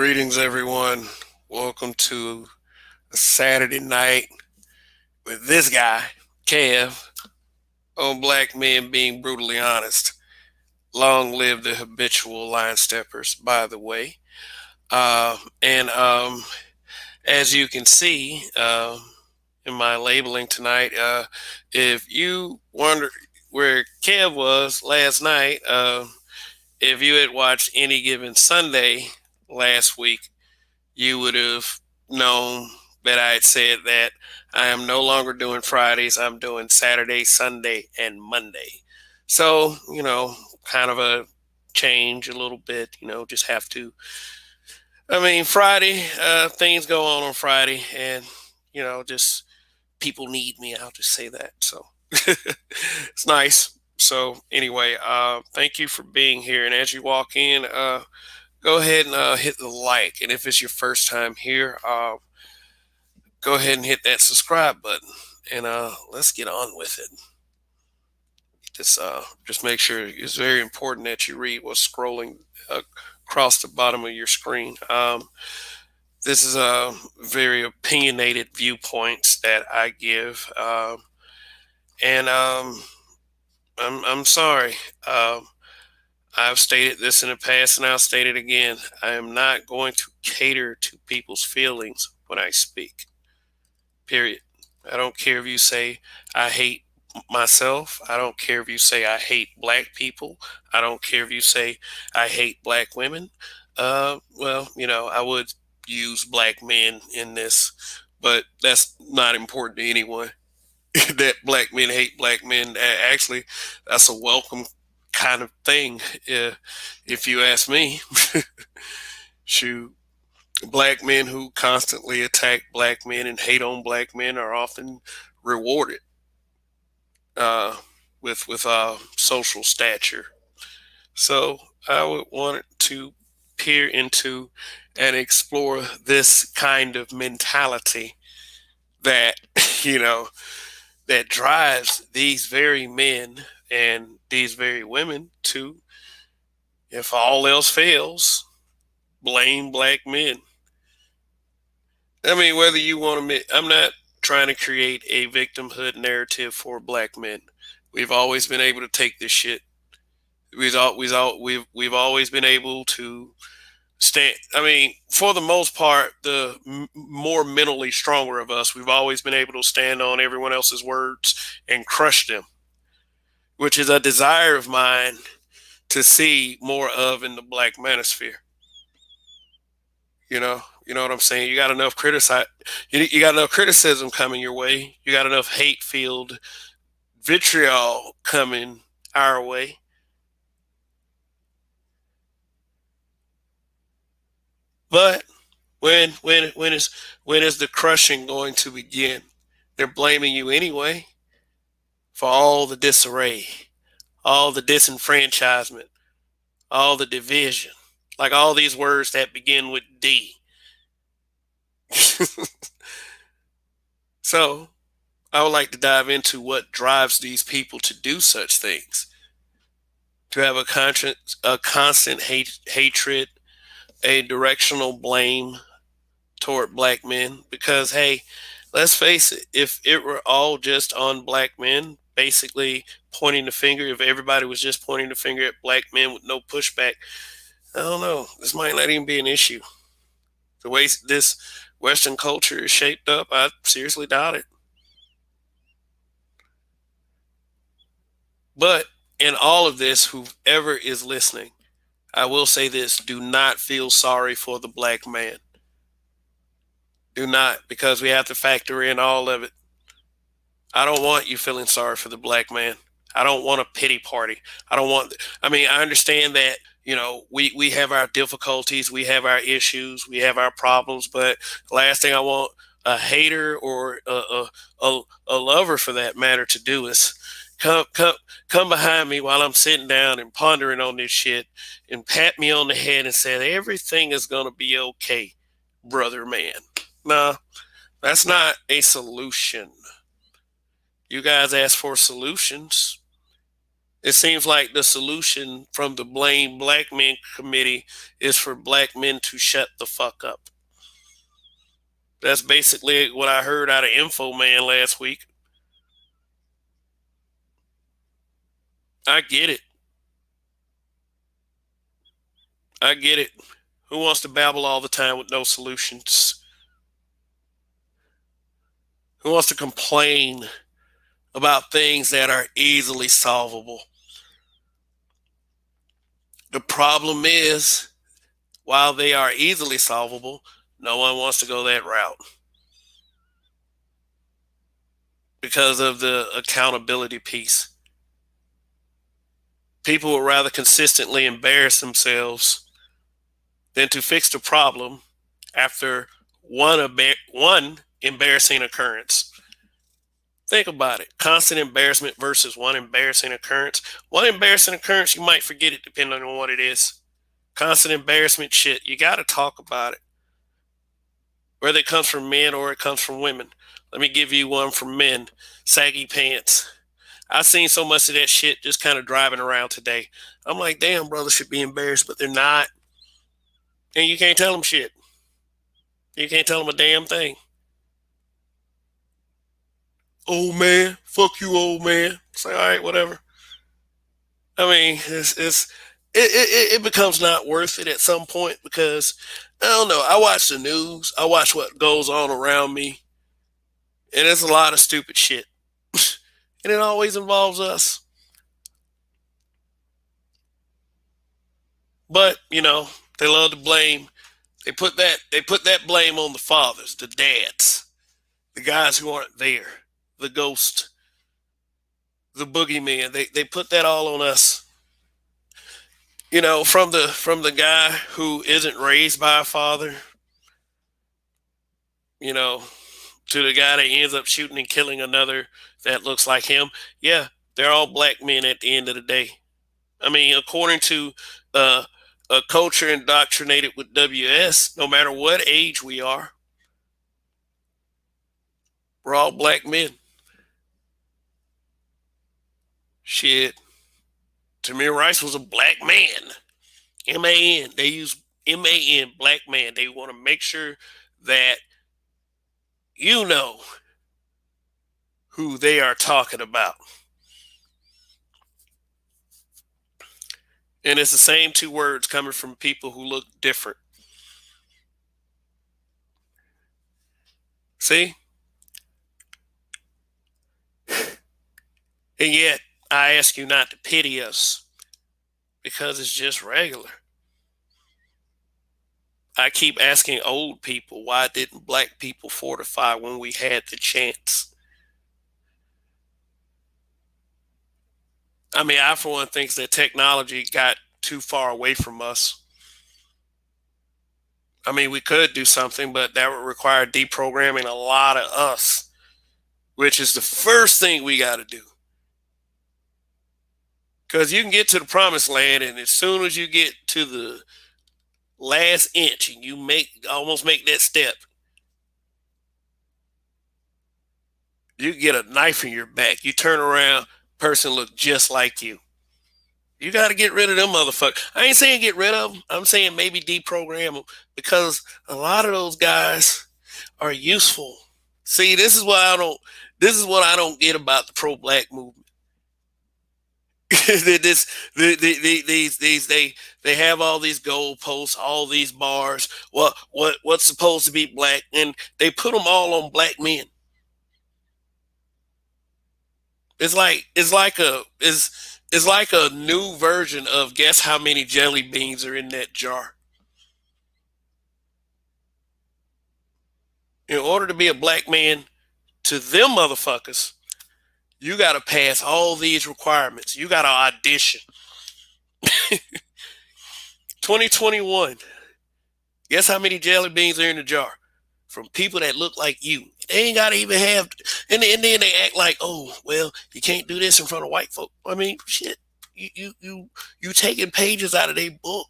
Greetings, everyone. Welcome to a Saturday night with this guy, Kev, on Black Men Being Brutally Honest. Long live the habitual line steppers, by the way. And as you can see in my labeling tonight, if you wonder where Kev was last night, if you had watched any given Sunday last week, you would have known that I had said that I am no longer doing Fridays. I'm doing Saturday, Sunday, and Monday. So, kind of a change a little bit, just have to. Friday, things go on Friday, and, just people need me. I'll just say that. So it's nice. So, anyway, thank you for being here. And as you walk in, go ahead and hit the like. And if it's your first time here, go ahead and hit that subscribe button. And let's get on with it. Just make sure it's very important that you read what's scrolling across the bottom of your screen. This is a very opinionated viewpoints that I give, and I'm sorry. I've stated this in the past and I'll state it again. I am not going to cater to people's feelings when I speak. Period. I don't care if you say I hate myself. I don't care if you say I hate black people. I don't care if you say I hate black women. I would use black men in this, but that's not important to anyone. That black men hate black men. Actually, that's a welcome kind of thing, if you ask me. Shoot, black men who constantly attack black men and hate on black men are often rewarded uh, with social stature. So I would want to peer into and explore this kind of mentality that you know that drives these very men and these very women to, if all else fails, blame black men. Whether you want to admit, I'm not trying to create a victimhood narrative for black men. We've always been able to take this shit. We've always been able to stand. For the most part, the more mentally stronger of us, we've always been able to stand on everyone else's words and crush them, which is a desire of mine to see more of in the black manosphere. You know what I'm saying. You got enough criticism coming your way. You got enough hate filled vitriol coming our way. But when is the crushing going to begin? They're blaming you anyway for all the disarray, all the disenfranchisement, all the division, like all these words that begin with D. So I would like to dive into what drives these people to do such things. To have a constant hatred, a directional blame toward black men. Because, hey, let's face it, if it were all just on black men, basically pointing the finger, if everybody was just pointing the finger at black men with no pushback, I don't know, this might not even be an issue. The way this Western culture is shaped up, I seriously doubt it. But in all of this, whoever is listening, I will say this: do not feel sorry for the black man. Do not, because we have to factor in all of it. I don't want you feeling sorry for the black man. I don't want a pity party. I don't want, I understand that, we have our difficulties, we have our issues, we have our problems, but the last thing I want a hater or a lover for that matter to do is come, come, come behind me while I'm sitting down and pondering on this shit and pat me on the head and say, everything is going to be okay, brother man. Nah, that's not a solution. You guys ask for solutions. It seems like the solution from the Blame Black Men Committee is for black men to shut the fuck up. That's basically what I heard out of Info Man last week. I get it. I get it. Who wants to babble all the time with no solutions? Who wants to complain about things that are easily solvable? The problem is, while they are easily solvable, no one wants to go that route because of the accountability piece. People would rather consistently embarrass themselves than to fix the problem after one embarrassing occurrence. Think about it. Constant embarrassment versus one embarrassing occurrence. One embarrassing occurrence, you might forget it depending on what it is. Constant embarrassment shit, you got to talk about it. Whether it comes from men or it comes from women. Let me give you one from men. Saggy pants. I've seen so much of that shit just kind of driving around today. I'm like, damn, brothers should be embarrassed, but they're not. And you can't tell them shit. You can't tell them a damn thing. Old man, fuck you, old man. Say, all right, whatever. I mean, it becomes not worth it at some point because I don't know. I watch the news. I watch what goes on around me, and it's a lot of stupid shit, and it always involves us. But they love to blame. They put that blame on the fathers, the dads, the guys who aren't there, the ghost, the boogeyman. They put that all on us. From the guy who isn't raised by a father, you know, to the guy that ends up shooting and killing another that looks like him. Yeah, they're all black men at the end of the day. I mean, according to uh, a culture indoctrinated with WS, no matter what age we are, we're all black men. Shit. Tamir Rice was a black man. MAN. They use MAN, black man. They want to make sure that you know who they are talking about. And it's the same two words coming from people who look different. See? And yet, I ask you not to pity us because it's just regular. I keep asking old people, why didn't black people fortify when we had the chance? I mean, I, for one, think that technology got too far away from us. I mean, we could do something, but that would require deprogramming a lot of us, which is the first thing we got to do. Because you can get to the promised land, and as soon as you get to the last inch and you almost make that step, you get a knife in your back. You turn around, person look just like you. You got to get rid of them motherfuckers. I ain't saying get rid of them. I'm saying maybe deprogram them because a lot of those guys are useful. See, this is what I don't. This is what I don't get about the pro-black movement. this, they have all these goalposts, all these bars. What's supposed to be black, and they put them all on black men. It's like a new version of guess how many jelly beans are in that jar. In order to be a black man to them motherfuckers, you got to pass all these requirements. You got to audition. 2021. Guess how many jelly beans are in the jar? From people that look like you. They ain't got to even have. And then they act like, oh, well, you can't do this in front of white folk. I mean, shit. You taking pages out of their book.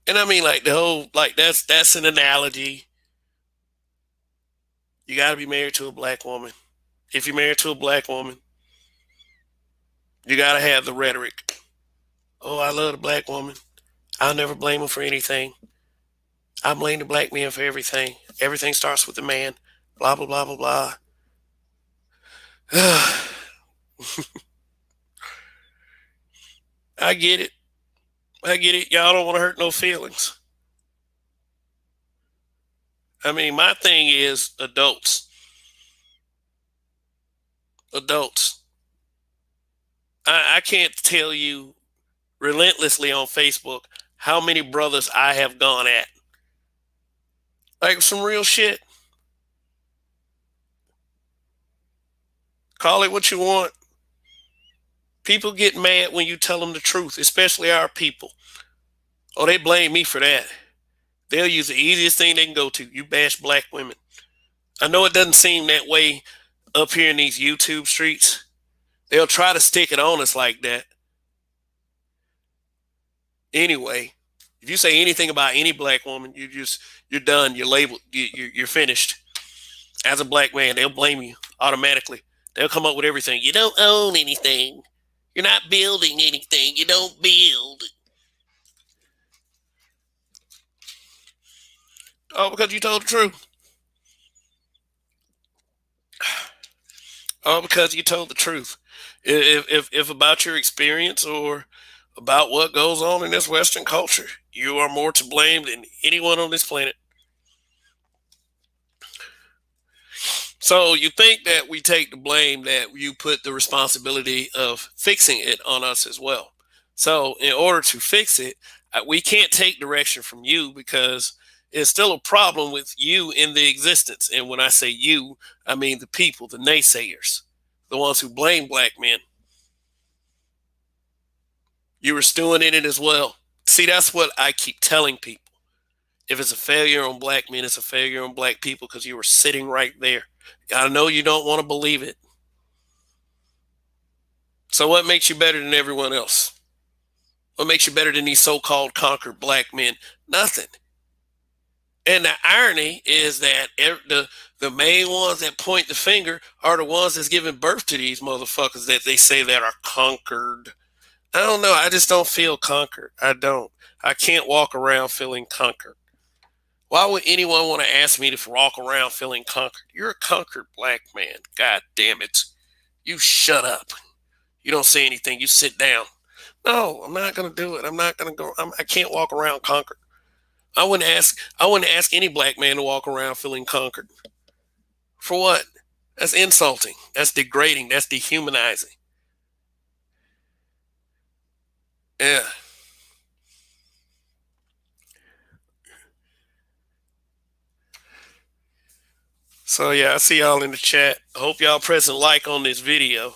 And I mean, like the whole, like that's an analogy. You got to be married to a black woman. if you're married to a black woman, you got to have the rhetoric. Oh, I love the black woman. I'll never blame her for anything. I blame the black man for everything. Everything starts with the man. Blah, blah, blah, blah, blah. I get it. I get it. Y'all don't want to hurt no feelings. I mean, my thing is adults. Adults. I can't tell you relentlessly on Facebook how many brothers I have gone at. Like some real shit. Call it what you want. People get mad when you tell them the truth, especially our people. Oh, they blame me for that. They'll use the easiest thing they can go to. You bash black women. I know it doesn't seem that way up here in these YouTube streets. They'll try to stick it on us like that. Anyway, if you say anything about any black woman, you're done. You're labeled. You're finished. As a black man, they'll blame you automatically. They'll come up with everything. You don't own anything. You're not building anything. You don't build. Oh, because you told the truth. Oh, because you told the truth. If about your experience or about what goes on in this Western culture, you are more to blame than anyone on this planet. So you think that we take the blame, that you put the responsibility of fixing it on us as well. So in order to fix it, we can't take direction from you because it's still a problem with you in the existence. And when I say you, I mean the people, the naysayers, the ones who blame black men. You were stewing in it as well. See, that's what I keep telling people. If it's a failure on black men, it's a failure on black people because you were sitting right there. I know you don't want to believe it. So what makes you better than everyone else? What makes you better than these so-called conquered black men? Nothing. And the irony is that the main ones that point the finger are the ones that's giving birth to these motherfuckers that they say that are conquered. I don't know. I just don't feel conquered. I don't. I can't walk around feeling conquered. Why would anyone want to ask me to walk around feeling conquered? You're a conquered black man. God damn it. You shut up. You don't say anything. You sit down. No, I'm not going to do it. I'm not going to go. I can't walk around conquered. I wouldn't ask any black man to walk around feeling conquered. For what? That's insulting. That's degrading. That's dehumanizing. Yeah. So yeah, I see y'all in the chat. I hope y'all pressing like on this video.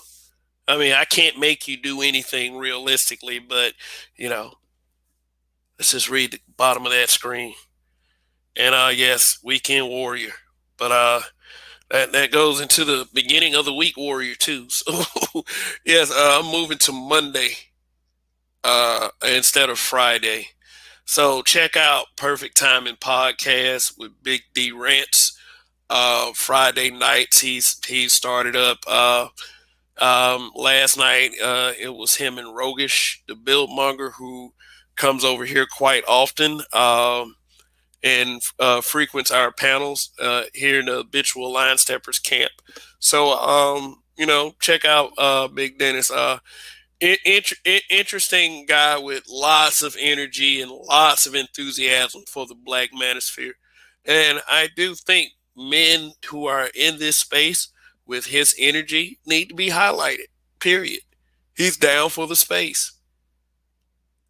I mean, I can't make you do anything realistically, but you know, let's just read the bottom of that screen. And yes, weekend warrior. But that goes into the beginning of the week warrior too. So yes, I'm moving to Monday instead of Friday. So check out Perfect Timing Podcast with Big D Rants. Friday nights he started up. Last night it was him and Rogish, the build monger, who comes over here quite often and frequents our panels here in the Habitual Line Steppers camp. So check out Big Dennis. Interesting guy with lots of energy and lots of enthusiasm for the Black Manosphere. And I do think men who are in this space with his energy need to be highlighted. Period. He's down for the space.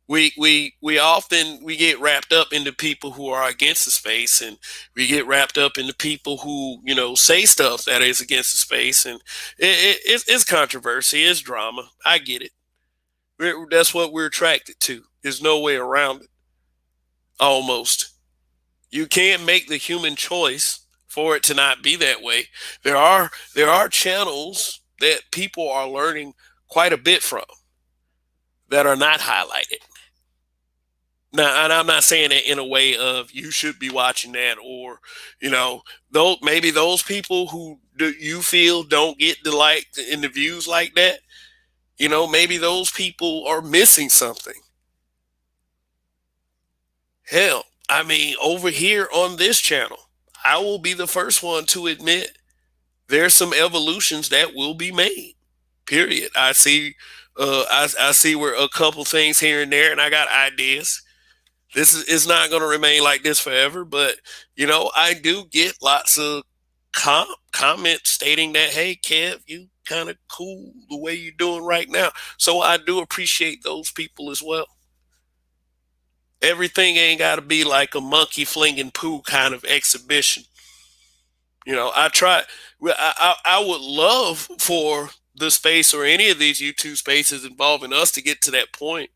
We often we get wrapped up into people who are against the space, and we get wrapped up into people who say stuff that is against the space, and it's controversy, it's drama. I get it. That's what we're attracted to. There's no way around it. Almost. You can't make the human choice for it to not be that way. There are channels that people are learning quite a bit from that are not highlighted. Now, and I'm not saying it in a way of you should be watching that, or you know, though maybe those people who do you feel don't get the like in the views like that. You know, maybe those people are missing something. Hell, I mean, over here on this channel, I will be the first one to admit there's some evolutions that will be made. Period. I see, I see where a couple things here and there, and I got ideas. This is not going to remain like this forever, but you know, I do get lots of comments stating that, hey, Kev, you kind of cool the way you're doing right now. So I do appreciate those people as well. Everything ain't got to be like a monkey flinging poo kind of exhibition. You know, I try. I would love for the space or any of these YouTube spaces involving us to get to that point.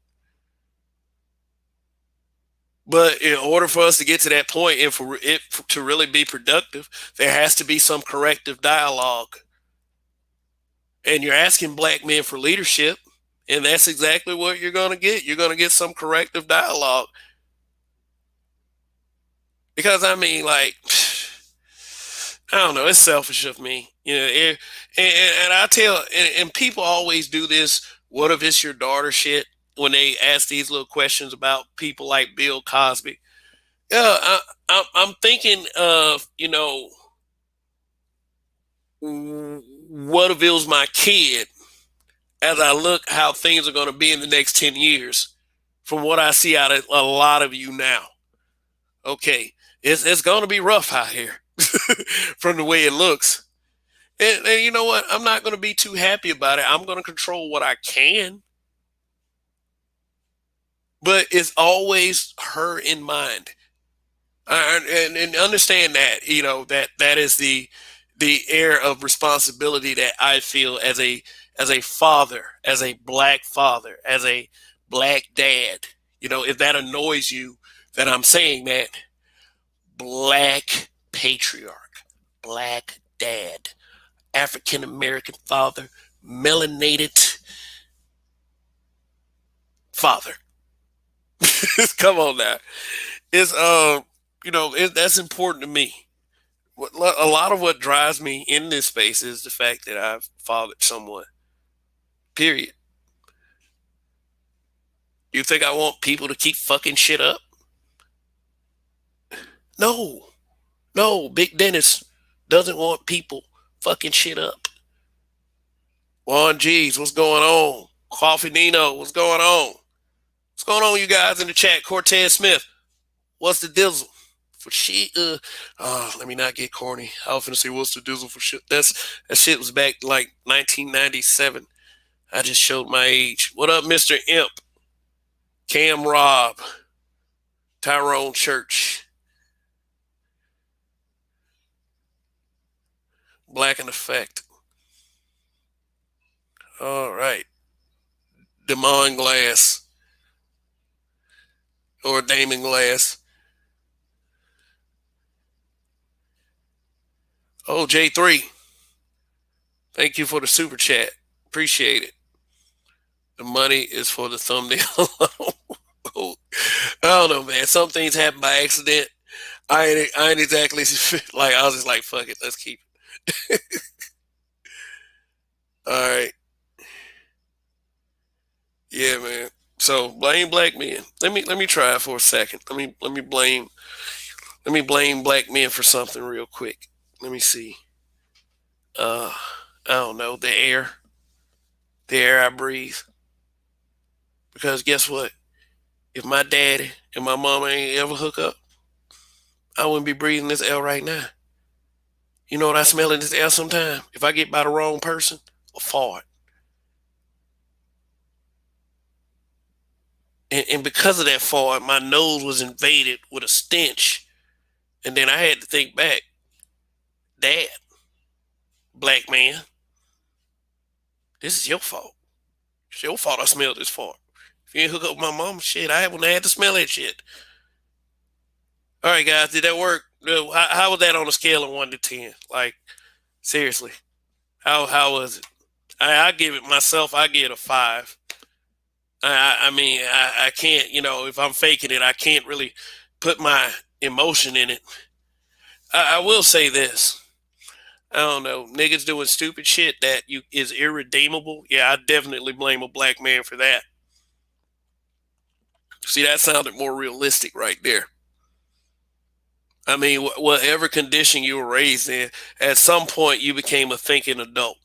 But in order for us to get to that point and for it to really be productive, there has to be some corrective dialogue. And you're asking black men for leadership, and that's exactly what you're going to get. You're going to get some corrective dialogue. Because I mean, like, I don't know, it's selfish of me, you know. And I tell, and people always do this. What if it's your daughter shit when they ask these little questions about people like Bill Cosby? Yeah, I'm thinking of, you know, what if it was my kid as I look how things are going to be in the next 10 years from what I see out of a lot of you now. Okay, it's going to be rough out here from the way it looks. And you know what? I'm not going to be too happy about it. I'm going to control what I can. But it's always her in mind. And understand that, you know, that is the air of responsibility that I feel as a father, as a black father, as a black dad. You know, if that annoys you that I'm saying that, black patriarch, black dad, African American father, melanated father. Come on now. It's you know, that's important to me. A lot of what drives me in this space is the fact that I've fathered someone. Period. You think I want people to keep fucking shit up? No. No, Big Dennis doesn't want people fucking shit up. Juan G's, what's going on? Coffee Nino, what's going on? What's going on, you guys in the chat? Cortez Smith, what's the dizzle? For shit, let me not get corny. I was finna say, what's the dizzle for shit? That shit was back like 1997. I just showed my age. What up, Mr. Imp? Cam Robb, Tyrone Church, Black in Effect. All right. Damon Glass or Damon Glass. Oh, J3. Thank you for the super chat. Appreciate it. The money is for the thumbnail. I don't know, man. Some things happen by accident. I ain't exactly like, I was just like, fuck it, let's keep it. All right. Yeah, man. So blame black men. Let me try it for a second. Let me blame black men for something real quick. Let me see. I don't know, the air I breathe. Because guess what? If my daddy and my mama ain't ever hook up, I wouldn't be breathing this air right now. You know what I smell in this air sometime? If I get by the wrong person, a fart. And because of that fart, my nose was invaded with a stench. And then I had to think back, Dad, black man, this is your fault. It's your fault I smelled this fart. If you ain't hook up with my mom, shit, I wouldn't have had to smell that shit. All right, guys, did that work? How was that on a scale of 1 to 10? Like, seriously, how was it? I give it myself. I give it a 5. I mean, I can't, if I'm faking it, I can't really put my emotion in it. I will say this. I don't know, niggas doing stupid shit that you is irredeemable. Yeah, I definitely blame a black man for that. See, that sounded more realistic right there. I mean, whatever condition you were raised in, at some point you became a thinking adult.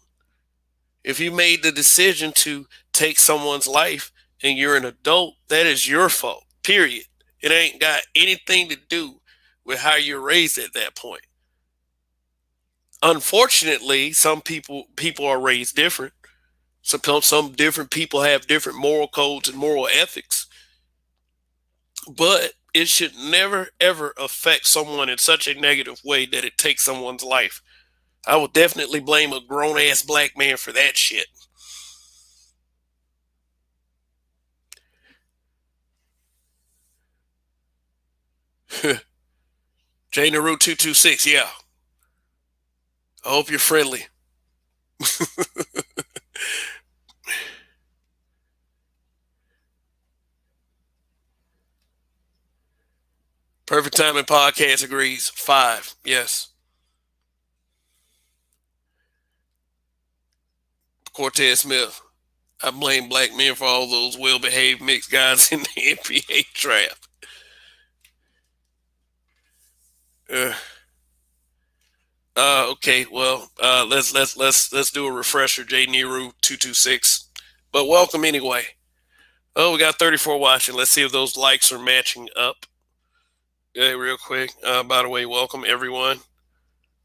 If you made the decision to take someone's life and you're an adult, that is your fault. Period. It ain't got anything to do with how you're raised at that point. Unfortunately, some people are raised different. Some different people have different moral codes and moral ethics, but it should never ever affect someone in such a negative way that it takes someone's life. I would definitely blame a grown ass black man for that shit. J Naru 226, yeah. I hope you're friendly. Perfect Timing Podcast agrees. 5, yes. Cortez Smith. I blame black men for all those well behaved mixed guys in the NBA draft. Uh, okay, well, let's do a refresher. J Nero 226, but welcome anyway. Oh, we got 34 watching. Let's see if those likes are matching up. Okay, real quick. By the way, welcome everyone.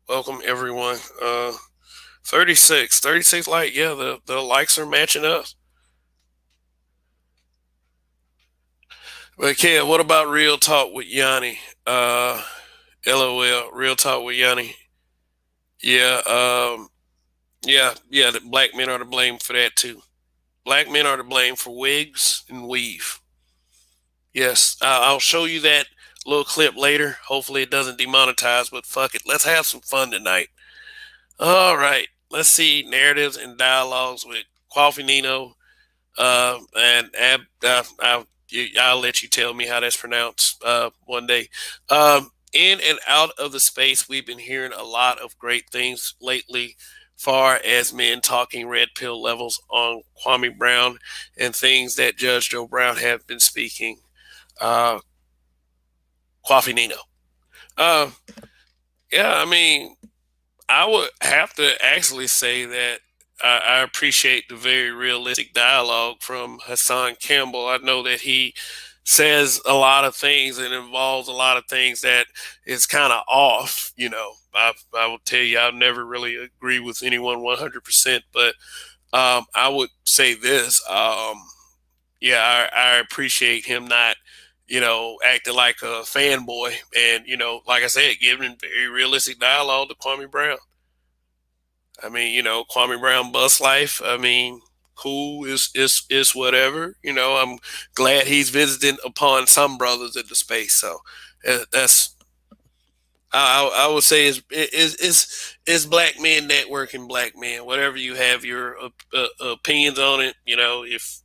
Welcome everyone. 36 like, yeah, the likes are matching up. But yeah, what about real talk with Yanni? LOL, real talk with Yanni. Yeah, yeah. The black men are to blame for that too. Black men are to blame for wigs and weave. Yes, I'll show you that little clip later. Hopefully, it doesn't demonetize. But fuck it, let's have some fun tonight. All right, let's see narratives and dialogues with Coffee Nino and I'll let you tell me how that's pronounced one day. In and out of the space, we've been hearing a lot of great things lately, far as men talking red pill levels on Kwame Brown and things that Judge Joe Brown have been speaking. Uh, Coffee Nino. Uh, yeah, I mean, I would have to actually say that I appreciate the very realistic dialogue from Hassan Campbell. I know that he says a lot of things and involves a lot of things that is kind of off. I will tell you, I never really agree with anyone 100%, but I would say this. Yeah, I appreciate him not, acting like a fanboy and, like I said, giving very realistic dialogue to Kwame Brown. I mean, Kwame Brown bus life. I mean, cool is whatever. I'm glad he's visiting upon some brothers in the space. So that's I would say is black men networking black men. Whatever you have your opinions on it. If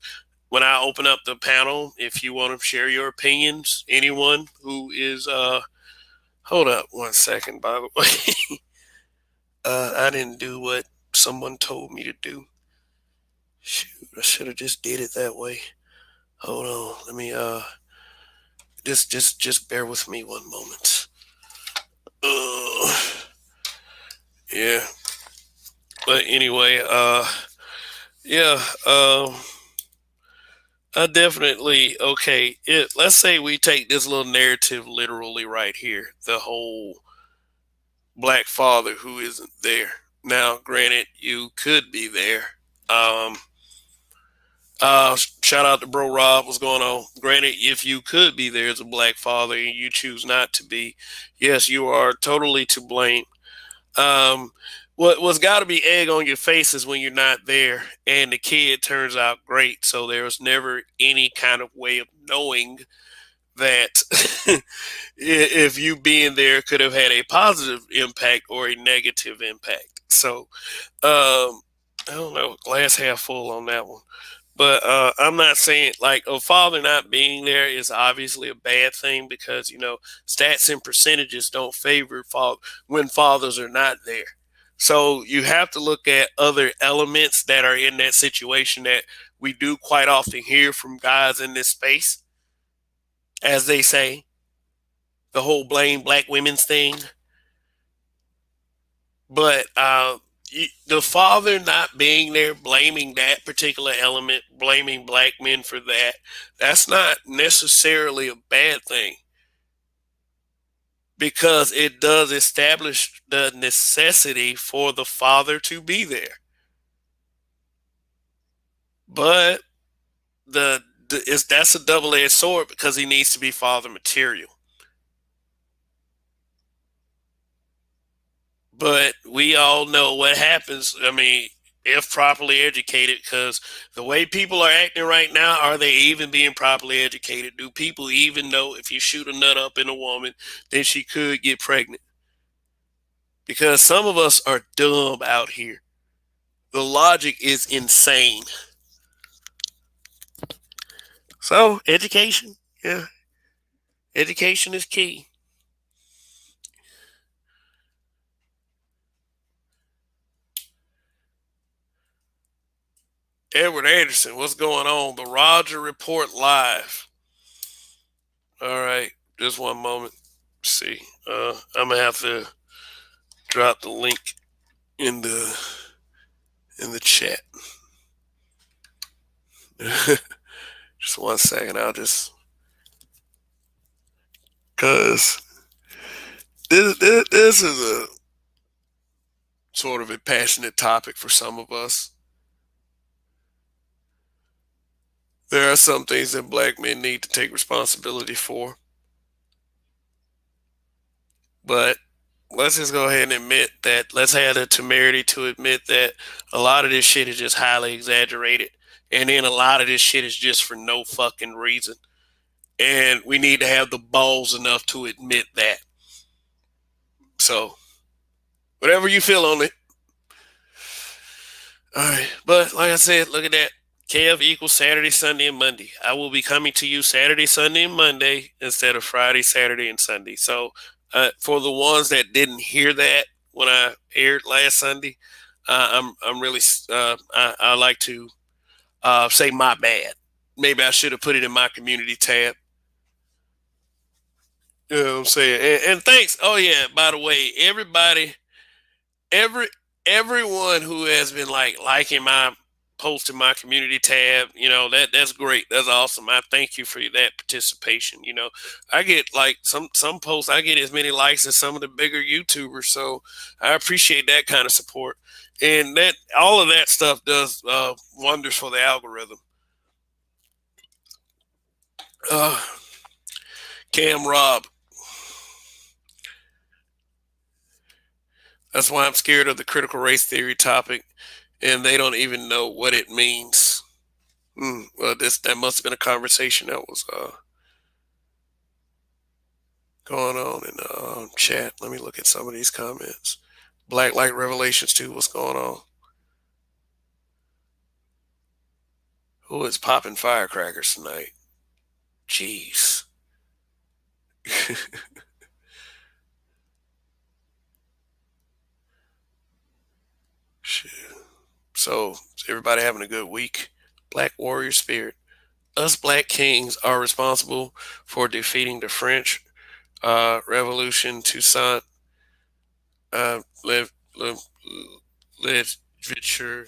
when I open up the panel, if you want to share your opinions, anyone who is hold up one second, by the way. I didn't do what someone told me to do. Shoot, I should have just did it that way. Hold on, let me just bear with me one moment. Uh, yeah, but anyway, yeah, I definitely okay. Let's say we take this little narrative literally right here. The whole black father who isn't there. Now, granted, you could be there. Um, Shout out to Bro Rob. What's going on? Granted, if you could be there as a black father and you choose not to be, yes, you are totally to blame. Um, what's got to be egg on your face is when you're not there and the kid turns out great. So there was never any kind of way of knowing that if you being there could have had a positive impact or a negative impact. So I don't know, glass half full on that one. But I'm not saying like a father not being there is obviously a bad thing because stats and percentages don't favor when fathers are not there. So you have to look at other elements that are in that situation that we do quite often hear from guys in this space, as they say, the whole blame black women's thing. But the father not being there, blaming that particular element, blaming black men for that, that's not necessarily a bad thing because it does establish the necessity for the father to be there. But that's a double-edged sword because he needs to be father material. But we all know what happens. I mean, if properly educated, because the way people are acting right now, are they even being properly educated? Do people even know if you shoot a nut up in a woman, then she could get pregnant? Because some of us are dumb out here. The logic is insane. So, education, yeah, education is key. Edward Anderson, what's going on? The Roger Report live. All right, just one moment. Let's see, I'm gonna have to drop the link in the chat. Just one second. I'll just because this is a sort of a passionate topic for some of us. There are some things that black men need to take responsibility for, but let's just go ahead and admit that. Let's have the temerity to admit that a lot of this shit is just highly exaggerated, and then a lot of this shit is just for no fucking reason. And we need to have the balls enough to admit that. So, whatever you feel on it. All right. But like I said, look at that. Kev equals Saturday, Sunday, and Monday. I will be coming to you Saturday, Sunday, and Monday instead of Friday, Saturday, and Sunday. So, for the ones that didn't hear that when I aired last Sunday, I'm really I like to say my bad. Maybe I should have put it in my community tab. You know what I'm saying? And thanks. Oh yeah. By the way, every everyone who has been like liking my post in my community tab, that's great. That's awesome. I thank you for that participation. I get like some posts. I get as many likes as some of the bigger YouTubers. So I appreciate that kind of support. And that all of that stuff does wonders for the algorithm. Uh, Cam Rob. That's why I'm scared of the critical race theory topic, and they don't even know what it means. Well, that must have been a conversation that was going on in the chat. Let me look at some of these comments. Black Light Revelations 2, what's going on? Who is popping firecrackers tonight? Jeez. Shit. So, everybody having a good week? Black Warrior Spirit. Us Black Kings are responsible for defeating the French Revolution. Toussaint literature.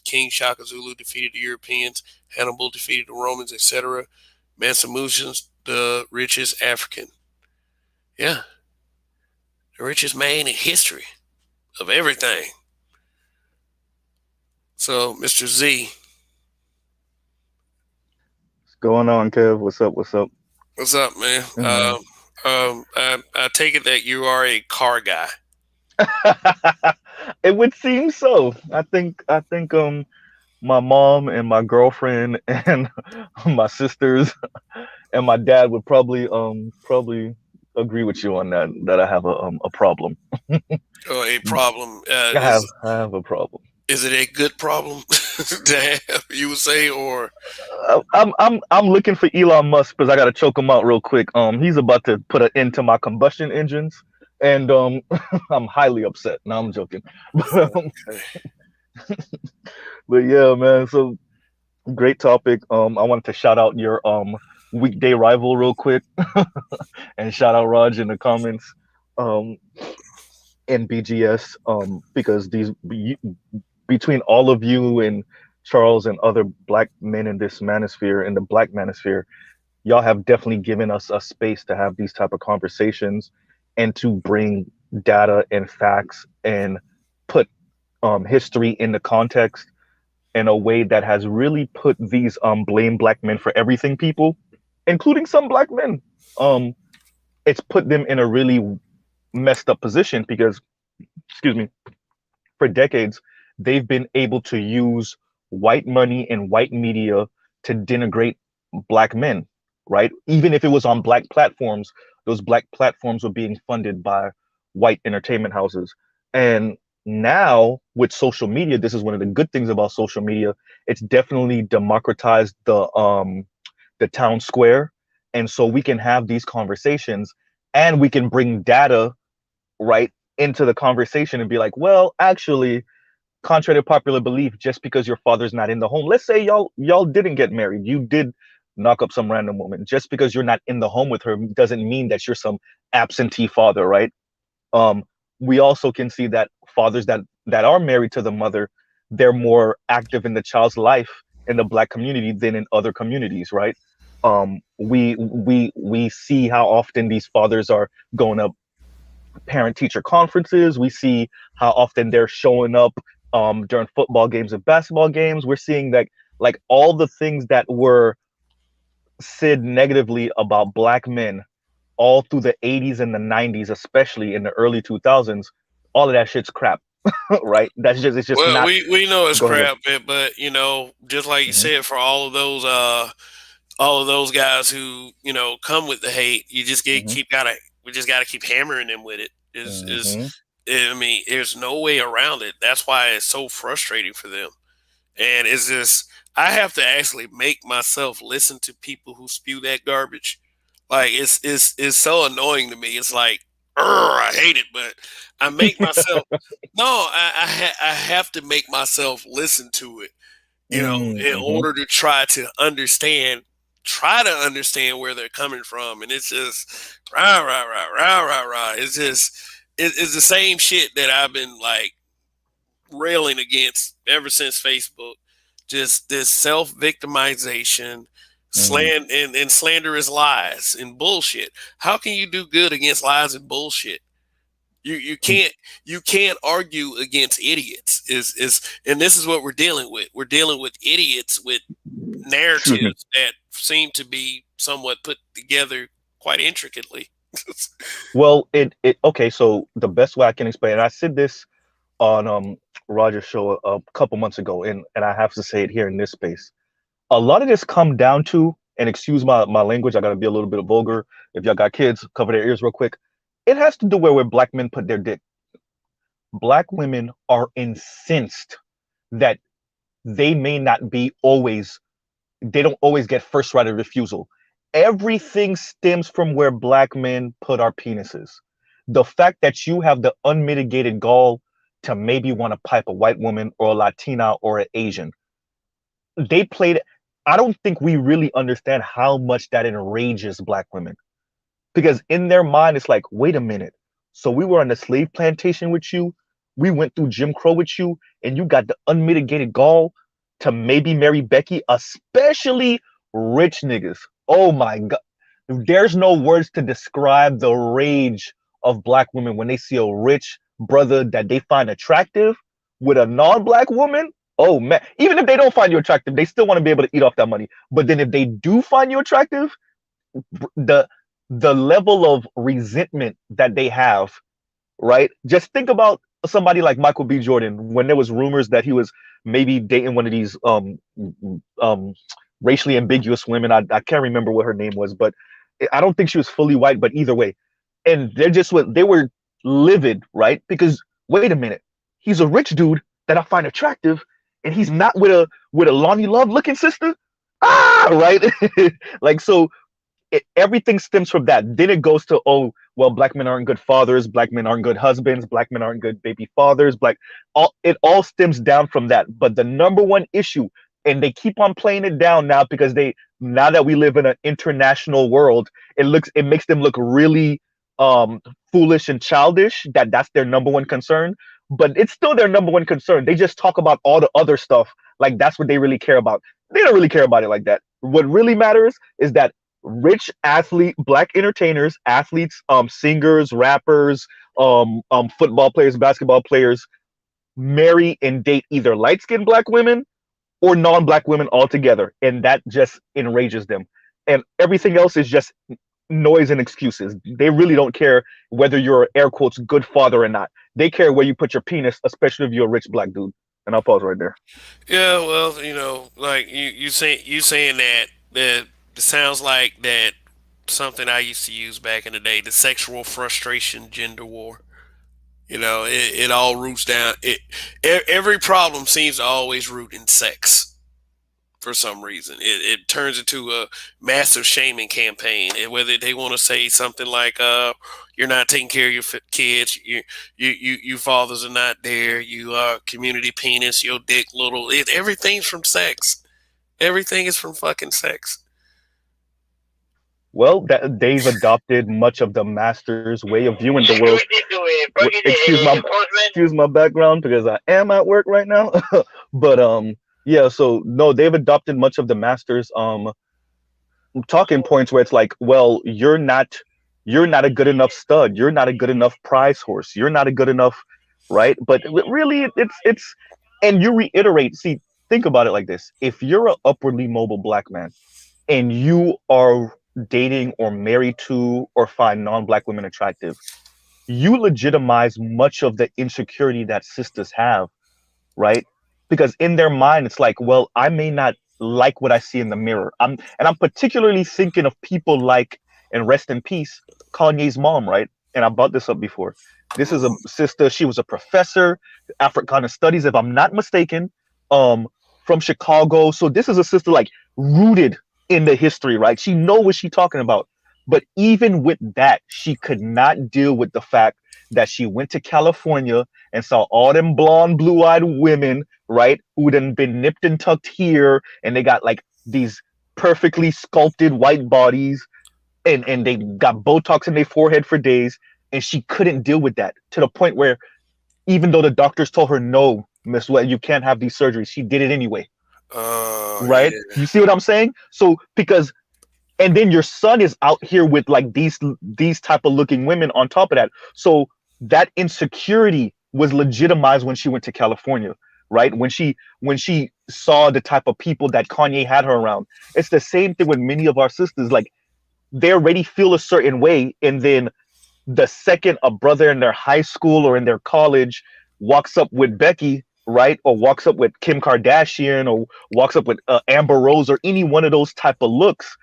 King Shaka Zulu defeated the Europeans. Hannibal defeated the Romans, etc. Mansa Musa's the richest African. Yeah, the richest man in history of everything. So, Mr. Z. What's going on, Kev? What's up? What's up? What's up, man? Mhm. I take it that you are a car guy. It would seem so. I think my mom and my girlfriend and my sisters and my dad would probably agree with you on that I have a problem. A problem I have a problem. is it a good problem? Damn, you would say, or I'm looking for Elon Musk because I gotta choke him out real quick. He's about to put an end to my combustion engines, and I'm highly upset. No, I'm joking. okay. But yeah, man. So great topic. I wanted to shout out your weekday rival real quick, and shout out Raj in the comments. Um, in BGS, because between all of you and Charles and other black men in this manosphere, in the black manosphere, y'all have definitely given us a space to have these type of conversations and to bring data and facts and put history into context in a way that has really put these blame black men for everything people, including some black men. Um, it's put them in a really messed up position because, excuse me, for decades they've been able to use white money and white media to denigrate black men, right? Even if it was on black platforms, those black platforms were being funded by white entertainment houses. And now with social media, this is one of the good things about social media. It's definitely democratized the town square. And so we can have these conversations and we can bring data right into the conversation and be like, well, actually, contrary to popular belief, just because your father's not in the home, let's say y'all didn't get married, you did knock up some random woman. Just because you're not in the home with her doesn't mean that you're some absentee father, right? Um, we also can see that fathers that are married to the mother, they're more active in the child's life in the black community than in other communities, right? We see how often these fathers are going up parent teacher conferences. We see how often they're showing up during football games and basketball games. We're seeing that like all the things that were said negatively about black men all through the 80s and the 90s, especially in the early 2000s, all of that shit's crap, right? That's just, it's just Well, not. we know it's Go ahead. crap, but you know, just like you Mhm, said, for all of those guys who come with the hate, you just get mhm, keep gotta we just gotta keep hammering them with it. Is mhm, I mean, there's no way around it. That's why it's so frustrating for them. And it's just I have to actually make myself listen to people who spew that garbage. Like it's so annoying to me. It's like, I hate it, but I make myself no, I have to make myself listen to it, in mhm, order to try to understand where they're coming from. And it's just rah rah rah rah rah rah. It's just it's the same shit that I've been like railing against ever since Facebook. Just this self victimization, mhm, and slanderous lies and bullshit. How can you do good against lies and bullshit? You can't argue against idiots. Is and this is what we're dealing with. We're dealing with idiots with excuse me. narratives that seem to be somewhat put together quite intricately. Well, it okay. So the best way I can explain it, I said this on Roger's show a couple months ago, and I have to say it here in this space. A lot of this come down to, and excuse my language, I gotta be a little bit vulgar. If y'all got kids, cover their ears real quick. It has to do where black men put their dick. Black women are incensed that they may not be always, they don't always get first right of refusal. Everything stems from where black men put our penises. The fact that you have the unmitigated gall to maybe want to pipe a white woman or a Latina or an Asian, they played. I don't think we really understand how much that enrages black women because in their mind it's like, wait a minute, so we were on the slave plantation with you, we went through Jim Crow with you, and you got the unmitigated gall to maybe marry Becky, especially rich niggas. Oh my god, there's no words to describe the rage of black women when they see a rich brother that they find attractive with a non-black woman. Oh man, even if they don't find you attractive, they still want to be able to eat off that money. But then if they do find you attractive, the the level of resentment that they have, right? Just think about somebody like Michael B. Jordan when there was rumors that he was maybe dating one of these um racially ambiguous women. I can't remember what her name was, but I don't think she was fully white, but either way. And they were livid, right? Because wait a minute, he's a rich dude that I find attractive, and he's not with a Lonnie Love looking sister. Right. Like, so everything stems from that. Then it goes to, oh well, black men aren't good fathers, black men aren't good husbands, black men aren't good baby fathers, all it all stems down from that. But the number one issue, and they keep on playing it down now because they now that we live in an international world, it makes them look really um foolish and childish that that's their number one concern. But it's still their number one concern. They just talk about all the other stuff like that's what they really care about. They don't really care about it like that. What really matters is that black entertainers, athletes, singers, rappers, football players, basketball players marry and date either light skinned black women or non black women altogether. And that just enrages them. And everything else is just noise and excuses. They really don't care whether you're air quotes good father or not. They care where you put your penis, especially if you're a rich black dude. And I'll pause right there. Yeah, well, like you saying that it sounds like that something I used to use back in the day, the sexual frustration gender war. It all roots down. Every problem seems to always root in sex for some reason. It turns into a massive shaming campaign. And whether they want to say something like, "You're not taking care of your kids. You fathers are not there. You are community penis. Your dick little." Everything's from sex. Everything is from fucking sex. Well, that they've adopted much of the master's way of viewing the world. Excuse my background because I am at work right now. But yeah, so no, they've adopted much of the master's talking points where it's like, well, you're not a good enough stud, you're not a good enough prize horse, you're not a good enough, right? But really, it's and you reiterate. See, think about it like this: if you're an upwardly mobile black man and you are dating or married to or find non-black women attractive, you legitimize much of the insecurity that sisters have, right? Because in their mind, it's like, well, I may not like what I see in the mirror. I'm particularly thinking of people like, and rest in peace, Kanye's mom, right? And I brought this up before. This is a sister. She was a professor, Africana studies, if I'm not mistaken, um, from Chicago. So this is a sister like rooted in the history, right? She know what she's talking about. But even with that, she could not deal with the fact that she went to California and saw all them blonde, blue-eyed women, right, who done been nipped and tucked here, and they got like these perfectly sculpted white bodies, and they got Botox in their forehead for days, and she couldn't deal with that to the point where even though the doctors told her no, Miss Wet, you can't have these surgeries, she did it anyway, right? Yeah. You see what I'm saying? So because and then your son is out here with like these type of looking women on top of that. So that insecurity was legitimized when she went to California, right? When she saw the type of people that Kanye had her around. It's the same thing with many of our sisters. Like they already feel a certain way, and then the second a brother in their high school or in their college walks up with Becky, right, or walks up with Kim Kardashian, or walks up with Amber Rose, or any one of those type of looks,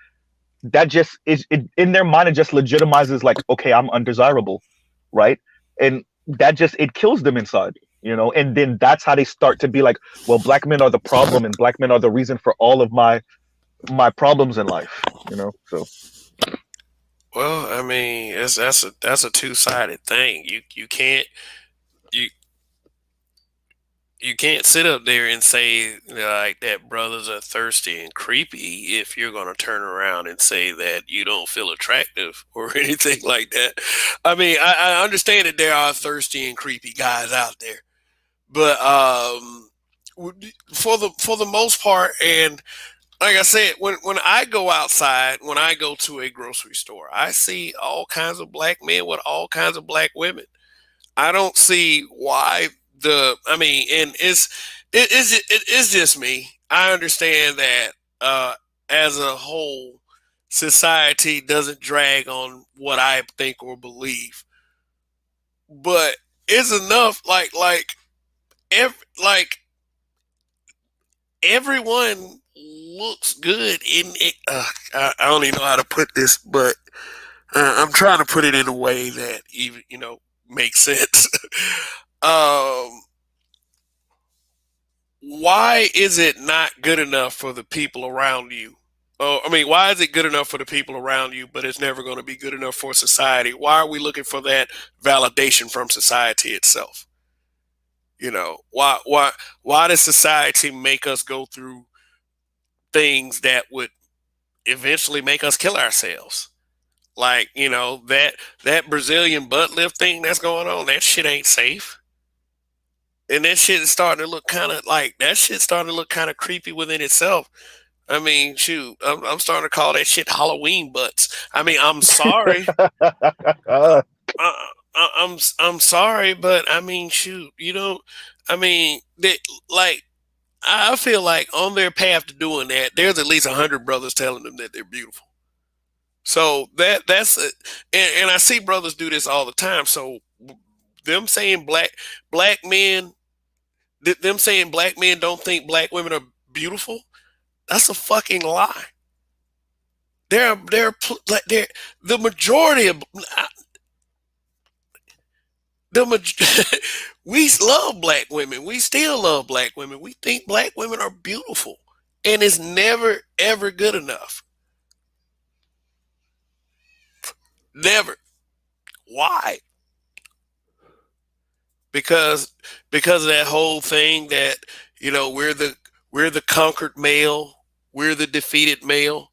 that just is in their mind. It just legitimizes like, okay, I'm undesirable, right? And that just it kills them inside, and then that's how they start to be like, well, black men are the problem and black men are the reason for all of my problems in life, so Well, I mean, that's a two sided thing. You you can't sit up there and say like that brothers are thirsty and creepy if you're going to turn around and say that you don't feel attractive or anything like that. I mean, I understand that there are thirsty and creepy guys out there, but for the most part, and like I said, when I go outside, when I go to a grocery store, I see all kinds of black men with all kinds of black women. I don't see why I mean, and it is just me. I understand that as a whole, society doesn't drag on what I think or believe, but it's enough. Like everyone looks good in it. I don't even know how to put this, but I'm trying to put it in a way that even makes sense. um, why is it not good enough for the people around you? Oh, I mean, why is it good enough for the people around you, but it's never going to be good enough for society? Why are we looking for that validation from society itself? You know, why does society make us go through things that would eventually make us kill ourselves? Like, you know, that Brazilian butt lift thing that's going on, that shit ain't safe. And that shit is starting to look kind of like that shit starting to look kind of creepy within itself. I mean, shoot, I'm starting to call that shit Halloween butts. I mean, I'm sorry. I'm sorry, but I mean, shoot, you don't. I mean, they, like I feel like on their path to doing that, there's at least 100 brothers telling them that they're beautiful. So that's it. And I see brothers do this all the time. So them saying black men, them saying black men don't think black women are beautiful, that's a fucking lie. They're the majority of the we love black women. We still love black women. We think black women are beautiful, and it's never ever good enough. Never. Why? Because of that whole thing that we're the conquered male, we're the defeated male.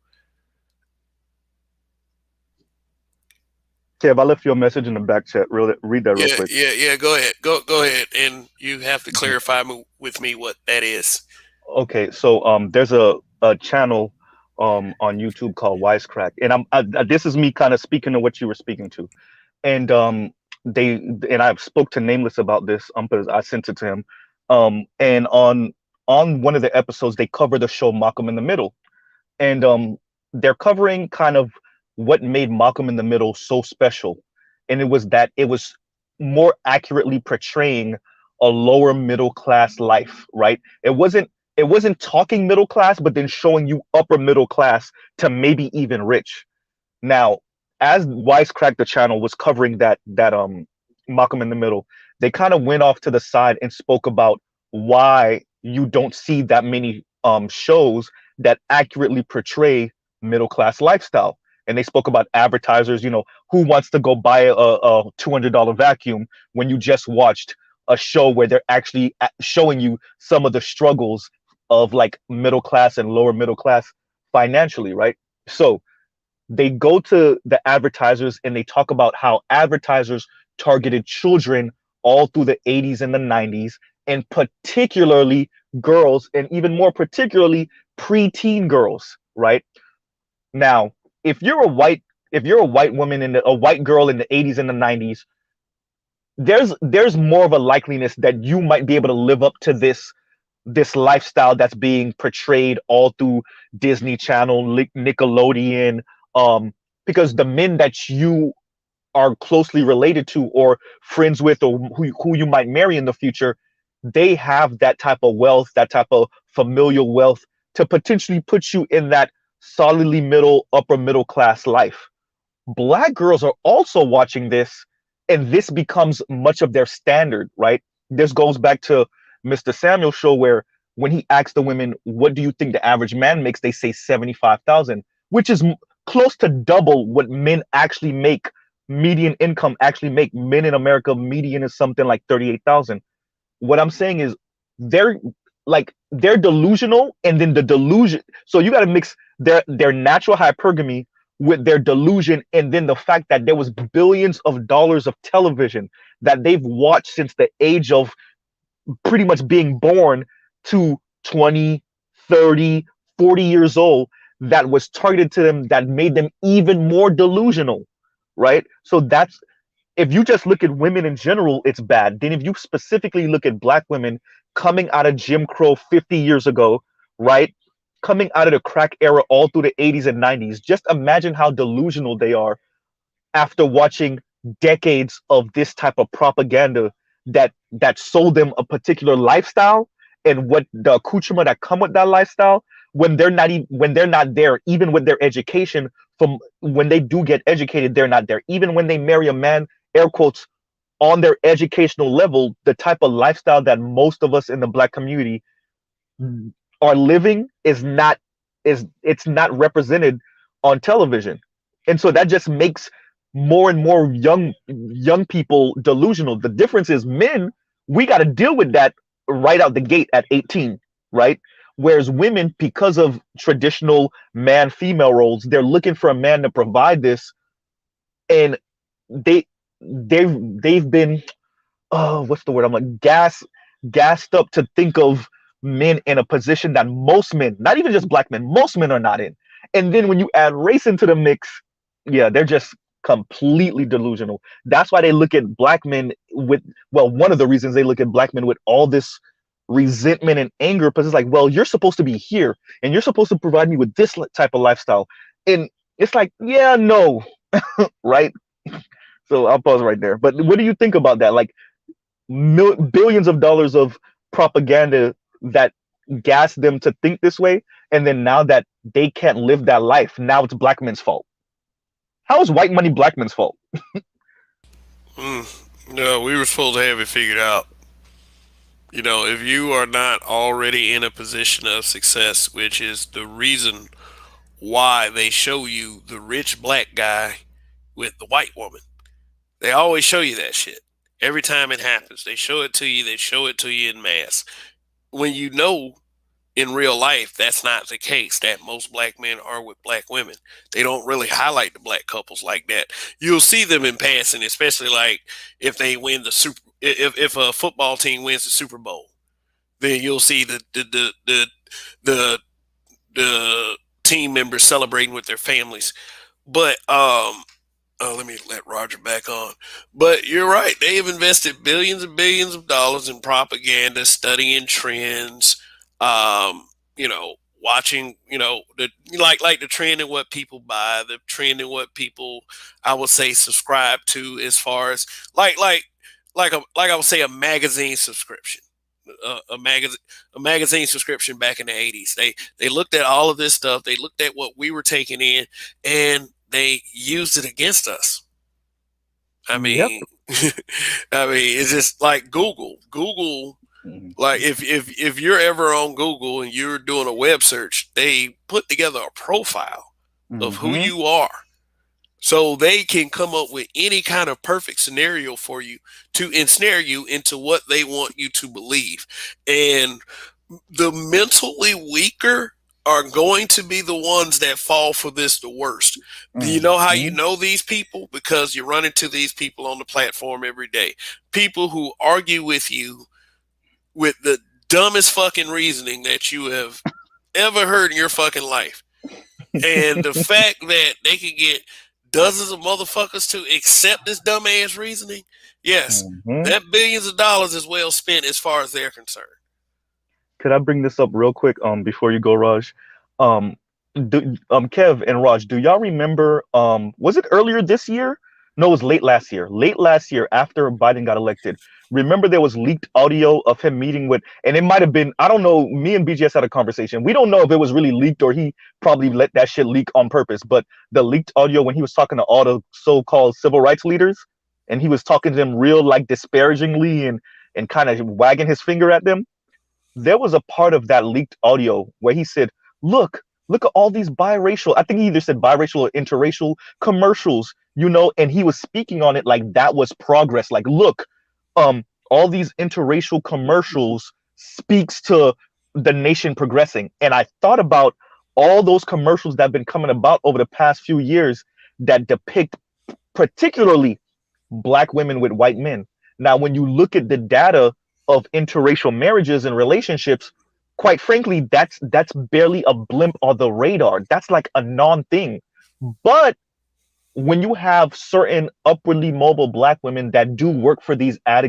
Kev, I left you a message in the back chat. Read that real Yeah, quick. yeah. Go ahead, go ahead, and you have to clarify with me what that is. Okay, so there's a channel on YouTube called Wisecrack, and this is me kind of speaking to what you were speaking to, and they and I spoke to Nameless about this because I sent it to him, and on one of the episodes they cover the show Malcolm in the Middle, and they're covering kind of what made Malcolm in the Middle so special, and it was that it was more accurately portraying a lower middle class life, right? It wasn't talking middle class, but then showing you upper middle class to maybe even rich. Now, as Wisecrack the channel was covering that Malcolm in the Middle, they kind of went off to the side and spoke about why you don't see that many shows that accurately portray middle class lifestyle. And they spoke about advertisers, who wants to go buy a $200 vacuum when you just watched a show where they're actually showing you some of the struggles of like middle class and lower middle class financially, right? So they go to the advertisers and they talk about how advertisers targeted children all through the 80s and the 90s, and particularly girls, and even more particularly preteen girls, right? Now, if you're a white woman and a white girl in the 80s and the 90s, there's more of a likeliness that you might be able to live up to this lifestyle that's being portrayed all through Disney Channel, Nickelodeon, because the men that you are closely related to or friends with, or who you might marry in the future, they have that type of wealth, that type of familial wealth to potentially put you in that solidly upper middle class life. Black girls are also watching this, and this becomes much of their standard, right? This goes back to Mr. Samuel show, where when he asks the women, what do you think the average man makes? They say 75,000, which is close to double what men actually make. Median income actually make. Men in America, median is something like 38,000. What I'm saying is they're they're delusional, and then the delusion. So you got to mix their natural hypergamy with their delusion, and then the fact that there was billions of dollars of television that they've watched since the age of pretty much being born to 20, 30, 40 years old, that was targeted to them, that made them even more delusional, right? So that's, if you just look at women in general, it's bad. Then if you specifically look at black women coming out of Jim Crow 50 years ago, right? Coming out of the crack era all through the 80s and 90s, just imagine how delusional they are after watching decades of this type of propaganda that sold them a particular lifestyle, and what the accoutrement that come with that lifestyle, when they're not when they're not there, even with their education. From when they do get educated, they're not there. Even when they marry a man, air quotes, on their educational level, the type of lifestyle that most of us in the black community are living is it's not represented on television. And so that just makes more and more young people delusional. The difference is men, we got to deal with that right out the gate at 18, right? Whereas women, because of traditional man female roles, they're looking for a man to provide this, and they they've been, oh, what's the word? I'm like gassed up to think of men in a position that most men, not even just black men, most men are not in. And then when you add race into the mix, yeah, they're just completely delusional. That's why they look at black men with, well, one of the reasons they look at black men with all this resentment and anger, because it's like, well, you're supposed to be here and you're supposed to provide me with this type of lifestyle. And it's like, yeah, no, right? So I'll pause right there. But what do you think about that? Like, billions of dollars of propaganda that gas them to think this way, and then now that they can't live that life, now it's black men's fault. How is white money black men's fault? No, we were supposed to have it figured out. If you are not already in a position of success, which is the reason why they show you the rich black guy with the white woman. They always show you that shit. Every time it happens, they show it to you. They show it to you in mass. When you know in real life that's not the case, that most black men are with black women. They don't really highlight the black couples like that. You'll see them in passing, especially like if they win the super if a football team wins the Super Bowl, then you'll see the the team members celebrating with their families. But let me let Roger back on. But you're right. They have invested billions and billions of dollars in propaganda, studying trends, watching, the like the trend in what people buy, the trend in what people, I would say, subscribe to, as far as like I would say a magazine subscription. A magazine subscription back in the 80s. They looked at all of this stuff. They looked at what we were taking in, and they used it against us. I Yep. mean, it's just like Google. Google, like if you're ever on Google and you're doing a web search, they put together a profile of who Mm-hmm. you are, so they can come up with any kind of perfect scenario for you to ensnare you into what they want you to believe. And the mentally weaker are going to be the ones that fall for this the worst. Do you know how you Mm-hmm. know these people? Because you run into these people on the platform every day. People who argue with you with the dumbest fucking reasoning that you have ever heard in your fucking life. And the fact that they can get dozens of motherfuckers to accept this dumbass reasoning, yes, Mm-hmm. that billions of dollars is well spent as far as they're concerned. Could I bring this up real quick before you go, Raj? Um Kev and Raj, do y'all remember, was it earlier this year? No, it was late last year. Late last year after Biden got elected. Remember there was leaked audio of him meeting with, and it might have been, I don't know, me and BGS had a conversation. We don't know if it was really leaked or he probably let that shit leak on purpose, but the leaked audio when he was talking to all the so-called civil rights leaders, and he was talking to them real like disparagingly and kind of wagging his finger at them. There was a part of that leaked audio where he said, look at all these biracial, I think he either said biracial or interracial commercials, and he was speaking on it like that was progress. Like, look, all these interracial commercials speaks to the nation progressing. And I thought about all those commercials that have been coming about over the past few years that depict particularly black women with white men. Now, when you look at the data of interracial marriages and relationships, quite frankly, that's barely a blimp on the radar. That's like a non-thing. But when you have certain upwardly mobile black women that do work for these ad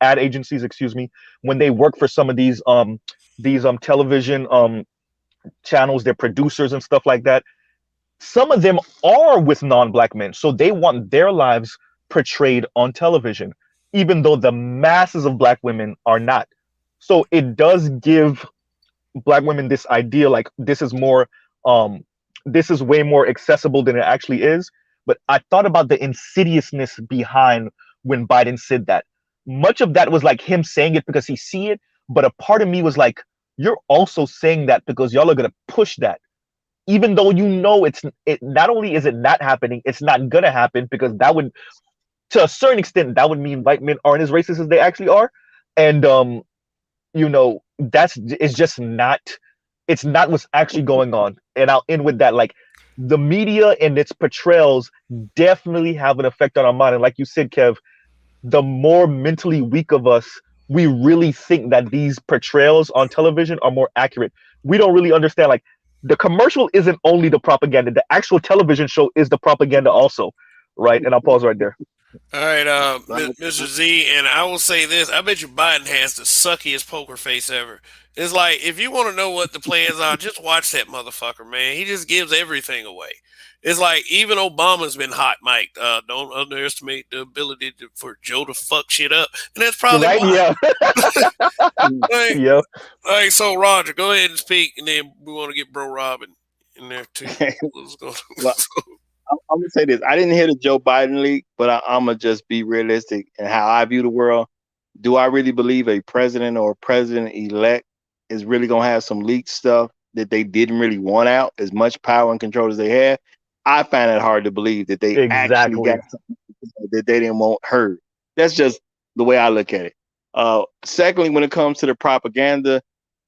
agencies, excuse me, when they work for some of these television channels, they're producers and stuff like that. Some of them are with non-black men, so they want their lives portrayed on television, even though the masses of black women are not. So it does give black women this idea like this is way more accessible than it actually is. But I thought about the insidiousness behind when Biden said that. Much of that was like him saying it because he see it, but a part of me was like, you're also saying that because y'all are gonna push that, even though you know it. Not only is it not happening, it's not gonna happen because that would, to a certain extent, that would mean white men aren't as racist as they actually are, and that's it's just not. It's not what's actually going on. And I'll end with that. Like the media and its portrayals definitely have an effect on our mind. And like you said, Kev, the more mentally weak of us, we really think that these portrayals on television are more accurate. We don't really understand. Like the commercial isn't only the propaganda; the actual television show is the propaganda also, right? And I'll pause right there. All right, Mr. Z, and I will say this: I bet you Biden has the suckiest poker face ever. It's like if you want to know what the plans are, just watch that motherfucker, man. He just gives everything away. It's like even Obama's been hot mic'd. Don't underestimate the ability for Joe to fuck shit up, and that's probably Right? why. Yeah. Like, Yeah. so Roger, go ahead and speak, and then we want to get Bro Robin in there too. Let's go. Well, I'm gonna say this. I didn't hear the Joe Biden leak, but I'm gonna just be realistic in how I view the world. Do I really believe a president or a president elect is really gonna have some leaked stuff that they didn't really want out, as much power and control as they had? I find it hard to believe that they actually got Exactly. something that they didn't want heard. That's just the way I look at it. Secondly, when it comes to the propaganda,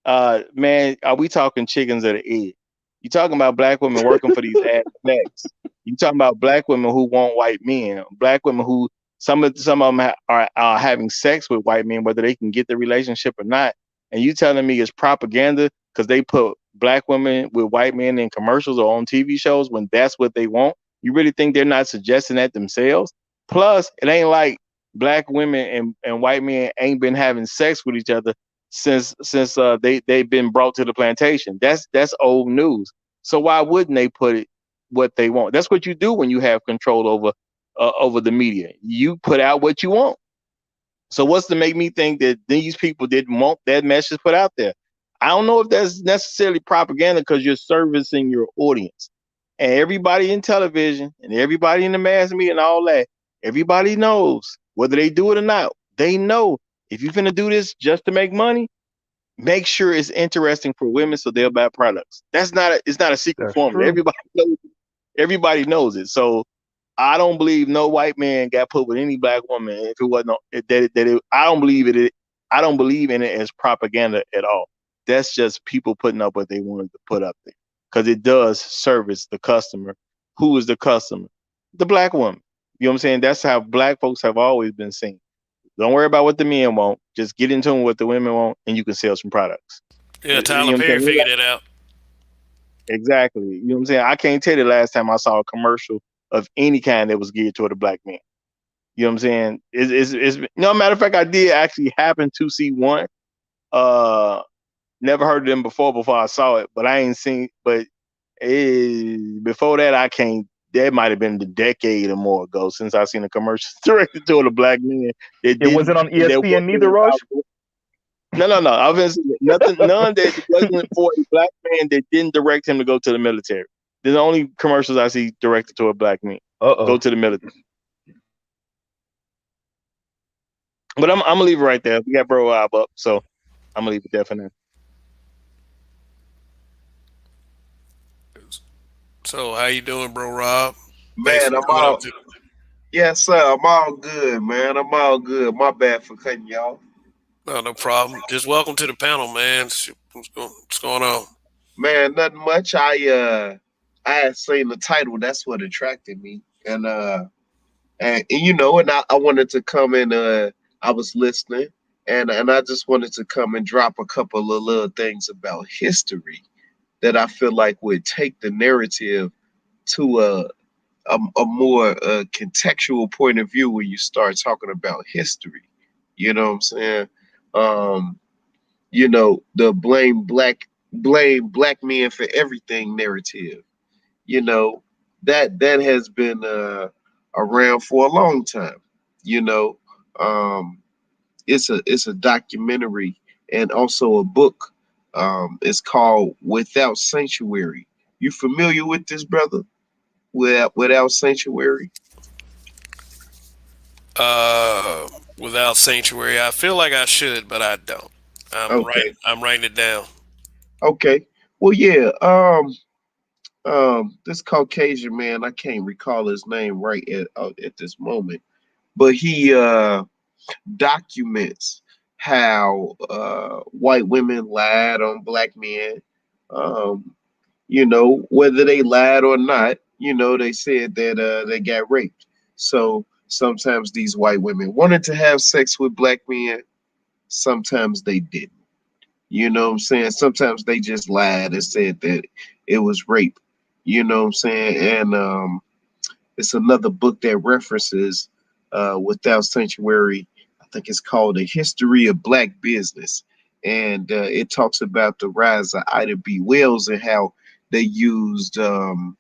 man, are we talking chickens or the egg? You talking about black women working for these ass backs. You talking about black women who want white men, black women who some of them are having sex with white men, whether they can get the relationship or not. And you telling me it's propaganda because they put black women with white men in commercials or on TV shows when that's what they want? You really think they're not suggesting that themselves? Plus, it ain't like black women and white men ain't been having sex with each other since they've been brought to the plantation. That's old news. So why wouldn't they put it what they want? That's what you do when you have control over the media. You put out what you want. So what's to make me think that these people didn't want that message put out there? I don't know if that's necessarily propaganda because you're servicing your audience. And everybody in television and everybody in the mass media and all that, everybody knows whether they do it or not. They know if you're finna do this just to make money, make sure it's interesting for women so they'll buy products. It's not a secret That's formula. true. Everybody knows it. So I don't believe no white man got put with any black woman if it wasn't I don't believe it. I don't believe in it as propaganda at all. That's just people putting up what they wanted to put up there because it does service the customer. Who is the customer? The black woman. You know what I'm saying? That's how black folks have always been seen. Don't worry about what the men want. Just get into what the women want, and you can sell some products. Yeah, You Tyler know what I'm Perry saying? figured it out. Exactly. You know what I'm saying? I can't tell you the last time I saw a commercial of any kind that was geared toward a black man. You know what I'm saying? No, matter of fact, I did actually happen to see one. Never heard of them before I saw it, but I ain't seen. But before that, I can't. That might have been the decade or more ago since I seen a commercial directed toward a black man that It didn't. wasn't on That ESPN neither, wasn't Rush. no. I was nothing. None that wasn't for a black man that didn't direct him to go to the military. There's only commercials I see directed to a black man. Go Uh-oh. to the military. But I'm gonna leave it right there. We got Bro Rob up, so I'm gonna leave it there for now. So how you doing, Bro Rob? Thanks Man, for I'm coming up all to. yes, sir. I'm all good, man. I'm all good. My bad for cutting you off. No problem. Just welcome to the panel, man. What's going on? Man, nothing much. I had seen the title, that's what attracted me. And you know, I wanted to come and I was listening and I just wanted to come and drop a couple of little things about history that I feel like would take the narrative to a more contextual point of view when you start talking about history. You know what I'm saying? Um, the blame black men for everything narrative. You know, that has been around for a long time. You know, um, it's a documentary and also a book. It's called Without Sanctuary. You familiar with this, brother? Without Sanctuary? Without sanctuary, I feel like I should, but I don't. Okay. I'm writing it down. Okay. Well, yeah. This Caucasian man, I can't recall his name right at this moment, but he documents how white women lied on black men. Um, whether they lied or not, they said that they got raped. So sometimes these white women wanted to have sex with black men, sometimes they didn't. You know what I'm saying? Sometimes they just lied and said that it was rape. You know what I'm saying? And it's another book that references Without Sanctuary. I think it's called A History of Black Business. And it talks about the rise of Ida B. Wells and how they used um,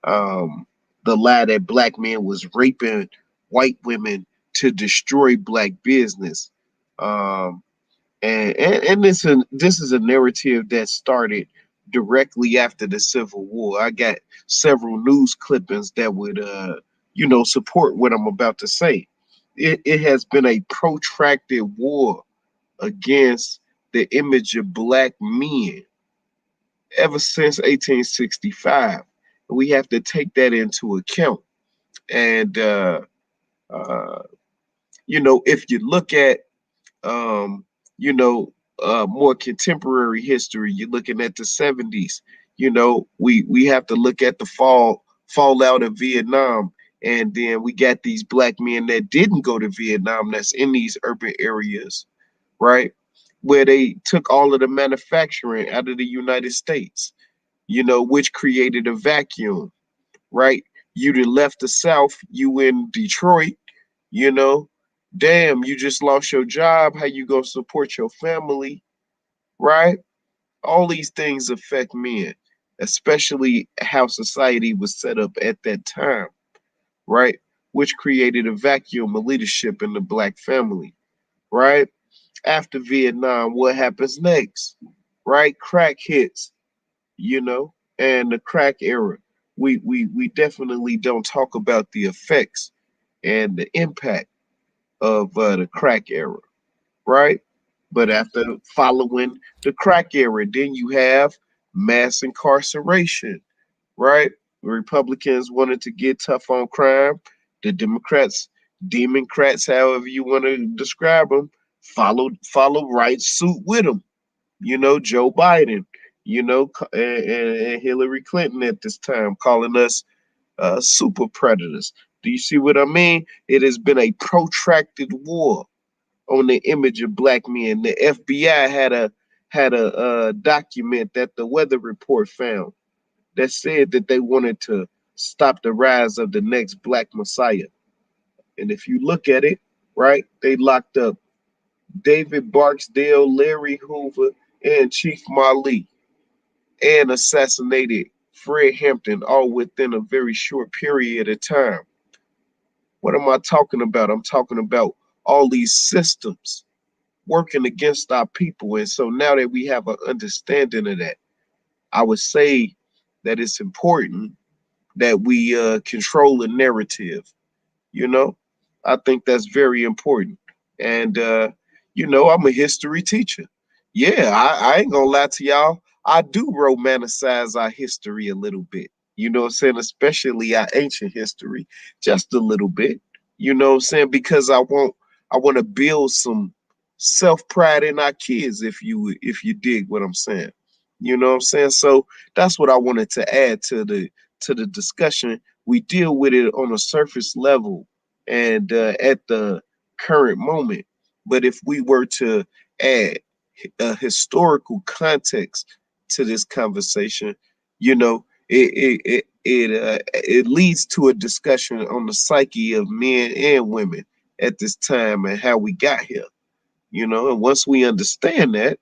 the lie that black men was raping white women to destroy black business. Um, and this is a narrative that started directly after the Civil War. I got several news clippings that would support what I'm about to say. It has been a protracted war against the image of black men ever since 1865. We have to take that into account. And uh, if you look at um, you know, more contemporary history, you're looking at the 70s. We have to look at the fallout of Vietnam, and then we got these black men that didn't go to Vietnam that's in these urban areas, right? Where they took all of the manufacturing out of the United States, which created a vacuum, right? You'd have left the South, you in Detroit, you know, damn, you just lost your job. How you gonna support your family, right? All these things affect men, especially how society was set up at that time, right? Which created a vacuum of leadership in the black family, right? After Vietnam, what happens next? Right? Crack hits, and the crack era. We definitely don't talk about the effects and the impact of the crack era, right? But after following the crack era, then you have mass incarceration, right? The Republicans wanted to get tough on crime. The Democrats, Democrats, however you want to describe them, followed right suit with them. Joe Biden, and Hillary Clinton at this time, calling us super predators. Do you see what I mean? It has been a protracted war on the image of black men. The FBI had a document that the Weather Report found that said that they wanted to stop the rise of the next black messiah. And if you look at it, right, they locked up David Barksdale, Larry Hoover, and Chief Mali, and assassinated Fred Hampton, all within a very short period of time. What am I talking about? I'm talking about all these systems working against our people. And so now that we have an understanding of that, I would say that it's important that we control the narrative. You know, I think that's very important. And I'm a history teacher. Yeah, I ain't gonna lie to y'all. I do romanticize our history a little bit. You know what I'm saying? Especially our ancient history, just a little bit. You know what I'm saying? Because I want to build some self pride in our kids. If you dig what I'm saying, you know what I'm saying. So that's what I wanted to add to the discussion. We deal with it on a surface level and at the current moment. But if we were to add a historical context to this conversation, it leads to a discussion on the psyche of men and women at this time and how we got here. And once we understand that,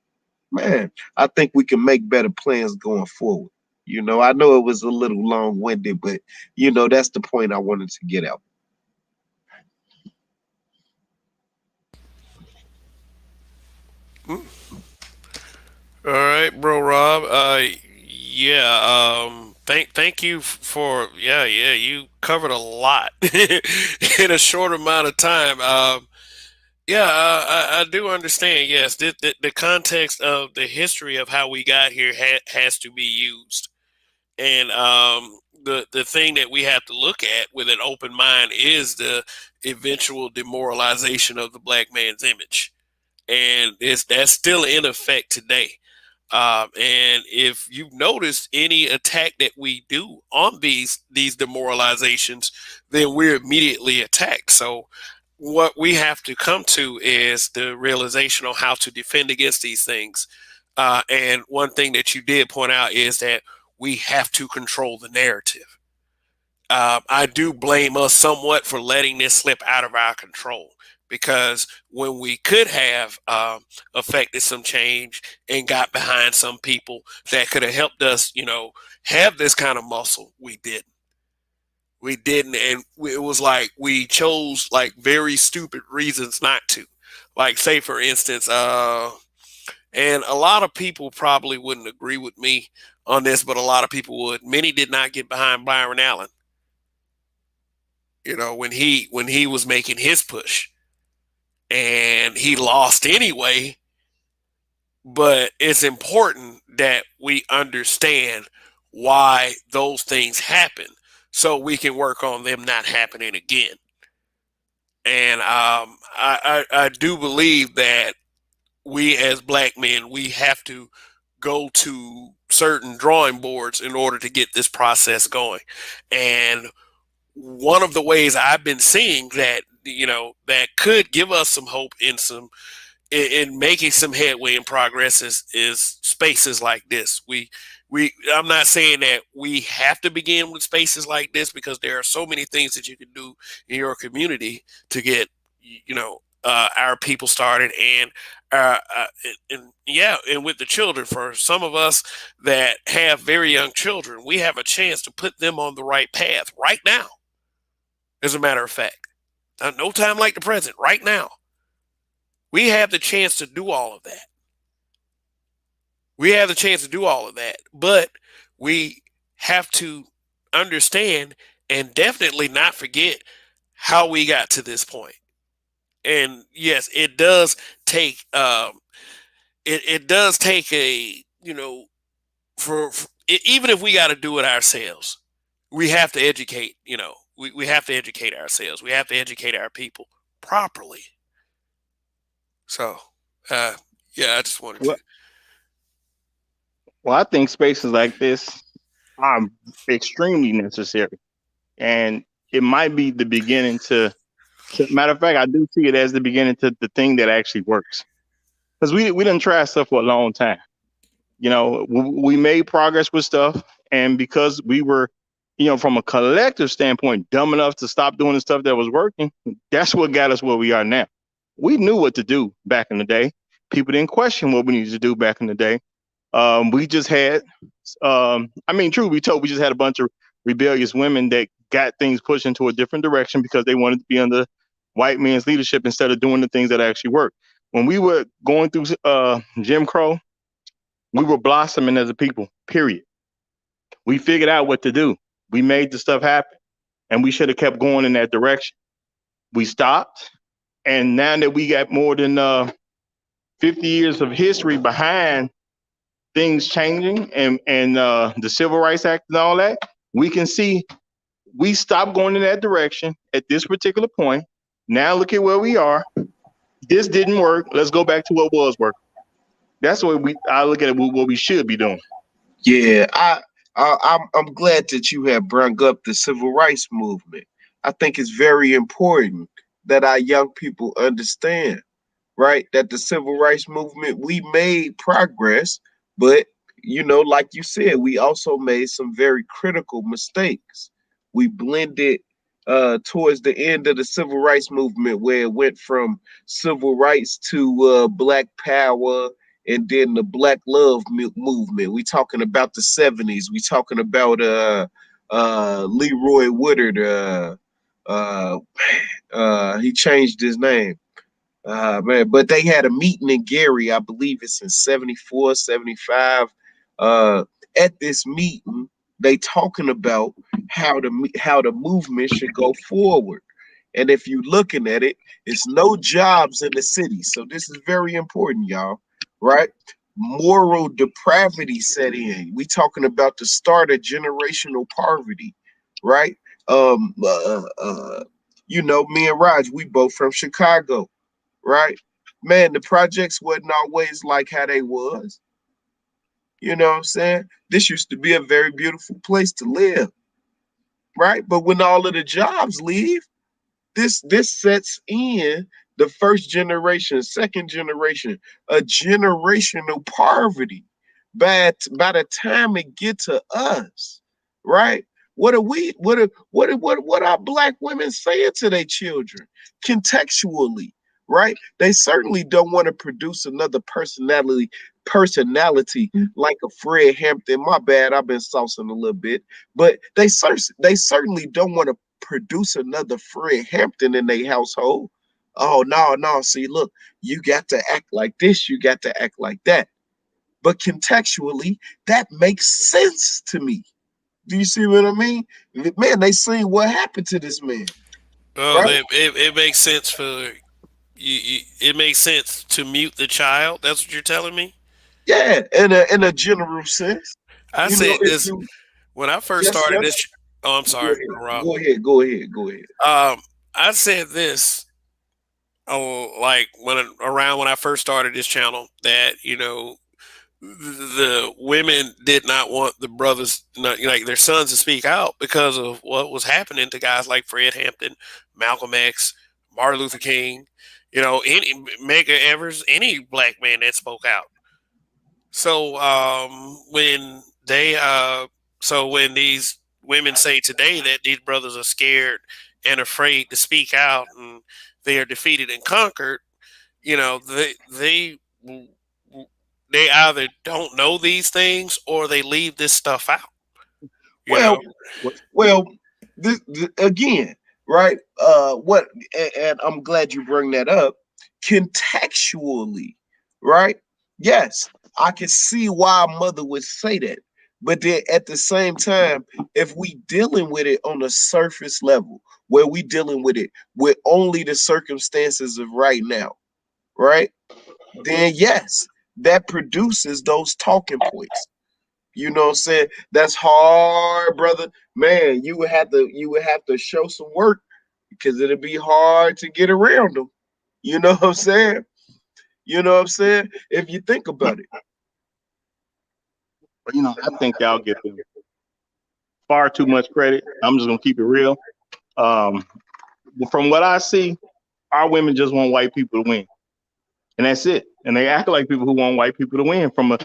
man, I think we can make better plans going forward. I know it was a little long winded, but that's the point I wanted to get out. All right, bro, Rob. Yeah. Thank you for yeah. You covered a lot in a short amount of time. Yeah, I do understand. Yes, the context of the history of how we got here has to be used, and the thing that we have to look at with an open mind is the eventual demoralization of the black man's image, and that's still in effect today. And if you've noticed any attack that we do on these demoralizations, then we're immediately attacked. So what we have to come to is the realization on how to defend against these things. And one thing that you did point out is that we have to control the narrative. I do blame us somewhat for letting this slip out of our control, because when we could have affected some change and got behind some people that could have helped us, have this kind of muscle, we didn't. We didn't, and it was like we chose like very stupid reasons not to. Like, say for instance, and a lot of people probably wouldn't agree with me on this, but a lot of people would. Many did not get behind Byron Allen, when he was making his push, and he lost anyway. But it's important that we understand why those things happen, so we can work on them not happening again. And I do believe that we as black men, we have to go to certain drawing boards in order to get this process going. And one of the ways I've been seeing that, that could give us some hope in making some headway and progress is spaces like this. I'm not saying that we have to begin with spaces like this, because there are so many things that you can do in your community to get our people started, and yeah, and with the children, for some of us that have very young children, we have a chance to put them on the right path right now. As a matter of fact, no time like the present. Right now, we have the chance to do all of that. We have the chance to do all of that, but we have to understand and definitely not forget how we got to this point. And yes, it does take it does take a for even if we got to do it ourselves, we have to educate. We have to educate ourselves. We have to educate our people properly. So, uh, yeah, I just wanted to. Well, well, I think spaces like this are extremely necessary, and it might be the beginning to. Matter of fact, I do see it as the beginning to the thing that actually works. Because we didn't try stuff for a long time. We made progress with stuff, and because we were, from a collective standpoint, dumb enough to stop doing the stuff that was working, that's what got us where we are now. We knew what to do back in the day. People didn't question what we needed to do back in the day. We just had, truth be told, we just had a bunch of rebellious women that got things pushed into a different direction because they wanted to be under white man's leadership instead of doing the things that actually work. When we were going through Jim Crow, we were blossoming as a people, period. We figured out what to do. We made the stuff happen, and we should have kept going in that direction. We stopped, and now that we got more than 50 years of history behind things changing and the Civil Rights Act and all that, we can see we stopped going in that direction at this particular point. Now look at where we are. This didn't work. Let's go back to what was working. That's what I look at it, what we should be doing. Yeah, I'm glad that you have brought up the civil rights movement. I think it's very important that our young people understand, right? That the civil rights movement, we made progress, but like you said, we also made some very critical mistakes. We blended towards the end of the civil rights movement, where it went from civil rights to black power, and then the black love movement. We talking about the 70s. We talking about Leroy Woodard. Uh, he changed his name. Man, but they had a meeting in Gary, I believe it's in 74, 75. At this meeting, they talking about how the movement should go forward. And if you're looking at it, it's no jobs in the city. So this is very important, y'all, right? Moral depravity set in. We talking about the start of generational poverty, right? Um, uh, uh, me and Raj, we both from Chicago, right? Man, the projects wasn't always like how they was. You know what I'm saying? This used to be a very beautiful place to live, right? But when all of the jobs leave, this sets in the first generation, second generation, a generational poverty. By the time it get to us, right? What are black women saying to their children contextually, right? They certainly don't want to produce another personality like a Fred Hampton. My bad, I've been saucing a little bit, but they certainly don't want to produce another Fred Hampton in their household. Oh no, no. See, look, you got to act like this, you got to act like that. But contextually, that makes sense to me. Do you see what I mean? Man, they seen what happened to this man, Oh, right? it makes sense for it makes sense to mute the child. That's what you're telling me. Yeah, in a general sense. I You know, said if this you when I first yes, started sir. this. Oh, I'm Go sorry, ahead. Rob. Go ahead. Go ahead. Go ahead. I said this. Oh, like around when I first started this channel, that the women did not want the brothers, like their sons, to speak out because of what was happening to guys like Fred Hampton, Malcolm X, Martin Luther King, any Medgar Evers, any black man that spoke out. So when these women say today that these brothers are scared and afraid to speak out and they are defeated and conquered, you know, they either don't know these things or they leave this stuff out. You Well, know, well, again, right? What? And I'm glad you bring that up. Contextually, right? Yes, I can see why a mother would say that. But then at the same time, if we dealing with it on a surface level, where we dealing with it with only the circumstances of right now, right? Then yes, that produces those talking points. You know what I'm saying? That's hard, brother. Man, you would have to show some work because it'll be hard to get around them. You know what I'm saying? You know what I'm saying? If you think about it. But I think y'all get them far too much credit. I'm just gonna keep it real. Um, from what I see, our women just want white people to win, and that's it. And they act like people who want white people to win from a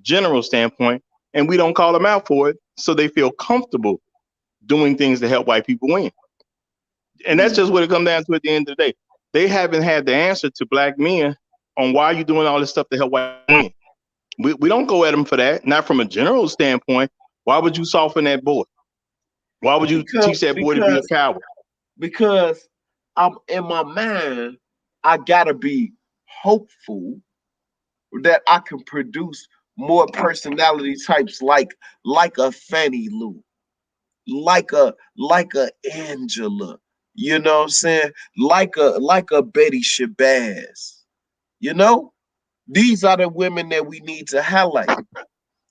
general standpoint, and we don't call them out for it, so they feel comfortable doing things to help white people win. And that's just what it comes down to at the end of the day. They haven't had the answer to black men on why you're doing all this stuff to help white men. We don't go at them for that, not from a general standpoint. Why would you soften that boy? Why would you Because teach that boy to be a because coward? because I'm in my mind, I gotta be hopeful that I can produce more personality types like a Fannie Lou, like a Angela, you know what I'm saying? Like a Betty Shabazz. You know? These are the women that we need to highlight.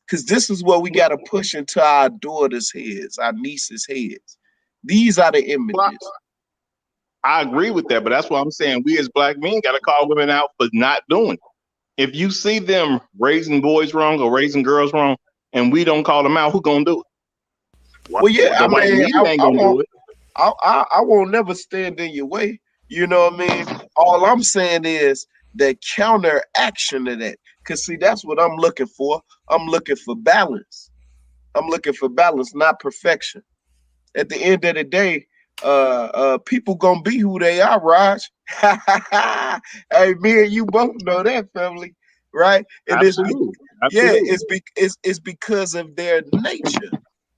Because this is what we gotta push into our daughters' heads, our nieces' heads. These are the Well, images. I agree with that, but that's what I'm saying. We as black men got to call women out for not doing it. If you see them raising boys wrong or raising girls wrong, and we don't call them out, who gonna do it? Well, yeah, The I white mean, media ain't I gonna won't do it. I won't never stand in your way. You know what I mean? All I'm saying is the counteraction to that. Cause see, that's what I'm looking for. I'm looking for balance. I'm looking for balance, not perfection. At the end of the day, people gonna be who they are, Raj. Hey, me and you both know that, family, right? And Absolutely, yeah, absolutely. it's because of their nature,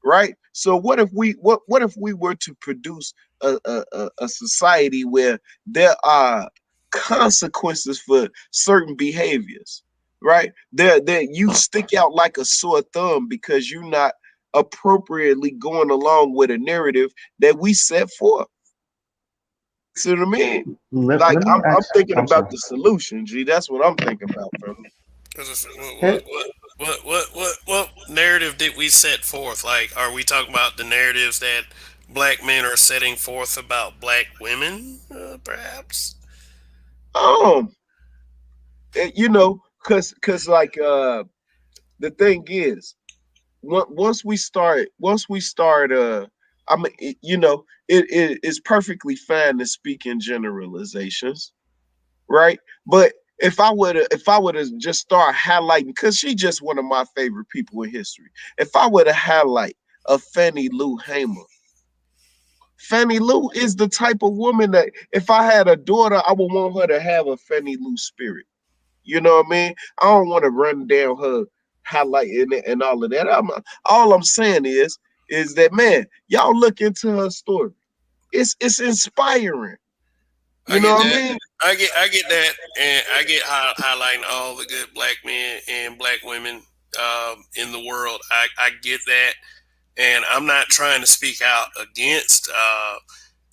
right? So what if we were to produce a society where there are consequences for certain behaviors, right? There you stick out like a sore thumb because you're not appropriately going along with a narrative that we set forth. See what I mean? Let, Like let me I'm ask. thinking I'm about sorry. the solution, G. That's what I'm thinking about, bro. Hey, What narrative did we set forth? Like, are we talking about the narratives that black men are setting forth about black women, perhaps? Um, you know, cause like the thing is, once we start I mean, you know, it is perfectly fine to speak in generalizations, right? But if I would have just start highlighting, because she just one of my favorite people in history. If I were to highlight a Fannie Lou Hamer, Fannie Lou is the type of woman that if I had a daughter, I would want her to have a Fannie Lou spirit. You know what I mean? I don't want to run down her highlighting it and all of that. All I'm saying is that, man, y'all look into her story. It's inspiring. I You know get what I that. mean? I get that, and I get highlighting all the good black men and black women in the world. I get that, and I'm not trying to speak out against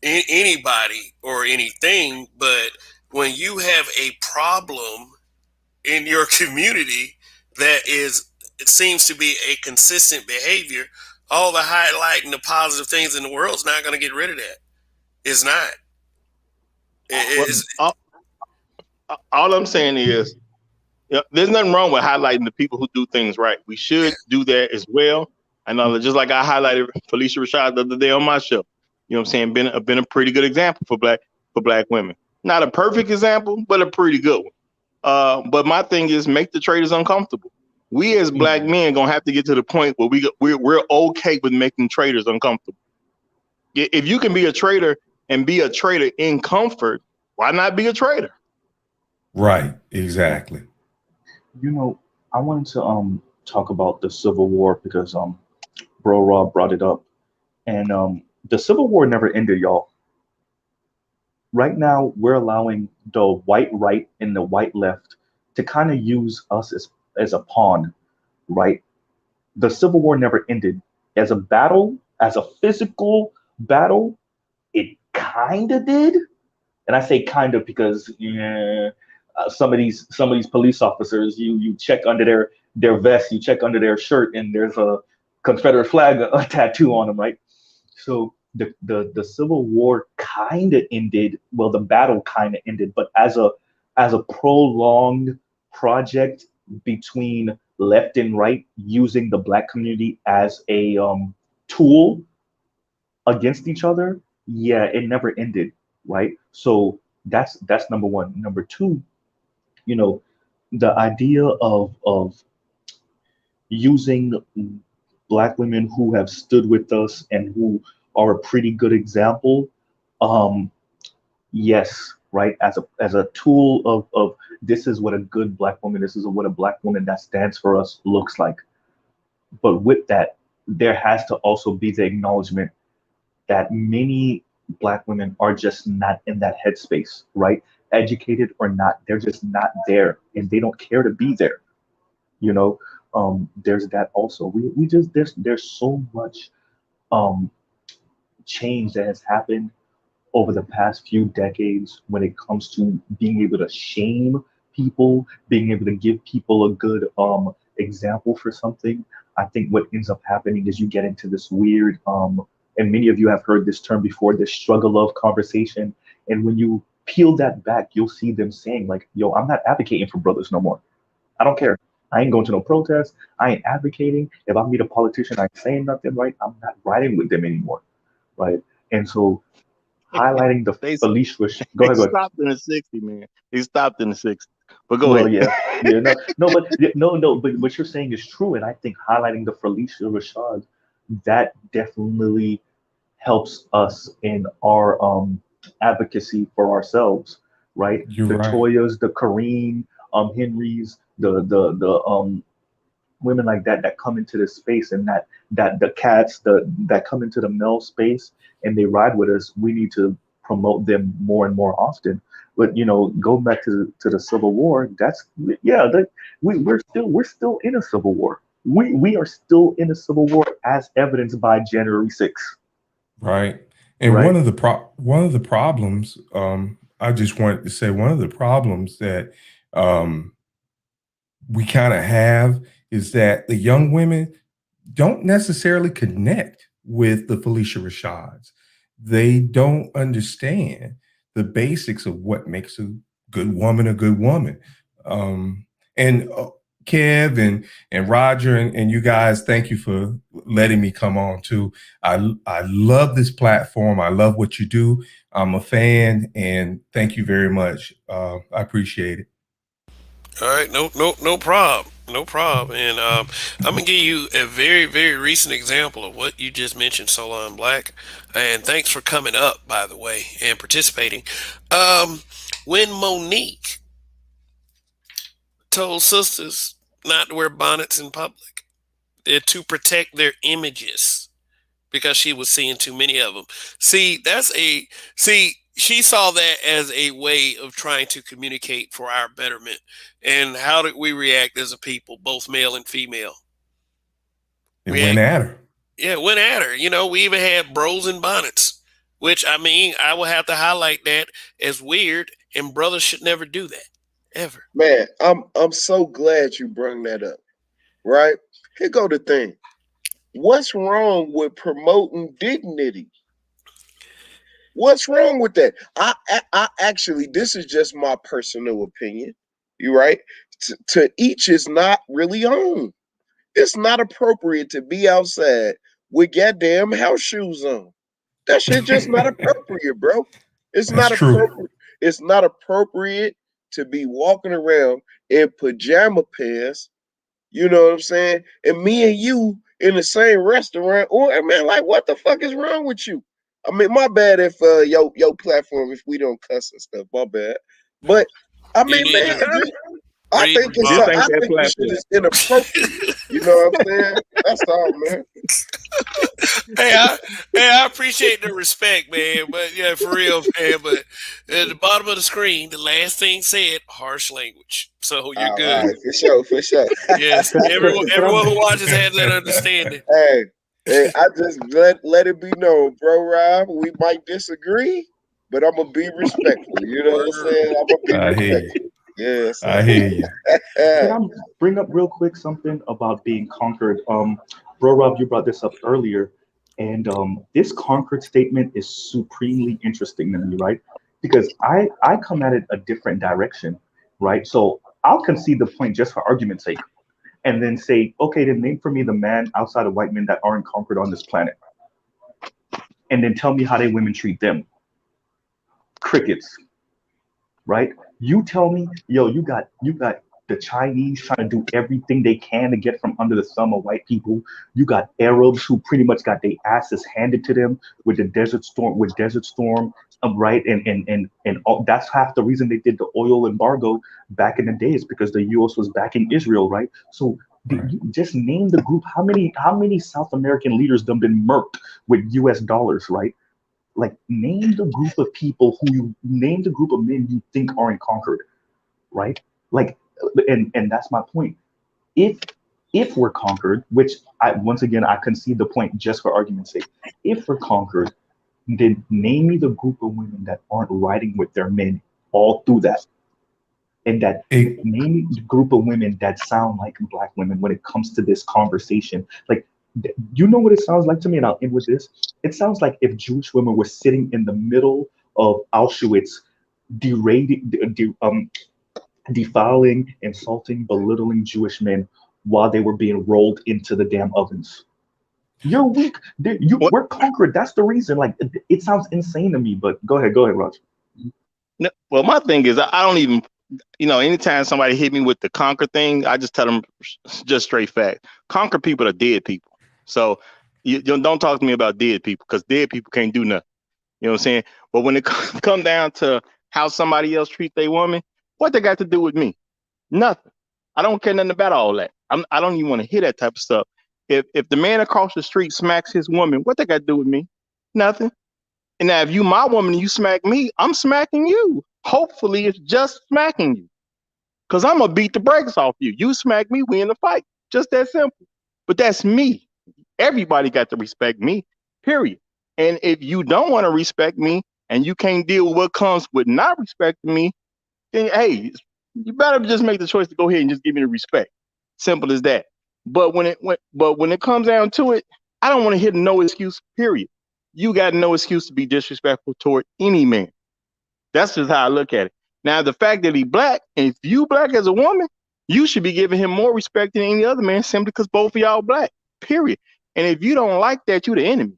anybody or anything, but when you have a problem in your community that is, it seems to be a consistent behavior, all the highlighting the positive things in the world is not going to get rid of that. It's not. Well, It is. all I'm saying is, there's nothing wrong with highlighting the people who do things right. We should do that as well. I know, just like I highlighted Felicia Rashad the other day on my show. You know what I'm saying? Been a pretty good example for black women. Not a perfect example, but a pretty good one. But my thing is, make the traders uncomfortable. We as black men gonna have to get to the point where we're okay with making traders uncomfortable. If you can be a trader and be a trader in comfort, why not be a trader? Right, exactly. you know, I wanted to talk about the Civil War because Bro Rob brought it up, and the Civil War never ended, y'all. Right now, we're allowing the white right and the white left to kind of use us as a pawn, right? The Civil War never ended. As a battle, as a physical battle, it kind of did. And I say kind of because some of these police officers, you check under their vest, you check under their shirt, and there's a Confederate flag a tattoo on them, right? So the Civil War kind of ended. Well, the battle kind of ended, but as a prolonged project between left and right, using the black community as a tool against each other, yeah, it never ended, right? So that's number one. Number two, you know, the idea of using black women who have stood with us and who are a pretty good example. Um, yes, right, as a tool of this is what a good black woman, this is what a black woman that stands for us looks like. But with that, there has to also be the acknowledgement that many black women are just not in that headspace, right? Educated or not, they're just not there, and they don't care to be there. You know, there's that also. We just there's so much um, change that has happened over the past few decades when it comes to being able to shame people, being able to give people a good example for something. I think what ends up happening is you get into this weird and many of you have heard this term before, this struggle of conversation. And when you peel that back, you'll see them saying like, yo, I'm not advocating for brothers no more. I don't care. I ain't going to no protest. I ain't advocating. If I meet a politician, I ain't saying nothing right. I'm not riding with them anymore. Right. And so highlighting the They Felicia. Go they ahead, go ahead. stopped in the '60s, man. They stopped in the '60s. But go Well, ahead. yeah, yeah, no, no, but yeah, no, no, but what you're saying is true, and I think highlighting the Felicia Rashad, that definitely helps us in our advocacy for ourselves, right? You're The right. Toyas, the Kareem, Henrys, the women like that come into this space, and that the cats that come into the male space and they ride with us, we need to promote them more and more often. But go back to the Civil War. That's yeah, we're still in a Civil War. We are still in a Civil War as evidenced by January 6th. Right. And Right. one of the problems, I just wanted to say one of the problems that um, we kind of have is that the young women don't necessarily connect with the Felicia Rashads. They don't understand the basics of what makes a good woman a good woman. Um, and Kev and Roger and you guys, thank you for letting me come on too. I love this platform. I love what you do. I'm a fan, and thank you very much. I appreciate it. All right, no problem, no problem. And I'm gonna give you a very, very recent example of what you just mentioned, Solon Black. And thanks for coming up, by the way, and participating. Um, when Monique told sisters not to wear bonnets in public, to protect their images because she was seeing too many of them. She saw that as a way of trying to communicate for our betterment. And how did we react as a people, both male and female? It went React, at her. yeah, went at her. We even had bros in bonnets, which I mean, I will have to highlight that as weird, and brothers should never do that, ever. Man, I'm so glad you brought that up. Right? Here go the thing. What's wrong with promoting dignity? What's wrong with that? I actually, this is just my personal opinion. You right? To each is not really own. It's not appropriate to be outside with goddamn house shoes on. That shit just not appropriate, bro. It's That's not true. appropriate. It's not appropriate to be walking around in pajama pants. You know what I'm saying? And me and you in the same restaurant. Or man, like, what the fuck is wrong with you? I mean, my bad if your platform if we don't cuss and stuff. My bad. But I You mean, need man, to I read think the it's This Bible. ain't I that think this shit platform. is inappropriate. You know what I'm saying? That's all, man. Hey, I appreciate the respect, man. But yeah, for real, man. But at the bottom of the screen, the last thing said harsh language. So you're All good. right, for sure, for sure. Yes, everyone who watches has that understanding. Hey, hey, I just let it be known, bro, Rob. We might disagree, but I'm gonna be respectful. You know what I'm Word. saying? I'm gonna be I hear you. respectful. Yeah, I so hear you. Can I bring up real quick something about being conquered? Bro, Rob, you brought this up earlier, and this conquered statement is supremely interesting to me, right? Because I come at it a different direction, right? So I'll concede the point just for argument's sake, and then say, okay, then name for me the man outside of white men that aren't conquered on this planet, and then tell me how they women treat them. Crickets, right? You tell me, yo, you got the Chinese trying to do everything they can to get from under the thumb of white people. You got Arabs who pretty much got their asses handed to them with the Desert Storm, right? And all, that's half the reason they did the oil embargo back in the days because the U.S. was backing Israel, right? So Right. you just name the group. How many South American leaders done been murked with U.S. dollars, right? Like name the group of people who you name the group of men you think aren't conquered, right? Like, and that's my point. If if we're conquered, which I once again I concede the point just for argument's sake, if we're conquered, then name me the group of women that aren't riding with their men all through that, and that It, name me the group of women that sound like black women when it comes to this conversation. Like, you know what it sounds like to me, and I'll end with this. It sounds like if Jewish women were sitting in the middle of Auschwitz, degrading, defiling, insulting, belittling Jewish men while they were being rolled into the damn ovens. You're weak. What? We're conquered. That's the reason. Like, it sounds insane to me. But go ahead, Roger. No, well, my thing is, I don't even, anytime somebody hit me with the conquer thing, I just tell them just straight fact. Conquer people are dead people. So you don't talk to me about dead people because dead people can't do nothing. You know what I'm saying? But when it come down to how somebody else treat their woman, what they got to do with me? Nothing. I don't care nothing about all that. I don't even want to hear that type of stuff. If the man across the street smacks his woman, what they got to do with me? Nothing. And now if you my woman and you smack me, I'm smacking you. Hopefully it's just smacking you. Because I'm going to beat the brakes off you. You smack me, we in the fight. Just that simple. But that's me. Everybody got to respect me, period. And if you don't want to respect me and you can't deal with what comes with not respecting me, then hey, you better just make the choice to go ahead and just give me the respect. Simple as that. But when it comes down to it, I don't want to hear no excuse, period. You got no excuse to be disrespectful toward any man. That's just how I look at it. Now, the fact that he black, and if you black as a woman, you should be giving him more respect than any other man simply because both of y'all black, period. And if you don't like that, you the enemy.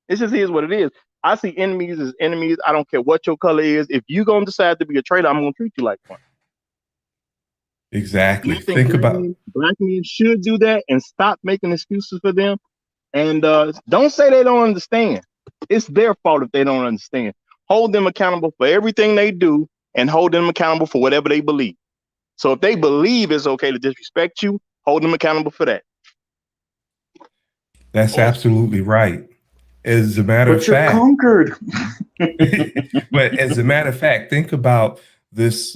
It just is what it is. I see enemies as enemies. I don't care what your color is. If you gonna decide to be a traitor, I'm gonna treat you like one. Exactly. I think black men should do that and stop making excuses for them. And don't say they don't understand. It's their fault if they don't understand. Hold them accountable for everything they do and hold them accountable for whatever they believe. So if they believe it's okay to disrespect you, hold them accountable for that. That's absolutely right. As a matter of But you're fact, conquered. but as a matter of fact, think about this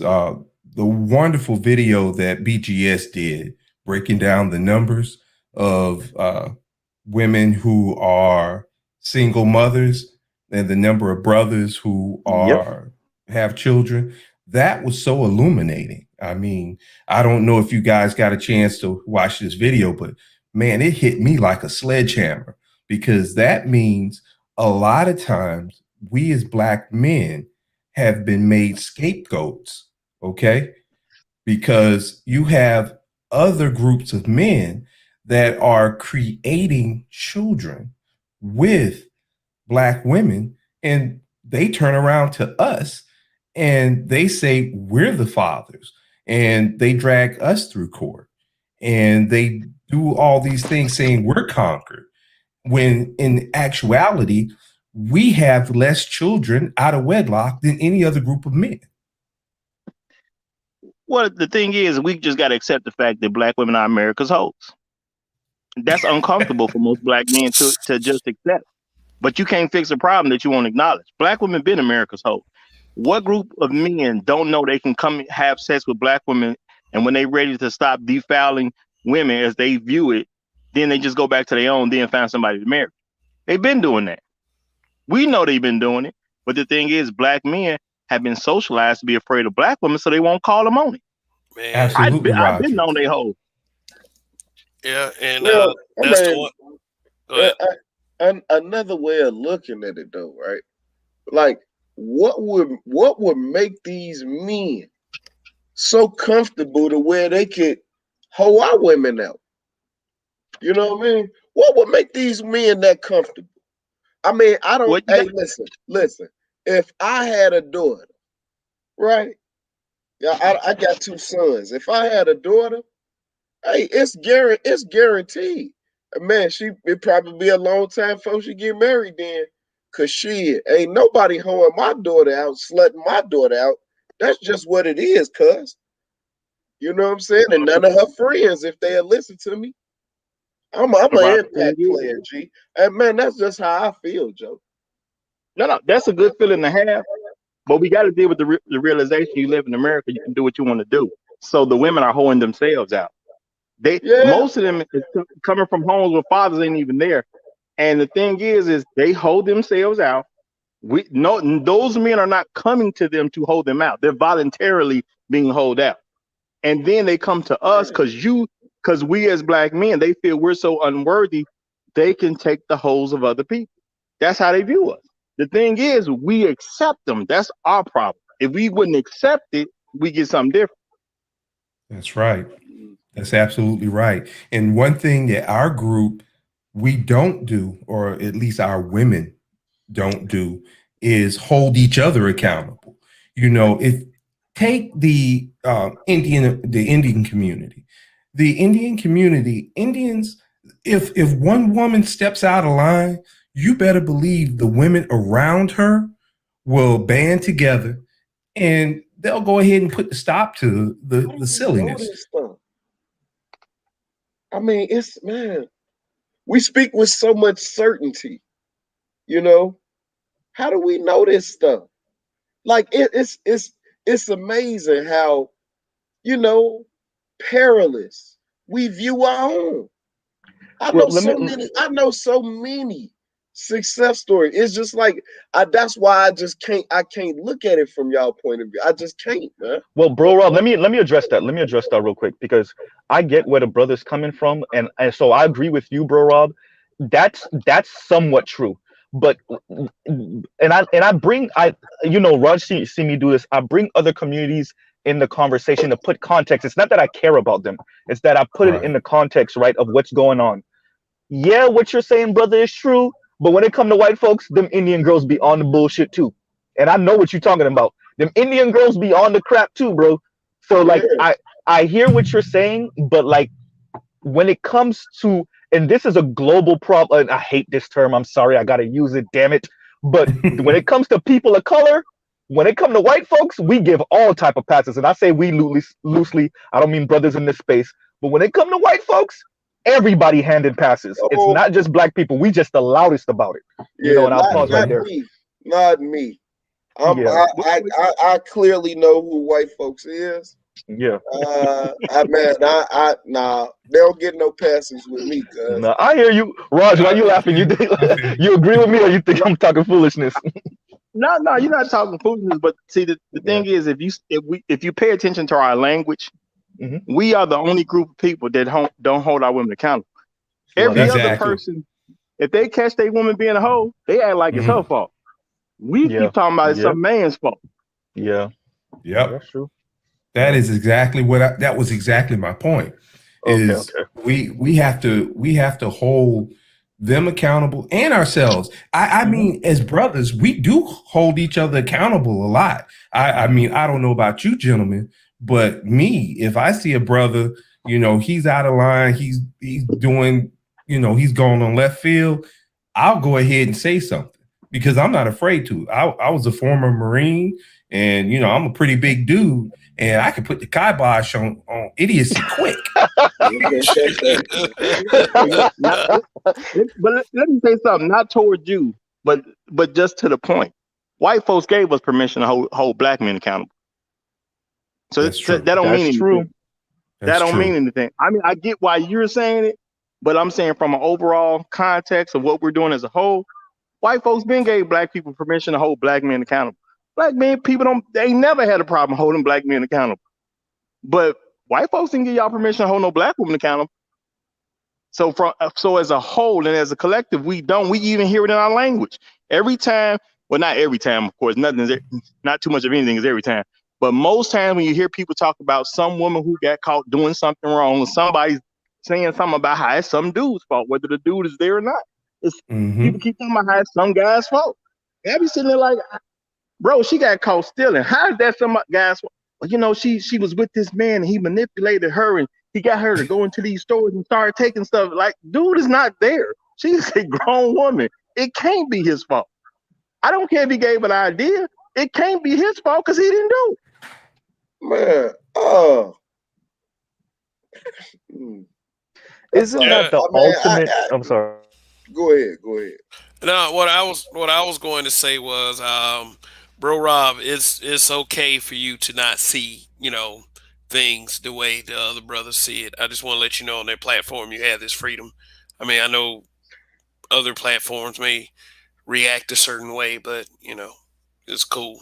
the wonderful video that BGS did breaking down the numbers of women who are single mothers and the number of brothers who are have children. That was so illuminating. I mean, I don't know if you guys got a chance to watch this video, but man, it hit me like a sledgehammer, because that means a lot of times we as Black men have been made scapegoats, okay? Because you have other groups of men that are creating children with Black women, and they turn around to us and they say we're the fathers, and they drag us through court, and they do all these things saying we're conquered, when in actuality we have less children out of wedlock than any other group of men. Well, the thing is, we just got to accept the fact that Black women are America's hoes. That's uncomfortable for most Black men to just accept. But you can't fix a problem that you won't acknowledge. Black women been America's hoes. What group of men don't know they can come have sex with Black women, and when they ready to stop defiling women as they view it, then they just go back to their own, then find somebody to marry? They've been doing that. We know they've been doing it. But the thing is, Black men have been socialized to be afraid of Black women, so they won't call them on it. Man, Absolutely, I've been Roger. on their hoes. yeah, and Well, I that's the mean, one. Go ahead. and another way of looking at it, though, right? Like, what would make these men so comfortable to where they could hold our women out? You know what I mean? What would make these men that comfortable? I mean, I don't. What you Hey, got? listen. If I had a daughter, right? Yeah, I got two sons. If I had a daughter, hey, it's guaranteed. Man, it probably be a long time before she get married then. Cause she ain't nobody hoeing my daughter out, slutting my daughter out. That's just what it is, cuz. You know what I'm saying? And none of her friends, if they'll listen to me. I'm an About the thing impact is, player, G. And man, that's just how I feel, Joe. no, that's a good feeling to have. But we got to deal with the realization you live in America, you can do what you want to do. So the women are hoeing themselves out. Yeah. Most of them is coming from homes where fathers ain't even there. And the thing is they hold themselves out. Those men are not coming to them to hold them out. They're voluntarily being held out. And then they come to us because we as Black men, they feel we're so unworthy, they can take the holes of other people. That's how they view us. The thing is, we accept them. That's our problem. If we wouldn't accept it, we get something different. That's right. That's absolutely right. And one thing that our group, we don't do, or at least our women don't do, is hold each other accountable. You know, if take the Indian community, Indians, if one woman steps out of line, you better believe the women around her will band together and they'll go ahead and put the stop to the silliness. I mean, man, we speak with so much certainty, you know. How do we know this stuff? Like it's amazing how, you know, perilous we view our own. I know so many success story. It's just like that's why I can't look at it from y'all point of view. I just can't, man. Well, bro, Rob, let me address that. Let me address that real quick because I get where the brother's coming from, and so I agree with you, bro, Rob. That's somewhat true, but and I bring Raj see me do this. I bring other communities in the conversation to put context. It's not that I care about them; it's that I put it in the context, right, of what's going on. Yeah, what you're saying, brother, is true. But when it come to white folks, them Indian girls be on the bullshit too. And I know what you're talking about. Them Indian girls be on the crap too, bro. So like I hear what you're saying, but like when it comes to, and this is a global problem, and I hate this term. I'm sorry, I gotta use it, damn it. But when it comes to people of color, when it comes to white folks, we give all type of passes. And I say we loosely, I don't mean brothers in this space. But when it comes to white folks, everybody handed passes. It's not just black people. We just the loudest about it. You know, and I'll pause right there. Not me. I clearly know who white folks is. Yeah. Nah, they don't get no passes with me. Nah, I hear you, Raj. Why you laughing? You agree with me, or you think I'm talking foolishness? No, you're not talking foolishness. But see, the thing is, if you pay attention to our language, we are the only group of people that don't hold our women accountable. Every other person, if they catch their woman being a hoe, they act like it's her fault. We keep talking about it's some man's fault. Yeah. Yep. That's true. That is exactly that was exactly my point. We have to hold them accountable and ourselves. I mean, as brothers, we do hold each other accountable a lot. I mean, I don't know about you gentlemen, but me, if I see a brother, he's out of line, he's doing, he's going on left field, I'll go ahead and say something because I'm not afraid to. I was a former Marine and, I'm a pretty big dude and I can put the kibosh on idiocy quick. But let me say something, not towards you, but just to the point. White folks gave us permission to hold black men accountable. So that don't mean anything. That don't mean anything. I mean, I get why you're saying it, but I'm saying from an overall context of what we're doing as a whole, white folks been gave black people permission to hold black men accountable. Black men, they never had a problem holding black men accountable. But white folks didn't give y'all permission to hold no black women accountable. So as a whole and as a collective, we even hear it in our language. Every time, well, not every time, of course, not too much of anything is every time. But most times when you hear people talk about some woman who got caught doing something wrong, or somebody's saying something about how it's some dude's fault, whether the dude is there or not. People keep talking about how it's some guy's fault. I be sitting there like, bro, she got caught stealing. How is that some guy's fault? Well, she was with this man and he manipulated her and he got her to go into these stores and start taking stuff. Like, dude is not there. She's a grown woman. It can't be his fault. I don't care if he gave an idea. It can't be his fault because he didn't do it. Man, isn't that the ultimate? I'm sorry. Go ahead. No, what I was going to say was, Bro Rob, it's okay for you to not see, things the way the other brothers see it. I just want to let you know on that platform you have this freedom. I mean, I know other platforms may react a certain way, but it's cool.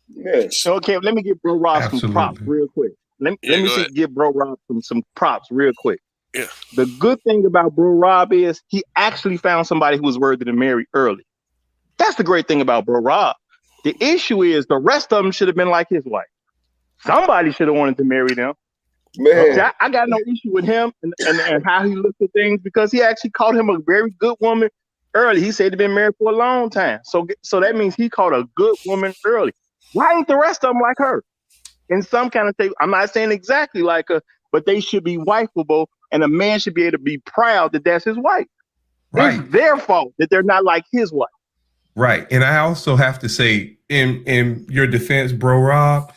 Yeah. Okay, let me give Bro Rob some props real quick. Let me give Bro Rob some props real quick. Yeah. The good thing about Bro Rob is he actually found somebody who was worthy to marry early. That's the great thing about Bro Rob. The issue is the rest of them should have been like his wife. Somebody should have wanted to marry them. Man, I got no issue with him and how he looked at things because he actually caught him a very good woman early. He said he'd been married for a long time. So that means he caught a good woman early. Why ain't the rest of them like her? In some kind of thing, I'm not saying exactly like her, but they should be wifeable, and a man should be able to be proud that that's his wife. Right. It's their fault that they're not like his wife. Right. And I also have to say, in your defense, Bro Rob,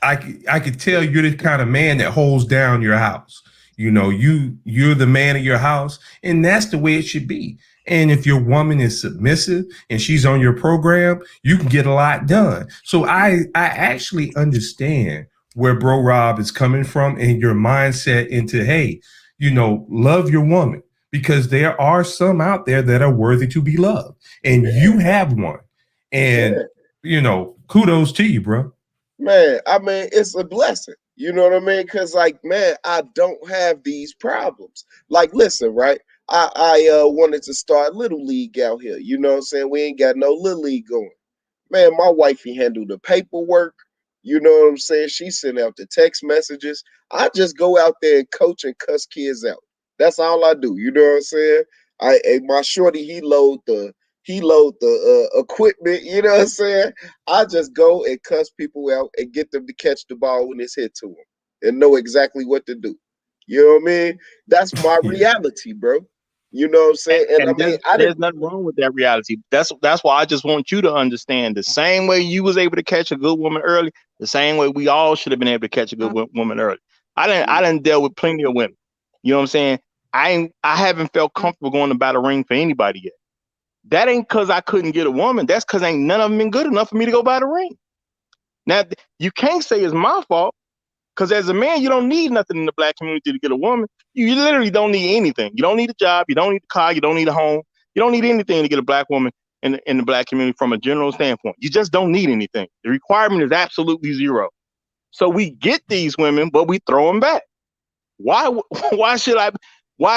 I could tell you're the kind of man that holds down your house. You're the man of your house, and that's the way it should be. And if your woman is submissive and she's on your program, you can get a lot done. So I actually understand where Bro Rob is coming from and your mindset into, hey, love your woman. because there are some out there that are worthy to be loved, and you have one. And kudos to you, bro. Man, I mean, it's a blessing. You know what I mean? Because, like, man, I don't have these problems. Like, listen, right? I wanted to start Little League out here. You know what I'm saying? We ain't got no Little League going. Man, my wifey handled the paperwork. You know what I'm saying? She sent out the text messages. I just go out there and coach and cuss kids out. That's all I do. You know what I'm saying? My shorty, he load the equipment. You know what I'm saying? I just go and cuss people out and get them to catch the ball when it's hit to them and know exactly what to do. You know what I mean? That's my reality, bro. You know what I'm saying? And I mean, there's nothing wrong with that reality. That's why I just want you to understand, the same way you was able to catch a good woman early, the same way we all should have been able to catch a good woman early. I didn't deal with plenty of women. You know what I'm saying? I haven't felt comfortable going to battle ring for anybody yet. That ain't because I couldn't get a woman. That's because ain't none of them been good enough for me to go by the ring. Now, you can't say it's my fault, because as a man, you don't need nothing in the black community to get a woman. You literally don't need anything. You don't need a job. You don't need a car. You don't need a home. You don't need anything to get a black woman in the black community from a general standpoint. You just don't need anything. The requirement is absolutely zero. So we get these women, but we throw them back. Why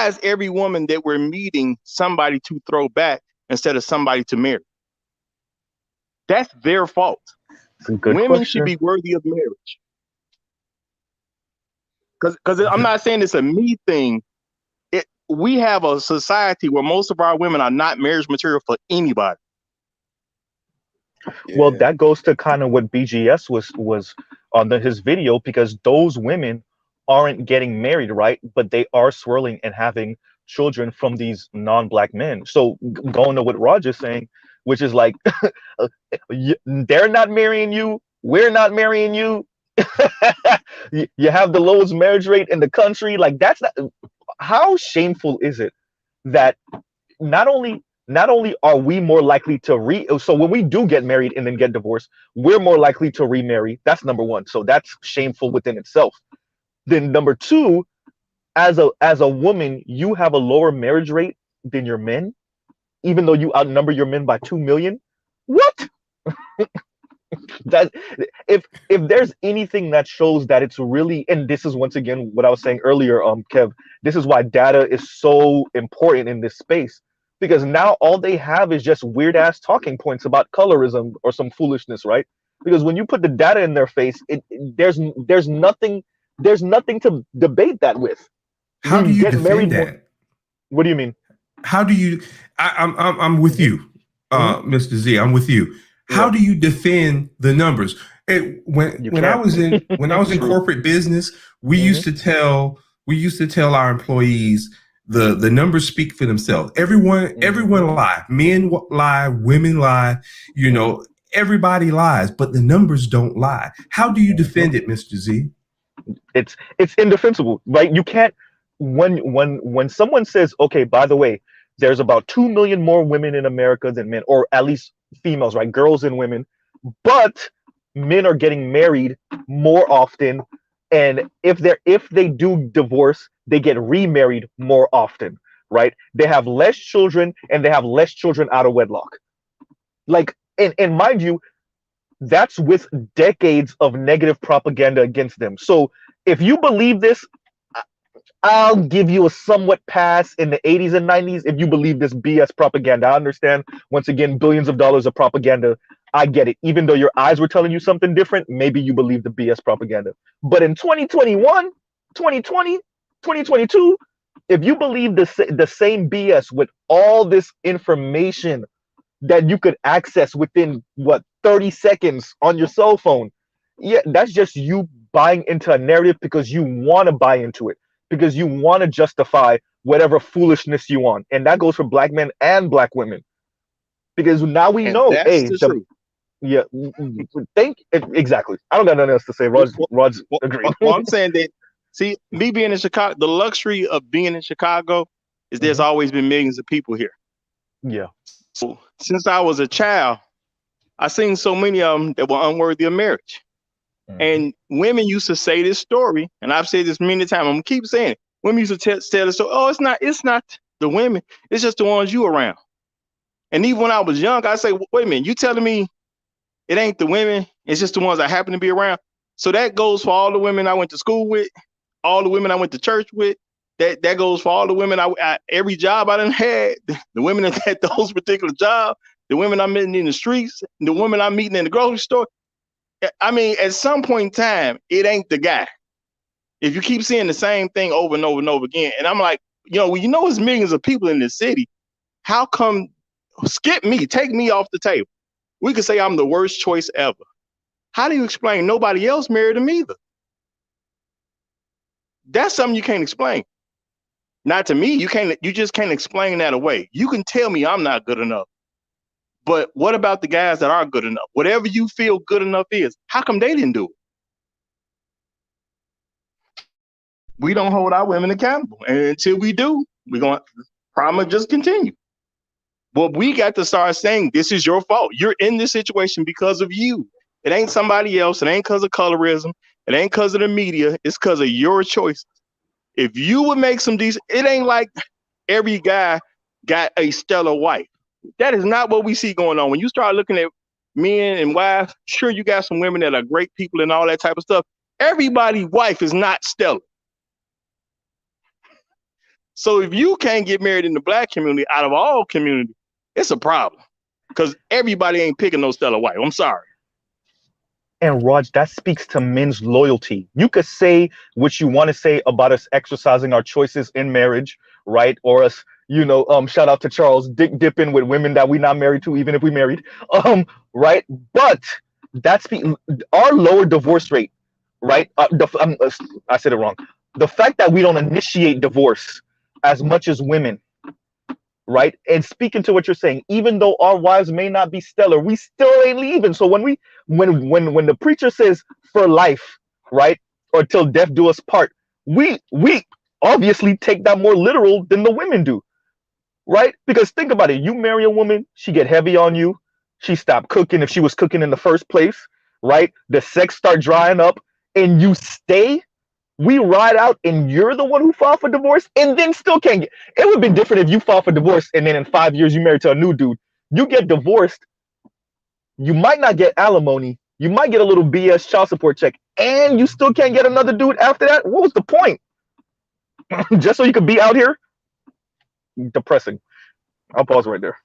is every woman that we're meeting somebody to throw back instead of somebody to marry? That's their fault. Women should be worthy of marriage. Because I'm not saying it's a me thing. We have a society where most of our women are not marriage material for anybody. Yeah. Well, that goes to kind of what BGS was on his video, because those women aren't getting married, right? But they are swirling and having children from these non-black men. So going to what Roger's saying, which is like, they're not marrying you, we're not marrying you. You have the lowest marriage rate in the country. Like, that's not, how shameful is it that not only are we more likely to so when we do get married and then get divorced, we're more likely to remarry. That's number one. So that's shameful within itself. Then number two, as a woman, you have a lower marriage rate than your men, even though you outnumber your men by 2 million. What? That if there's anything that shows that it's really, and this is once again what I was saying earlier, Kev, this is why data is so important in this space, because now all they have is just weird ass talking points about colorism or some foolishness, right? Because when you put the data in their face, there's nothing to debate that with. How do you defend that? What do you mean? How do you? I'm with you, Mr. Z. I'm with you. How do you defend the numbers? When I was in corporate business, we used to tell our employees the numbers speak for themselves. Everyone lie. Men lie, women lie. Everybody lies, but the numbers don't lie. How do you defend it, Mr. Z? It's indefensible, right? You can't. When someone says, okay, by the way, there's about 2 million more women in America than men, or at least females, right? Girls and women, but men are getting married more often, and if they do divorce, they get remarried more often, right? They have less children, and they have less children out of wedlock. Like, and mind you, that's with decades of negative propaganda against them. So if you believe this, I'll give you a somewhat pass in the 80s and 90s if you believe this BS propaganda. I understand, once again, billions of dollars of propaganda. I get it. Even though your eyes were telling you something different, maybe you believe the BS propaganda. But in 2021, 2020, 2022, if you believe the same BS with all this information that you could access within, 30 seconds on your cell phone, yeah, that's just you buying into a narrative because you want to buy into it, because you want to justify whatever foolishness you want. And that goes for black men and black women. Because now we know, hey, yeah, exactly. I don't got nothing else to say. Raj agreed. Well, I'm saying that, see, me being in Chicago, the luxury of being in Chicago is there's always been millions of people here. Yeah. So since I was a child, I seen so many of them that were unworthy of marriage. And women used to say this story, and I've said this many times. I'm gonna keep saying it. Women used to tell the story. Oh, it's not the women, it's just the ones you around. And even when I was young, I say, wait a minute, you telling me it ain't the women, it's just the ones I happen to be around. So that goes for all the women I went to school with, all the women I went to church with. That goes for all the women every job I done had, the women that had those particular jobs, the women I'm meeting in the streets, the women I'm meeting in the grocery store. I mean, at some point in time, it ain't the guy. If you keep seeing the same thing over and over and over again, and I'm like, there's millions of people in this city. How come, skip me, take me off the table? We could say I'm the worst choice ever. How do you explain nobody else married him either? That's something you can't explain. Not to me, you just can't explain that away. You can tell me I'm not good enough. But what about the guys that are good enough? Whatever you feel good enough is, how come they didn't do it? We don't hold our women accountable. And until we do, we're going to probably just continue. But we got to start saying, this is your fault. You're in this situation because of you. It ain't somebody else. It ain't because of colorism. It ain't because of the media. It's because of your choices. If you would make some decent, it ain't like every guy got a stellar wife. That is not what we see going on. When you start looking at men and wives, sure, you got some women that are great people and all that type of stuff. Everybody's wife is not stellar. So if you can't get married in the black community out of all communities, it's a problem because everybody ain't picking no stellar wife. I'm sorry. And Raj, that speaks to men's loyalty. You could say what you want to say about us exercising our choices in marriage, right? Or us, shout out to Charles, dipping with women that we not married to, even if we married, right? But that's our lower divorce rate, right? I said it wrong. The fact that we don't initiate divorce as much as women, right? And speaking to what you're saying, even though our wives may not be stellar, we still ain't leaving. So when the preacher says for life, right, or till death do us part, we obviously take that more literal than the women do, right? Because think about it, you marry a woman, she get heavy on you, she stopped cooking if she was cooking in the first place, right? The sex start drying up, and you stay. We ride out and you're the one who filed for divorce and then still can't get. It would be different if you filed for divorce and then in 5 years you married to a new dude. You get divorced, you might not get alimony, you might get a little BS child support check, and you still can't get another dude after that. What was the point? Just so you could be out here? Depressing. I'll pause right there.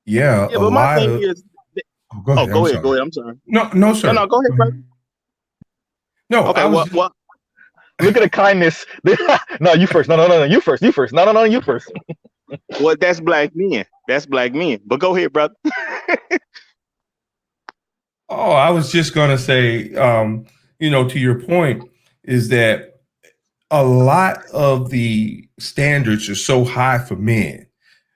Yeah, Yeah, but my thing is. Go ahead. Go ahead. I'm sorry. No, sir. No, go ahead, brother. No, okay. What? Look at the kindness. No, you first. No, you first. You first. No, you first. Well, that's black men. That's black men. But go ahead, brother. I was just gonna say, to your point, is that a lot of the standards are so high for men,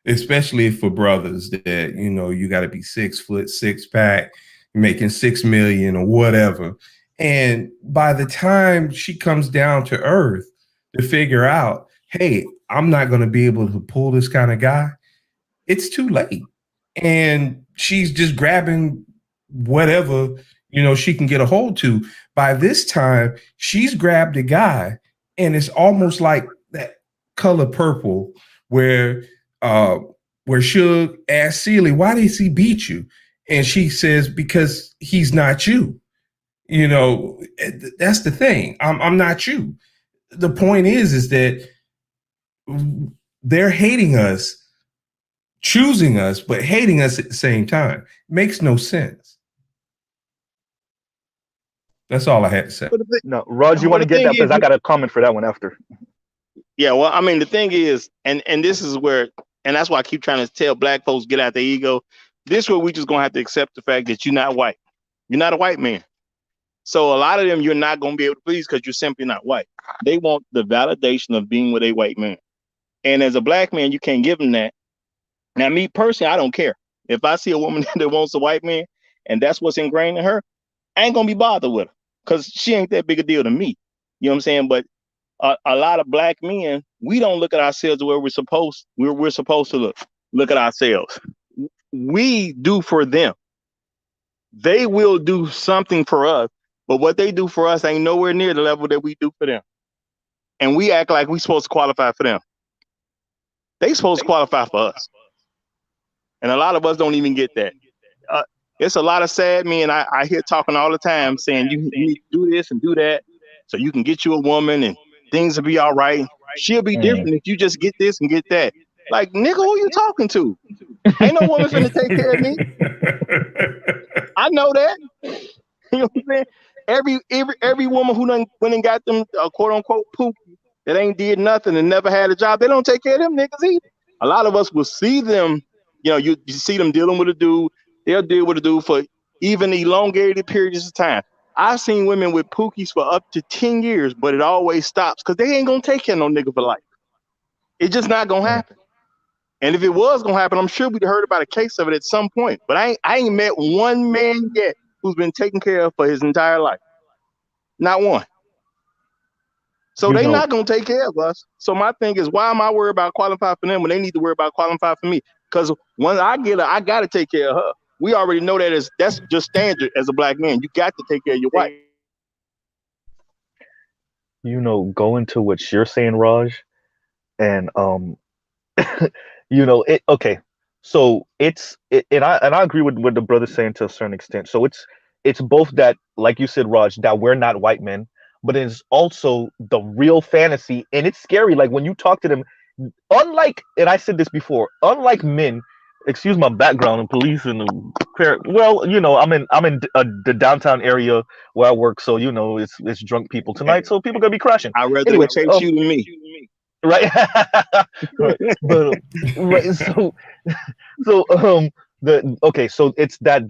especially for brothers, that you got to be 6 foot, 6-pack, making $6 million or whatever. And by the time she comes down to earth to figure out, hey, I'm not going to be able to pull this kind of guy, it's too late. And she's just grabbing whatever, she can get a hold to. By this time, she's grabbed a guy, and it's almost like that Color Purple where Suge asked Celie, why did he beat you? And she says, because he's not you. That's the thing. I'm not you. The point is that they're hating us, choosing us, but hating us at the same time. Makes no sense. That's all I had to say. No, Raj, you want to get that because I got a comment for that one after. Yeah, well, I mean, the thing is, and this is where, and that's why I keep trying to tell black folks get out their ego. This is where we just gonna have to accept the fact that you're not white. You're not a white man. So a lot of them you're not going to be able to please because you're simply not white. They want the validation of being with a white man. And as a black man, you can't give them that. Now, me personally, I don't care. If I see a woman that wants a white man and that's what's ingrained in her, I ain't going to be bothered with her because she ain't that big a deal to me. You know what I'm saying? But a lot of black men, we don't look at ourselves where we're supposed to look at ourselves. We do for them. They will do something for us. But what they do for us ain't nowhere near the level that we do for them. and we act like we supposed to qualify for them. They supposed to qualify for us, and a lot of us don't even get that. It's a lot of sad men I hear talking all the time saying you need to do this and do that so you can get you a woman and things will be all right. She'll be different if you just get this and get that. Like, nigga, who you talking to? Ain't no woman finna take care of me. I know that. You know what I'm saying? Every woman who done went and got them quote unquote poop that ain't did nothing and never had a job, they don't take care of them niggas either. A lot of us will see them, you see them dealing with a dude, they'll deal with a dude for even elongated periods of time. I've seen women with pookies for up to 10 years, but it always stops because they ain't gonna take care of no nigga for life. It's just not gonna happen. And if it was gonna happen, I'm sure we'd heard about a case of it at some point. But I ain't met one man yet who's been taken care of for his entire life. Not one. So they not gonna take care of us. So my thing is, why am I worried about qualifying for them when they need to worry about qualifying for me? Because when I get her, I gotta take care of her. We already know that's just standard as a black man. You got to take care of your wife. Going to what you're saying, Raj, and okay. So and I agree with what the brother's saying to a certain extent. So it's both that, like you said, Raj, that we're not white men, but it's also the real fantasy, and it's scary. Like when you talk to them, unlike, and I said this before, unlike men, excuse my background in police and well, I'm in the downtown area where I work, so it's drunk people tonight, so people gonna be crashing. I'd rather Anyway, chase you than me. Right. Right. But right, so so it's that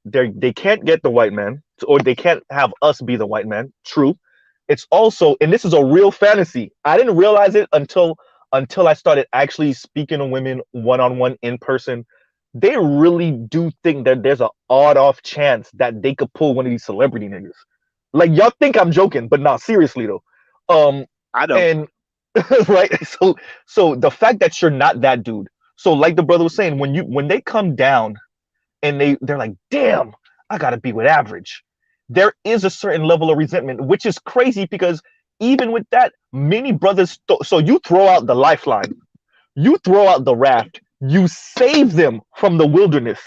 they can't get the white man, or they can't have us be the white man. True. It's also, and this is a real fantasy. I didn't realize it until I started actually speaking to women one-on-one in person. They really do think that there's an odd-off chance that they could pull one of these celebrity niggas. Like, y'all think I'm joking, but not seriously though. I don't. And right, so the fact that you're not that dude. So like the brother was saying, when they come down and they're like, damn, I gotta be with average. There is a certain level of resentment, which is crazy because even with that, many brothers. So you throw out the lifeline, you throw out the raft, you save them from the wilderness,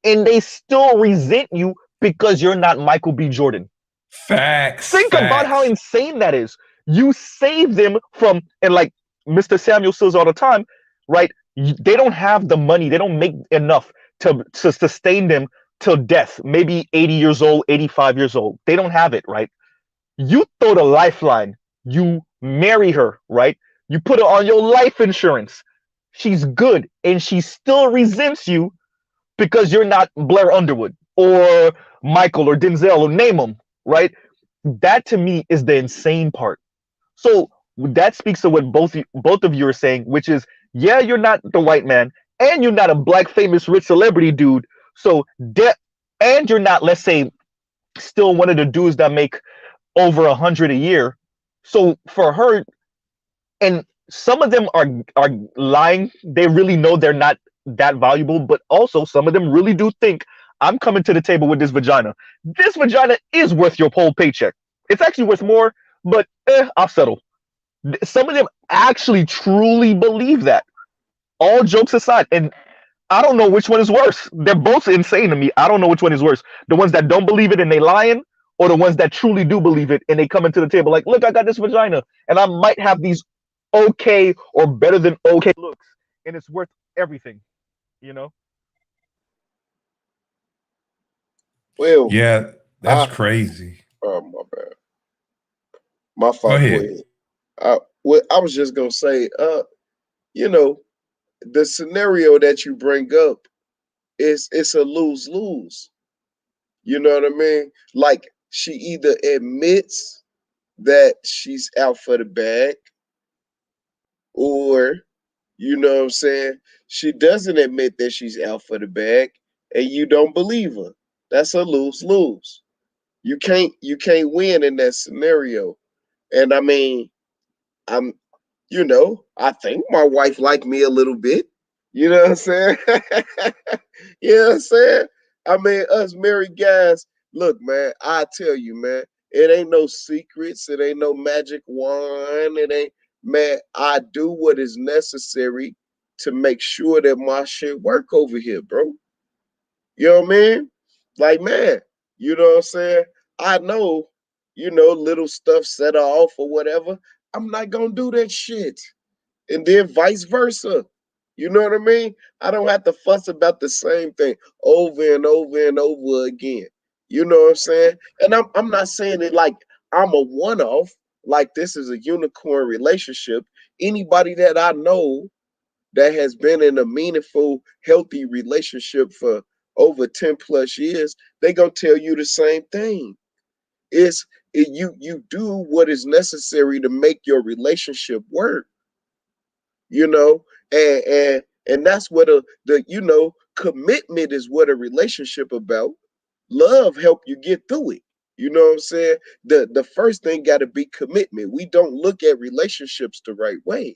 and they still resent you because you're not Michael B. Jordan. Facts. Think about how insane that is. You save them from, and like Mr. Samuel says all the time, right? They don't have the money. They don't make enough to sustain them till death, maybe 80 years old, 85 years old. They don't have it, right? You throw the lifeline, you marry her, right? You put her on your life insurance. She's good, and she still resents you because you're not Blair Underwood or Michael or Denzel or name them, right? That to me is the insane part. So that speaks to what both of you are saying, which is, yeah, you're not the white man, and you're not a black famous rich celebrity dude. So and you're not, let's say, still one of the dudes that make over 100 a year. So for her, and some of them are lying. They really know they're not that valuable, but also some of them really do think, I'm coming to the table with this vagina. This vagina is worth your whole paycheck. It's actually worth more, but I'll settle. Some of them actually truly believe that. All jokes aside, and I don't know which one is worse. They're both insane to me. I don't know which one is worse. The ones that don't believe it and they lying, or the ones that truly do believe it and they come into the table like, look, I got this vagina, and I might have these okay or better than okay looks, and it's worth everything, Well, Yeah, that's I crazy. oh my bad. My Go fault. Go ahead. ahead. I was just gonna say, the scenario that you bring up it's a lose-lose. You know what I mean? Like she either admits that she's out for the bag, or you know what I'm saying, she doesn't admit that she's out for the bag and you don't believe her. That's a lose-lose. You can't win in that scenario. And I mean, I'm I think my wife liked me a little bit. You know what I'm saying? You know what I'm saying? I mean, us married guys, look, man, I tell you, man, It ain't no secrets. It ain't no magic wand. It ain't, man, I do what is necessary to make sure that my shit work over here, bro. You know what I mean? Like, man, you know what I'm saying? I know, little stuff set her off or whatever. I'm not gonna do that shit. And then vice versa. You know what I mean? I don't have to fuss about the same thing over and over and over again. You know what I'm saying? And I'm not saying it like I'm a one-off, like this is a unicorn relationship. Anybody that I know that has been in a meaningful, healthy relationship for over 10 plus years, they gonna tell you the same thing. You do what is necessary to make your relationship work, you know, and that's what the commitment is, what a relationship about. Love help you get through it. You know what I'm saying? The first thing got to be commitment. We don't look at relationships the right way.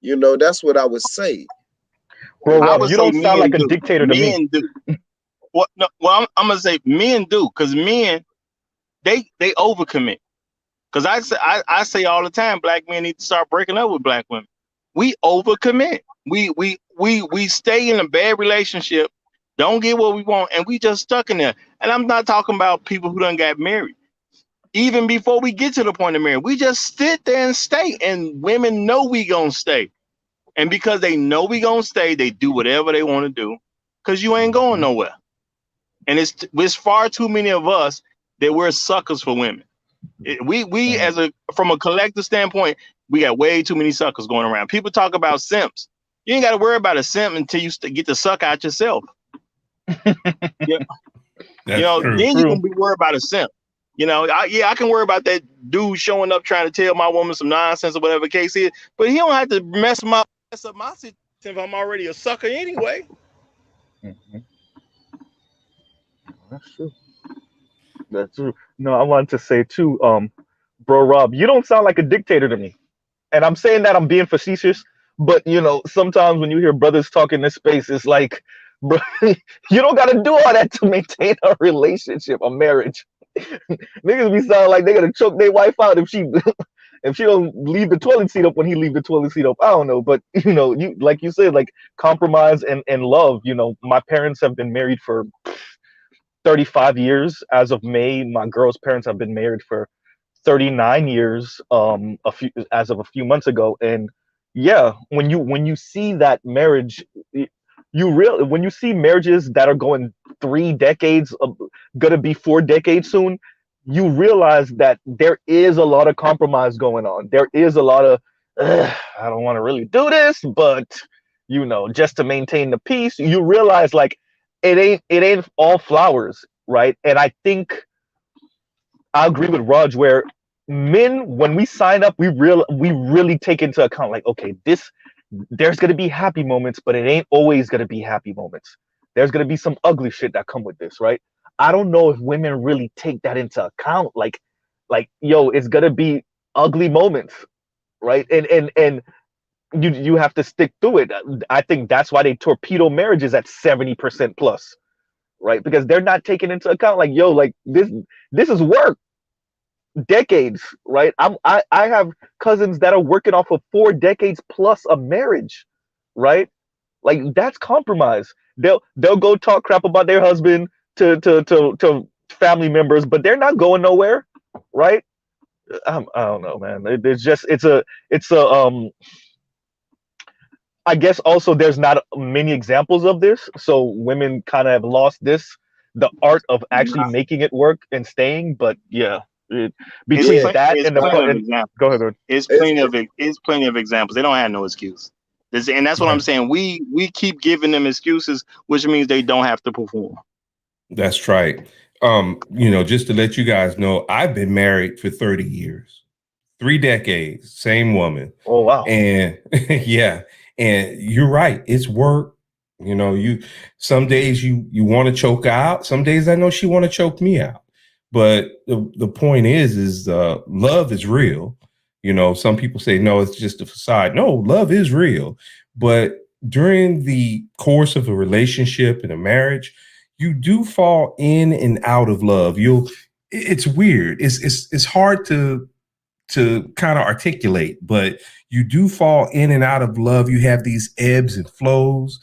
That's what I would say. Bro, I Rob, would you say don't sound men like a do. dictator to me. Men do. Well, no, well, I'm gonna say men do, because men they overcommit. Because I say all the time, black men need to start breaking up with black women. We overcommit. We stay in a bad relationship, don't get what we want, and we just stuck in there. And I'm not talking about people who done got married. Even before we get to the point of marriage, we just sit there and stay. And women know we gonna stay. And because they know we gonna stay, they do whatever they want to do. Because you ain't going nowhere. And it's far too many of us that we're suckers for women. We from a collective standpoint, we got way too many suckers going around. People talk about simps. You ain't got to worry about a simp until you get the suck out yourself. Yeah. That's true. Then you can be worried about a simp. I can worry about that dude showing up trying to tell my woman some nonsense or whatever the case is, but he don't have to mess up my situation if I'm already a sucker anyway. Mm-hmm. That's true. That's true. No, I wanted to say too, bro, Rob, you don't sound like a dictator to me. And I'm saying that I'm being facetious, but sometimes when you hear brothers talk in this space, it's like, bro, you don't got to do all that to maintain a relationship, a marriage. Niggas be sounding like they gonna choke their wife out if she if she don't leave the toilet seat up when he leave the toilet seat up. I don't know, but you like you said, like compromise and love. My parents have been married for 35 years as of May. My girl's parents have been married for 39 years as of a few months ago. And yeah, when you see that marriage, when you see marriages that are going 3 decades, gonna be 4 decades soon, you realize that there is a lot of compromise going on. There is a lot of I don't want to really do this, but just to maintain the peace. You realize like it ain't all flowers, right? And I think I agree with Raj where men, when we sign up, we really take into account like, okay, there's gonna be happy moments, but it ain't always gonna be happy moments. There's gonna be some ugly shit that come with this, right? I don't know if women really take that into account. Like, yo, it's gonna be ugly moments, right? And you have to stick through it. I think that's why they torpedo marriages at 70% plus, right? Because they're not taking into account like, yo, like this is work. Decades, right? I have cousins that are working off of 4 decades plus of marriage, right? Like that's compromise. They'll go talk crap about their husband to family members, but they're not going nowhere, right? I don't know, man. It's a I guess also there's not many examples of this, so women kind of have lost the art of actually making it work and staying. But yeah. Between that and the go ahead, Lord. It's plenty of examples. They don't have no excuse. And that's what I'm saying. We keep giving them excuses, which means they don't have to perform. That's right. Just to let you guys know, I've been married for 30 years, 3 decades, same woman. Oh wow. And yeah, and you're right. It's work. Some days you want to choke out. Some days I know she want to choke me out. But the point is love is real. Some people say, no, it's just a facade. No, love is real. But during the course of a relationship and a marriage, you do fall in and out of love. it's weird. It's hard to kind of articulate, but you do fall in and out of love. You have these ebbs and flows,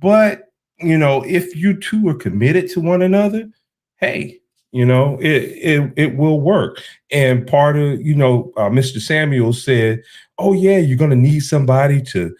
but if you two are committed to one another, hey, it will work. And part of Mr. Samuel said, oh yeah, you're going to need somebody to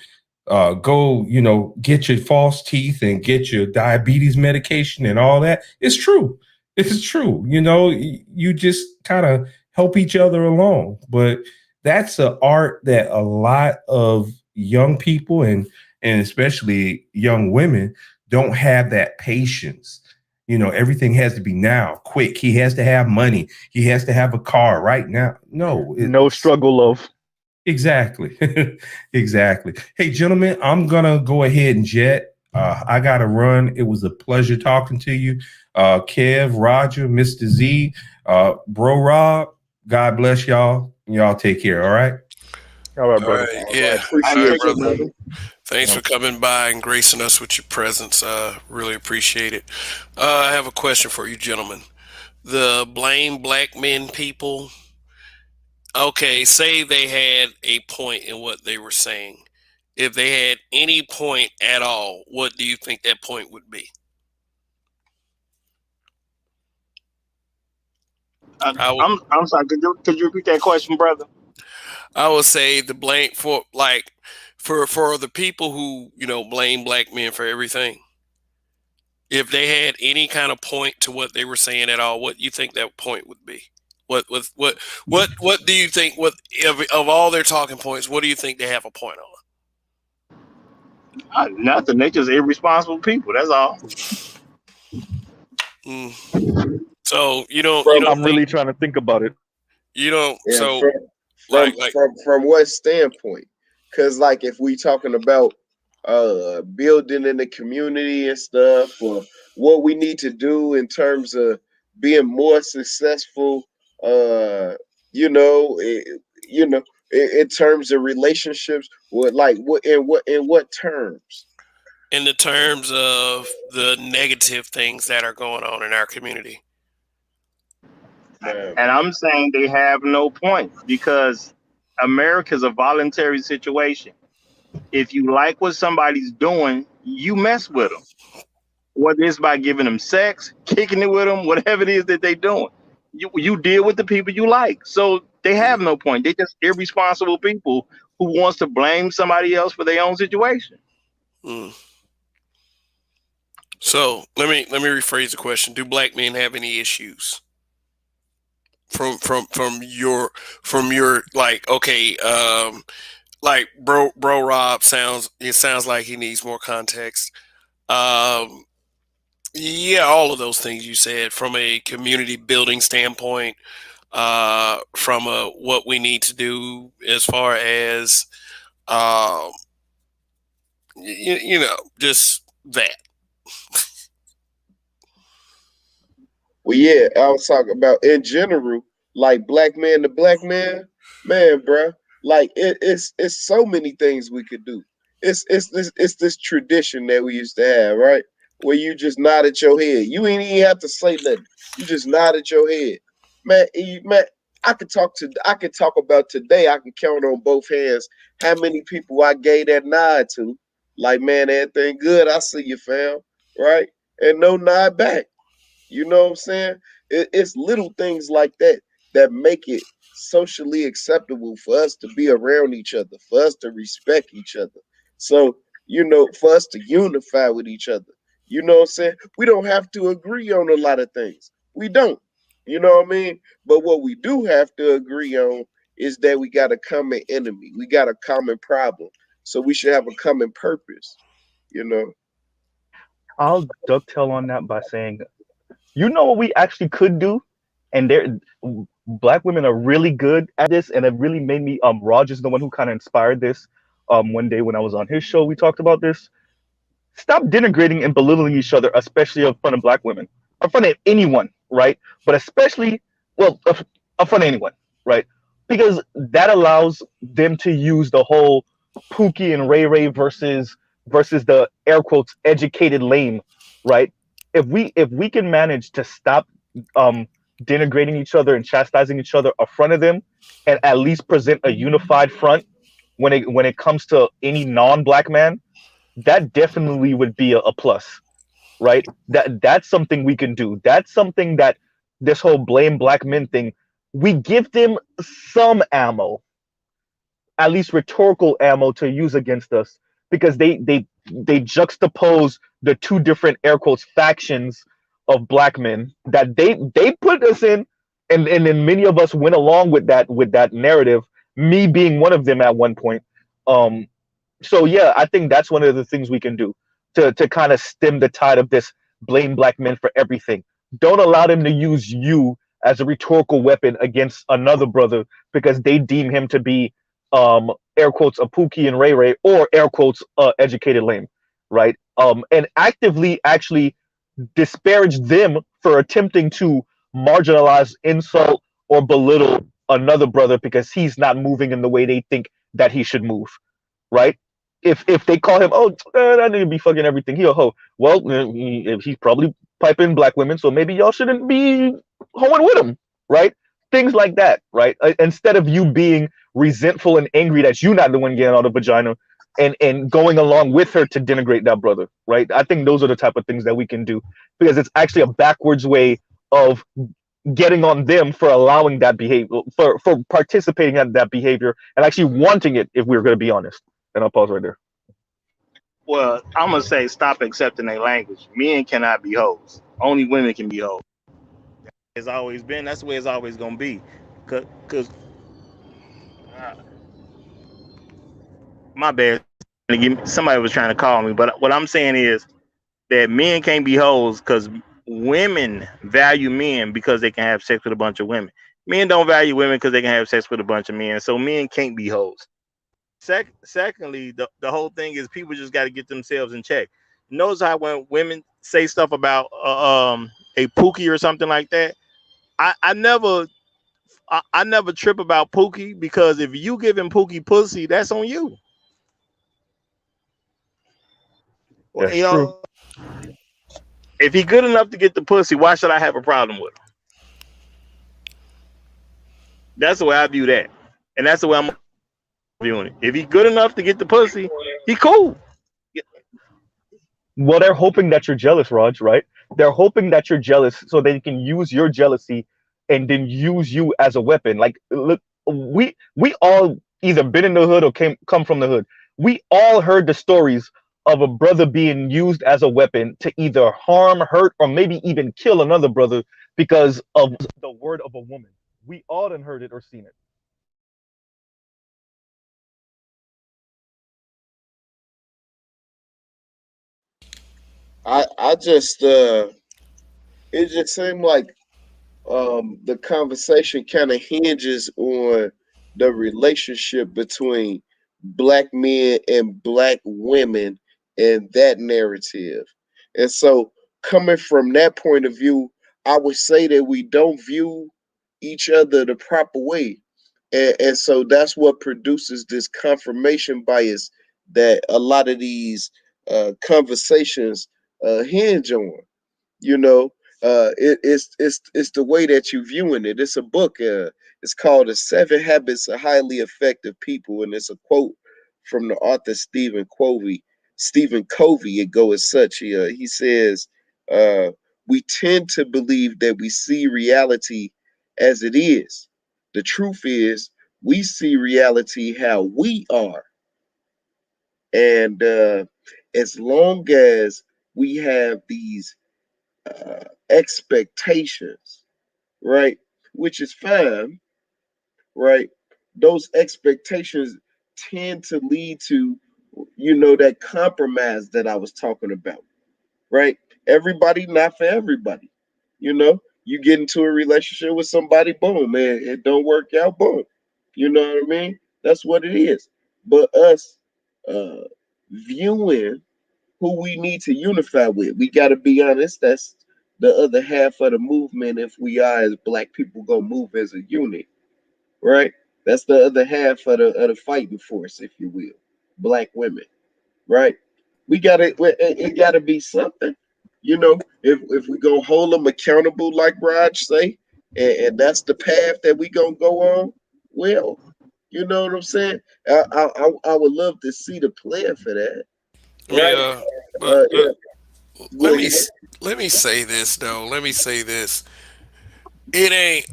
go get your false teeth and get your diabetes medication and all that. It's true. You just kind of help each other along. But that's an art that a lot of young people and especially young women don't have that patience. Everything has to be now, quick. He has to have money. He has to have a car right now. No struggle of. Exactly. Exactly. Hey, gentlemen, I'm going to go ahead and jet. I got to run. It was a pleasure talking to you. Kev, Roger, Mr. Z, Bro Rob, God bless y'all. Y'all take care. All right. All right, All brother. right. Yeah. Appreciate All right, you, brother. brother. Thanks for coming by and gracing us with your presence. Really appreciate it. I have a question for you, gentlemen. The blame black men people. Okay, say they had a point in what they were saying. If they had any point at all, what do you think that point would be? I'm sorry. Could you repeat that question, brother? I would say the blame for the people who blame black men for everything. If they had any kind of point to what they were saying at all, what do you think that point would be? What do you think? What of all their talking points? What do you think they have a point on? Nothing. They just irresponsible people. That's all. So I'm really trying to think about it. So from what standpoint? Because like if we talking about building in the community and stuff, or what we need to do in terms of being more successful, in terms of relationships, in what terms? in the terms of the negative things that are going on in our community. And I'm saying they have no point because America's a voluntary situation. If you like what somebody's doing, you mess with them. Whether it's by giving them sex, kicking it with them, whatever it is that they're doing, you deal with the people you like. So they have no point. They're just irresponsible people who wants to blame somebody else for their own situation. So let me rephrase the question. Do black men have any issues? From your like, okay, like bro Rob sounds like he needs more context. Yeah, all of those things you said from a community building standpoint, from what we need to do as far as just that. Well, yeah, I was talking about in general, like black man to black man, bruh. Like it's so many things we could do. It's this tradition that we used to have, right? Where you just nod at your head. You ain't even have to say nothing. You just nod at your head, man. I could talk about today. I can count on both hands how many people I gave that nod to. Like, man, everything good. I see you, fam. Right? And no nod back. You know what I'm saying? It's little things like that that make it socially acceptable for us to be around each other, for us to respect each other. So, for us to unify with each other. You know what I'm saying? We don't have to agree on a lot of things. We don't. You know what I mean? But what we do have to agree on is that we got a common enemy. We got a common problem. So we should have a common purpose. I'll dovetail on that by saying, what we actually could do, and black women are really good at this, and it really made me. Roger's the one who kind of inspired this. One day when I was on his show, we talked about this. Stop denigrating and belittling each other, especially in front of black women, in front of anyone, right? But especially, in front of anyone, right? Because that allows them to use the whole Pookie and Ray Ray versus the air quotes educated lame, right? If we can manage to stop denigrating each other and chastising each other in front of them, and at least present a unified front when it comes to any non-black man, that definitely would be a plus, right? That's something we can do. That's something that this whole blame black men thing, we give them some ammo, at least rhetorical ammo to use against us, because they juxtapose the two different air quotes factions of black men that they put us in, and then many of us went along with that narrative, me being one of them at one point. um so yeah, I think that's one of the things we can do to kind of stem the tide of this blame black men for everything. Don't allow them to use you as a rhetorical weapon against another brother because they deem him to be air quotes a Pookie and Ray Ray, or air quotes educated lame, right? And actively actually disparage them for attempting to marginalize, insult, or belittle another brother because he's not moving in the way they think that he should move, right? If they call him, oh, I need to be fucking everything, he a hoe. Well, he's probably piping black women, so maybe y'all shouldn't be hoeing with him, right? Things like that, right? Instead of you being resentful and angry that you not the one getting all the vagina, and going along with her to denigrate that brother, right? I think those are the type of things that we can do, because it's actually a backwards way of getting on them for allowing that behavior, for participating in that behavior and actually wanting it, if we were going to be honest. And I'll pause right there. Well, I'm gonna say stop accepting their language. Men cannot be hoes. Only women can be hoes. It's always been. That's the way it's always gonna be. Cause my bad. Somebody was trying to call me, but what I'm saying is that men can't be hoes because women value men because they can have sex with a bunch of women. Men don't value women because they can have sex with a bunch of men. So men can't be hoes. Secondly, the whole thing is people just got to get themselves in check. Notice how when women say stuff about a Pookie or something like that, I never trip about Pookie, because if you giving Pookie pussy, that's on you. That's You true. know, if he good enough to get the pussy, why should I have a problem with him? That's the way I view that, and that's the way I'm viewing it. If he good enough to get the pussy, he cool. Well, they're hoping that you're jealous, Raj, right? They're hoping that you're jealous so they can use your jealousy and then use you as a weapon. Like, look, we all either been in the hood or come from the hood. We all heard the stories of a brother being used as a weapon to either harm, hurt, or maybe even kill another brother because of the word of a woman. We all done heard it or seen it. I just it just seemed like the conversation kind of hinges on the relationship between black men and black women and that narrative. And so, coming from that point of view, I would say that we don't view each other the proper way. And so that's what produces this confirmation bias that a lot of these conversations hinge on. You know, it's the way that you viewing it. It's a book. It's called "The Seven Habits of Highly Effective People," and it's a quote from the author Stephen Covey. Stephen Covey. It goes as such. He says, uh, "We tend to believe that we see reality as it is. The truth is, we see reality how we are, and as long as we have these expectations, right? Which is fine, right? Those expectations tend to lead to, that compromise that I was talking about, right? Everybody, not for everybody. You get into a relationship with somebody, boom, man, it don't work out, boom. You know what I mean? That's what it is. But us uh, viewing who we need to unify with. We got to be honest. That's the other half of the movement. If we are as black people gonna move as a unit, right? That's the other half of the fighting force, if you will. Black women, right? We gotta. It gotta be something. If we gonna hold them accountable, like Raj say, and that's the path that we gonna go on. Well, you know what I'm saying. I would love to see the plan for that. Right? Yeah, but Yeah. Go let me ahead. let me say this though. Let me say this. It ain't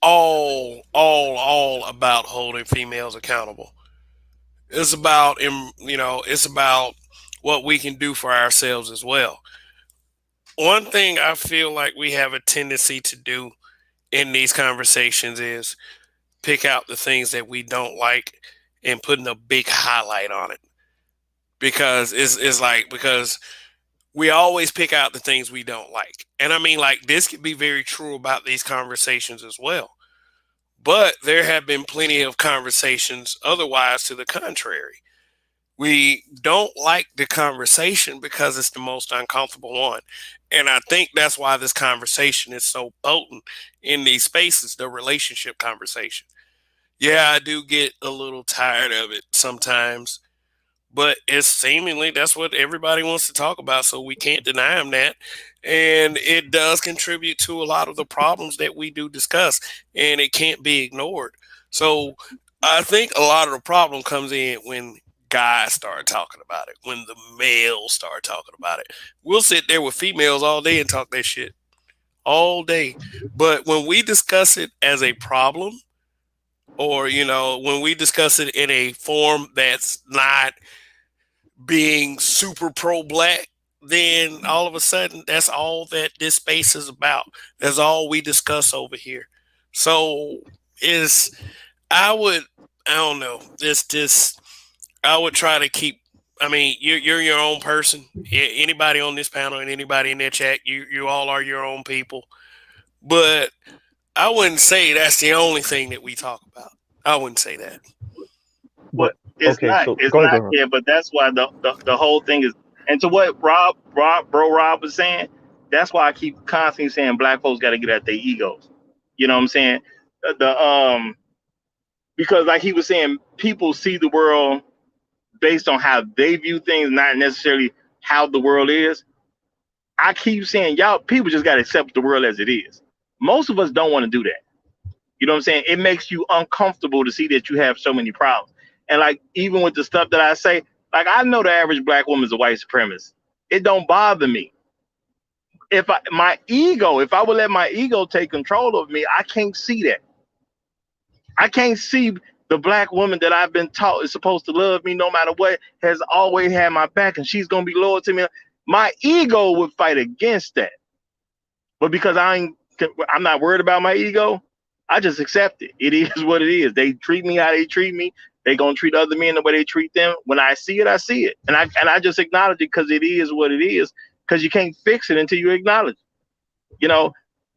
all about holding females accountable. It's about it's about what we can do for ourselves as well. One thing I feel like we have a tendency to do in these conversations is pick out the things that we don't like and putting a big highlight on it, because it's like, because we always pick out the things we don't like. And I mean, like, this could be very true about these conversations as well. But there have been plenty of conversations otherwise to the contrary. We don't like the conversation because it's the most uncomfortable one. And I think that's why this conversation is so potent in these spaces, the relationship conversation. Yeah, I do get a little tired of it sometimes, but it's seemingly that's what everybody wants to talk about, so we can't deny them that. And it does contribute to a lot of the problems that we do discuss, and it can't be ignored. So I think a lot of the problem comes in when guys start talking about it, when the males start talking about it. We'll sit there with females all day and talk that shit all day. But when we discuss it as a problem, or when we discuss it in a form that's not being super pro black, then all of a sudden that's all that this space is about. That's all we discuss over here. So is I would I don't know. This I would try to keep. I mean, you're your own person. Anybody on this panel and anybody in their chat, you all are your own people. But I wouldn't say that's the only thing that we talk about. I wouldn't say that. But But it's okay, not. so It's go ahead, not. go ahead. Yeah, but that's why the whole thing is. And to what Rob was saying, that's why I keep constantly saying black folks got to get at their egos. You know what I'm saying? The because like he was saying, people see the world based on how they view things, not necessarily how the world is. I keep saying, y'all, people just got to accept the world as it is. Most of us don't want to do that. You know what I'm saying? It makes you uncomfortable to see that you have so many problems. And like, even with the stuff that I say, like, I know the average black woman is a white supremacist. It don't bother me. If I would let my ego take control of me, I can't see that. I can't see the black woman that I've been taught is supposed to love me no matter what, has always had my back, and she's gonna be loyal to me. My ego would fight against that. But because I'm not worried about my ego, I just accept it. It is what it is. They treat me how they treat me. They gonna treat other men the way they treat them. When I see it, I see it, and I just acknowledge it because it is what it is. Because you can't fix it until you acknowledge it.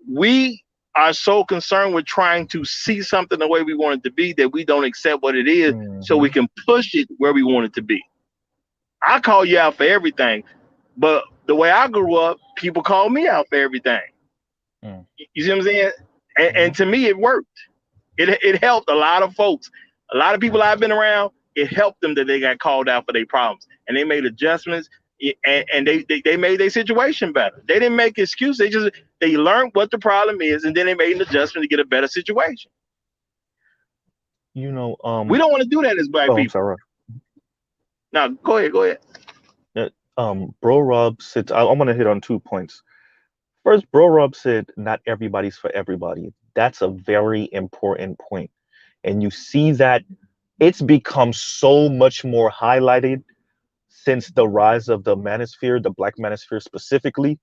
We are so concerned with trying to see something the way we want it to be that we don't accept what it is, so we can push it where we want it to be. I call you out for everything, but the way I grew up, people call me out for everything. You see what I'm saying? And to me, it worked. It helped a lot of folks. A lot of people I've been around, it helped them that they got called out for their problems. And they made adjustments, and they made their situation better. They didn't make excuses. They learned what the problem is, and then they made an adjustment to get a better situation. We don't want to do that as black I'm people. sorry. Now, go ahead. Bro Rob said, I want to hit on 2 points. First, Bro Rob said, not everybody's for everybody. That's a very important point. And you see that it's become so much more highlighted since the rise of the manosphere, the Black manosphere specifically,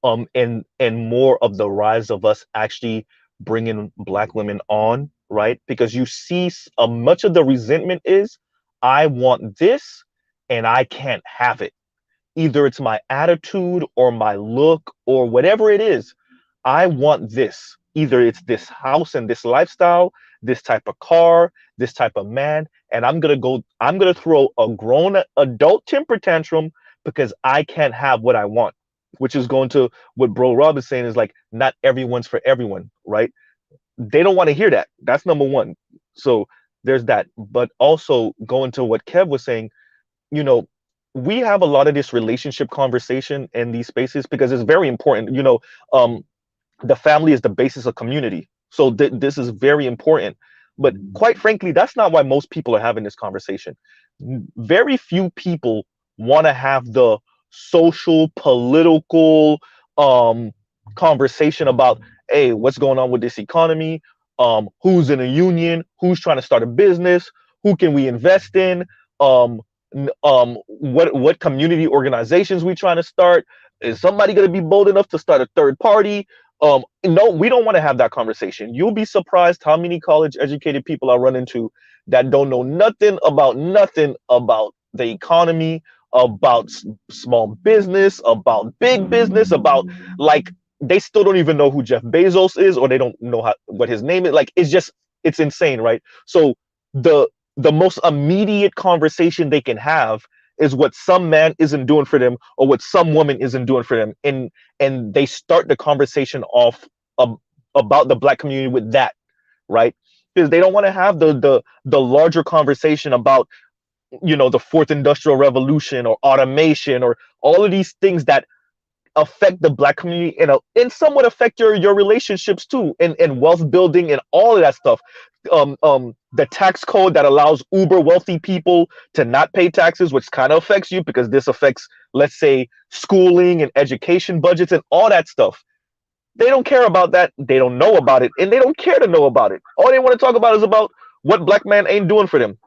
and more of the rise of us actually bringing Black women on, right? Because you see much of the resentment is, I want this and I can't have it. Either it's my attitude or my look or whatever it is. I want this. Either it's this house and this lifestyle, this type of car, this type of man, and I'm gonna throw a grown adult temper tantrum because I can't have what I want, which is going to what Bro Rob is saying is like, not everyone's for everyone, right? They don't want to hear that. That's number one. So there's that. But also going to what Kev was saying, we have a lot of this relationship conversation in these spaces because it's very important. the family is the basis of community. So this is very important. But quite frankly, that's not why most people are having this conversation. Very few people want to have the social, political conversation about, hey, what's going on with this economy? Who's in a union? Who's trying to start a business? Who can we invest in? What community organizations we trying to start? Is somebody going to be bold enough to start a third party? No, we don't want to have that conversation. You'll be surprised how many college educated people I run into that don't know nothing about the economy, about small business, about big business, about, like, they still don't even know who Jeff Bezos is, or they don't know what his name is. Like, it's insane, right? So the most immediate conversation they can have is what some man isn't doing for them, or what some woman isn't doing for them, and they start the conversation off about the Black community with that, right? Because they don't want to have the larger conversation about, the fourth industrial revolution or automation or all of these things that affect the Black community and somewhat affect your relationships too, and wealth building and all of that stuff. The tax code that allows uber wealthy people to not pay taxes, which kind of affects you because this affects, let's say, schooling and education budgets and all that stuff. They don't care about that. They don't know about it, and they don't care to know about it. All they want to talk about is about what Black man ain't doing for them,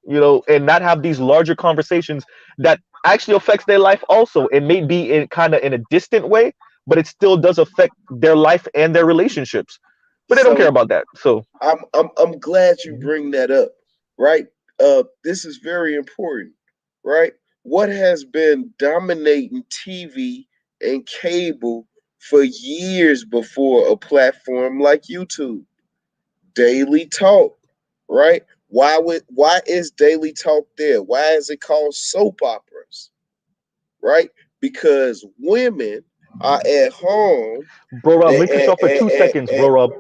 and not have these larger conversations that actually affects their life also. It may be in a distant way, but it still does affect their life and their relationships. But they don't care about that. So I'm glad you bring that up, right? This is very important, right? What has been dominating TV and cable for years before a platform like YouTube? Daily Talk, right? Why is Daily Talk there? Why is it called soap operas? Right? Because women are at home. Bro Rob, let me cut you off for 2 seconds, bro Rob.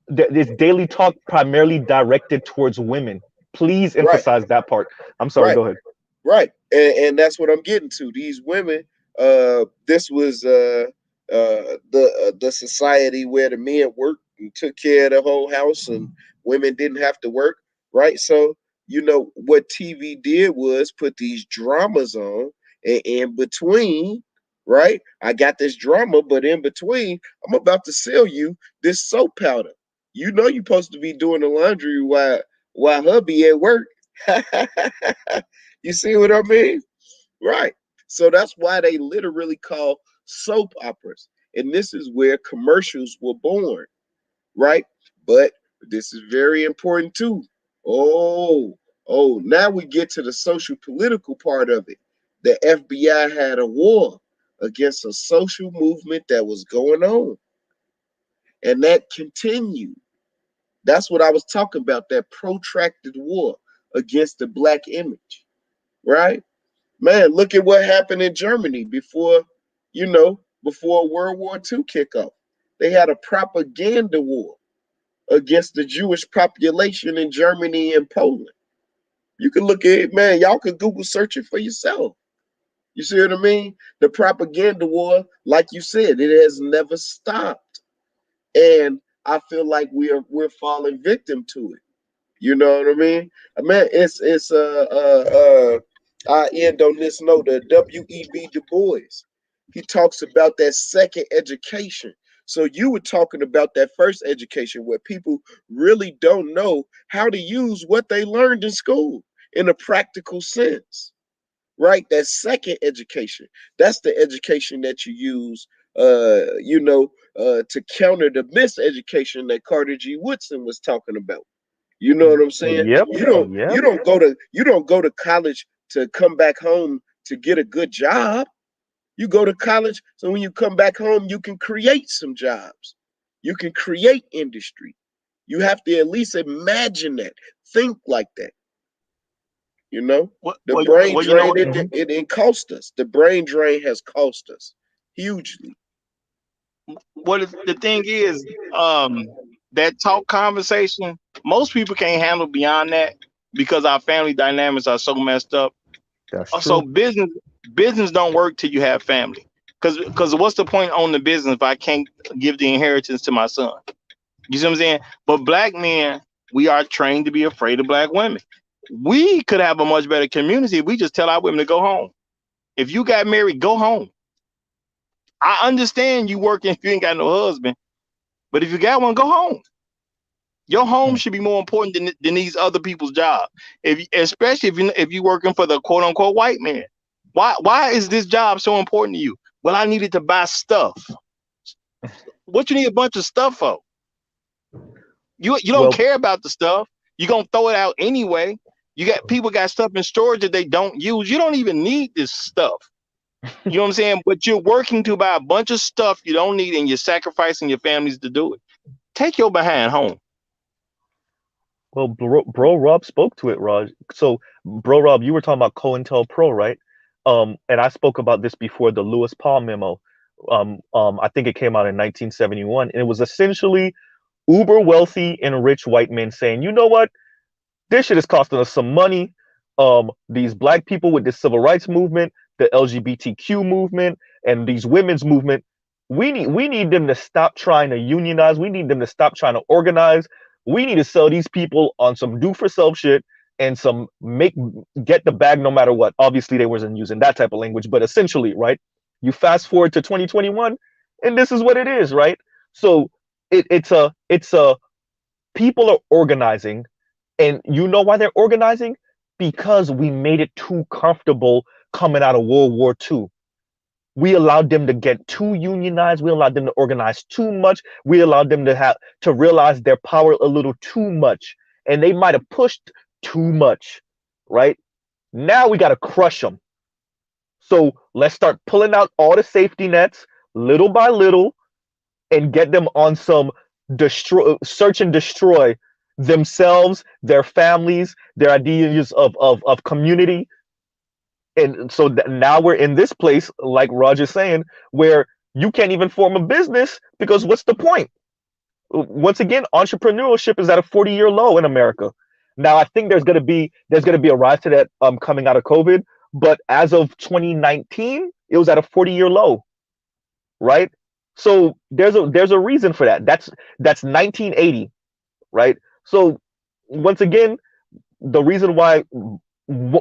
This Daily Talk primarily directed towards women. Please emphasize that part. I'm sorry, go ahead. Right. And that's what I'm getting to. These women, this was the society where the men worked and took care of the whole house and women didn't have to work, right? So, what TV did was put these dramas on, and in between, right? I got this drama, but in between, I'm about to sell you this soap powder. You're supposed to be doing the laundry while hubby at work. You see what I mean? Right. So that's why they literally call soap operas. And this is where commercials were born, right? But this is very important too. Oh, now we get to the social political part of it. The FBI had a war against a social movement that was going on. And that continued. That's what I was talking about, that protracted war against the Black image, right? Man, look at what happened in Germany before World War II kickoff. They had a propaganda war against the Jewish population in Germany and Poland. You can look at it, man. Y'all can Google search it for yourself. You see what I mean? The propaganda war, like you said, it has never stopped. And I feel like we're falling victim to it. You know what I mean? Man, I end on this note. W.E.B. Du Bois, he talks about that second education. So you were talking about that first education where people really don't know how to use what they learned in school in a practical sense, right? That second education, that's the education that you use, to counter the miseducation that Carter G. Woodson was talking about. You know what I'm saying? Yep. You don't go to college to come back home to get a good job. You go to college so when you come back home, you can create some jobs. You can create industry. You have to at least imagine that, think like that. The brain drain, it cost us. The brain drain has cost us hugely. What is the thing is, that talk conversation, most people can't handle beyond that because our family dynamics are so messed up. That's So true. business don't work till you have family. Because what's the point on the business if I can't give the inheritance to my son? You see what I'm saying? But black men, we are trained to be afraid of black women. We could have a much better community if we just tell our women to go home. If you got married, go home. I understand you working if you ain't got no husband, but if you got one, go home. Your home should be more important than these other people's jobs. Especially if you working for the quote unquote white man. Why is this job so important to you? Well, I needed to buy stuff. What you need a bunch of stuff for? You don't care about the stuff. You're gonna throw it out anyway. You got people got stuff in storage that they don't use. You don't even need this stuff. You know what I'm saying? But you're working to buy a bunch of stuff you don't need, and you're sacrificing your families to do it. Take your behind home. Well, bro Rob spoke to it, Raj. So, bro Rob, you were talking about COINTELPRO, right? And I spoke about this before, the Lewis Paul memo. I think it came out in 1971, and it was essentially uber wealthy and rich white men saying, you know what, this shit is costing us some money. These black people with the civil rights movement, the LGBTQ movement, and these women's movement, we need them to stop trying to unionize. We need them to stop trying to organize. We need to sell these people on some do for self shit and some get the bag no matter what. Obviously, they wasn't using that type of language, but essentially, right? You fast forward to 2021, and this is what it is, right? So it's a people are organizing, and you know why they're organizing? Because we made it too comfortable coming out of World War II. We allowed them to get too unionized. We allowed them to organize too much. We allowed them to realize their power a little too much, and they might have pushed too much, right? Now we got to crush them. So let's start pulling out all the safety nets little by little and get them on some search and destroy themselves, their families, their ideas of community. And so now we're in this place, like Roger's saying, where you can't even form a business because what's the point? Once again, entrepreneurship is at a 40-year low in America. Now I think there's gonna be a rise to that coming out of COVID, but as of 2019, it was at a 40-year low, right? So there's a reason for that. That's 1980, right? So once again, the reason why,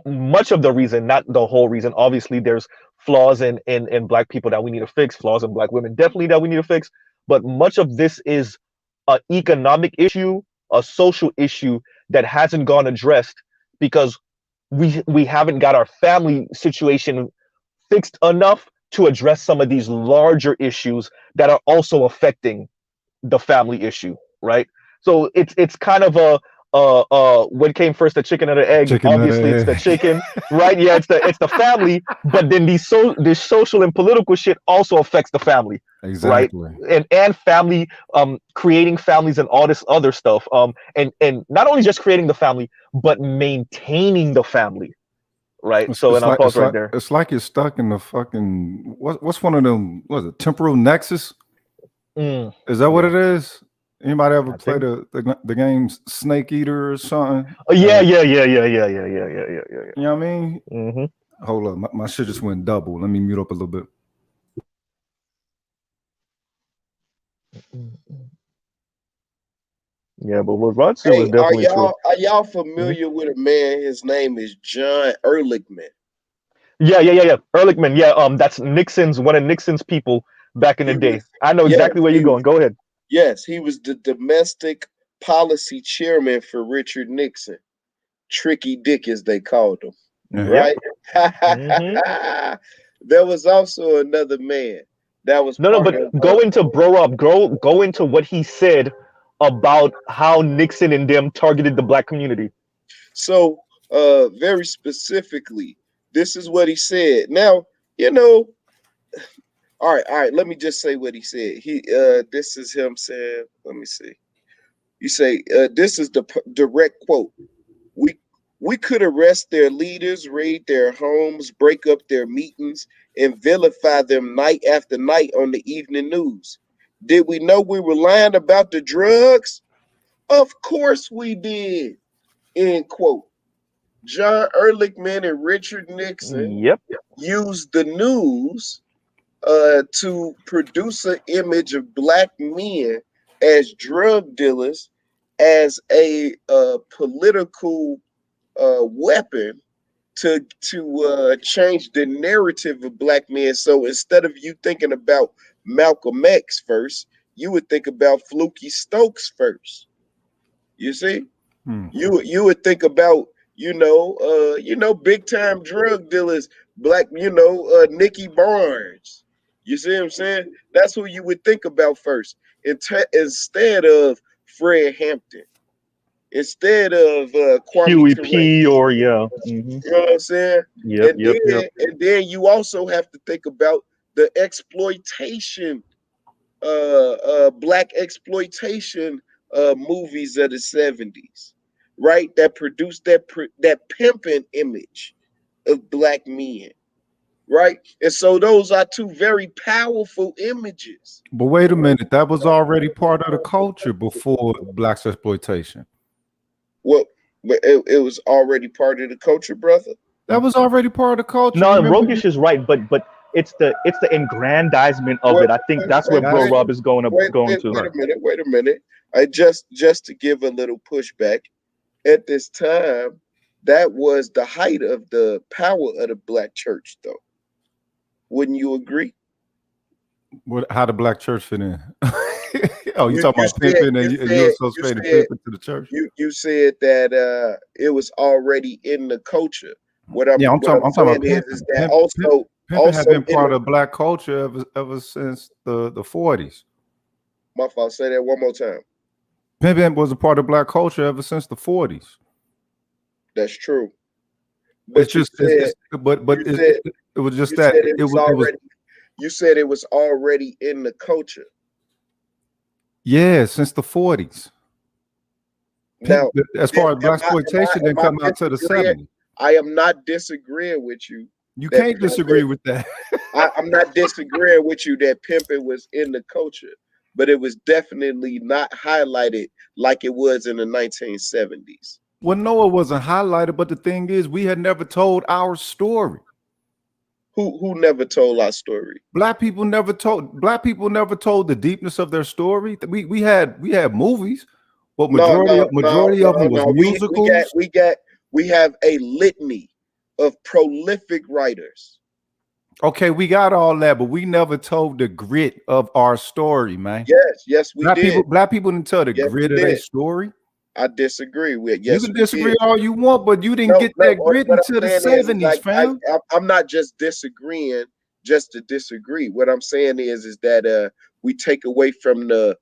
much of the reason, not the whole reason, obviously there's flaws in black people that we need to fix, flaws in black women definitely that we need to fix, but much of this is an economic issue, a social issue that hasn't gone addressed because we haven't got our family situation fixed enough to address some of these larger issues that are also affecting the family issue, right? So it's kind of a what came first, the chicken or the egg? Obviously, it's the chicken, right? Yeah, it's the family, but then this social and political shit also affects the family, exactly, right? And family, creating families and all this other stuff, and not only just creating the family, but maintaining the family, right? So, and I'll pause right there. It's like you're stuck in the fucking what's one of them? What is it? Temporal nexus? Is that what it is? Anybody ever play the game Snake Eater or something? Oh, yeah. You know what I mean? Mm-hmm. Hold up, my shit just went double. Let me mute up a little bit. Yeah, but what Rod said was definitely true. Are y'all familiar with a man? His name is John Ehrlichman. Yeah. Ehrlichman. Yeah, that's one of Nixon's people back in the day. I know exactly where you're going. Go ahead. Yes, he was the domestic policy chairman for Richard Nixon. Tricky Dick, as they called him. Right? Mm-hmm. There was also another man that was but go into Bro Rob. Go into what he said about how Nixon and them targeted the black community. So, very specifically, this is what he said. Now, all right. Let me just say what he said. This is him saying. Let me see. You say this is the direct quote. We could arrest their leaders, raid their homes, break up their meetings, and vilify them night after night on the evening news. Did we know we were lying about the drugs? Of course we did. End quote. John Ehrlichman and Richard Nixon used the news to produce an image of black men as drug dealers, as a political weapon to change the narrative of black men. So instead of you thinking about Malcolm X first, you would think about Fluky Stokes first. You see, you would think about big time drug dealers, black, Nicky Barnes. You see what I'm saying? That's who you would think about first, instead of Fred Hampton, instead of Kwame Huey Ture. P. or yeah. You know what I'm saying? Yep, And then you also have to think about the exploitation, black exploitation movies of the 70s, right? That produced that pimping image of black men, right? And so those are two very powerful images. But wait a minute, that was already part of the culture before black exploitation. Well, but it was already part of the culture, brother. That was already part of the culture. No, Rogish is right, but it's the aggrandizement of it. I think that's where Bro Rob is going to. Wait a minute. I just to give a little pushback. At this time, that was the height of the power of the black church, though. Wouldn't you agree? How the black church fit in? Oh, you talking about pimping and you associated pimping to the church? You said that it was already in the culture. I'm talking about pimping. Is that pimping has been part of black culture ever since the 40s. My fault. Say that one more time. Pimping was a part of black culture ever since the 40s. That's true. But it was just that it was. You said it was already in the culture. Yeah, since the 40s. Now, as far as black exploitation didn't come out to the 70s. I am not disagreeing with you. You can't disagree with that. I'm not disagreeing with you that pimping was in the culture, but it was definitely not highlighted like it was in the 1970s. Well, no, it wasn't highlighted, but the thing is, we had never told our story. Who never told our story? Black people never told the deepness of their story. We had movies, but majority of them was musicals. We have a litany of prolific writers. Okay, we got all that, but we never told the grit of our story, man. Yes, we did. Black people didn't tell the grit of their story. I disagree with. Yes, you can disagree all you want, but you didn't get that grit until the 70s, fam. I'm not just disagreeing just to disagree. What I'm saying is that we take away from the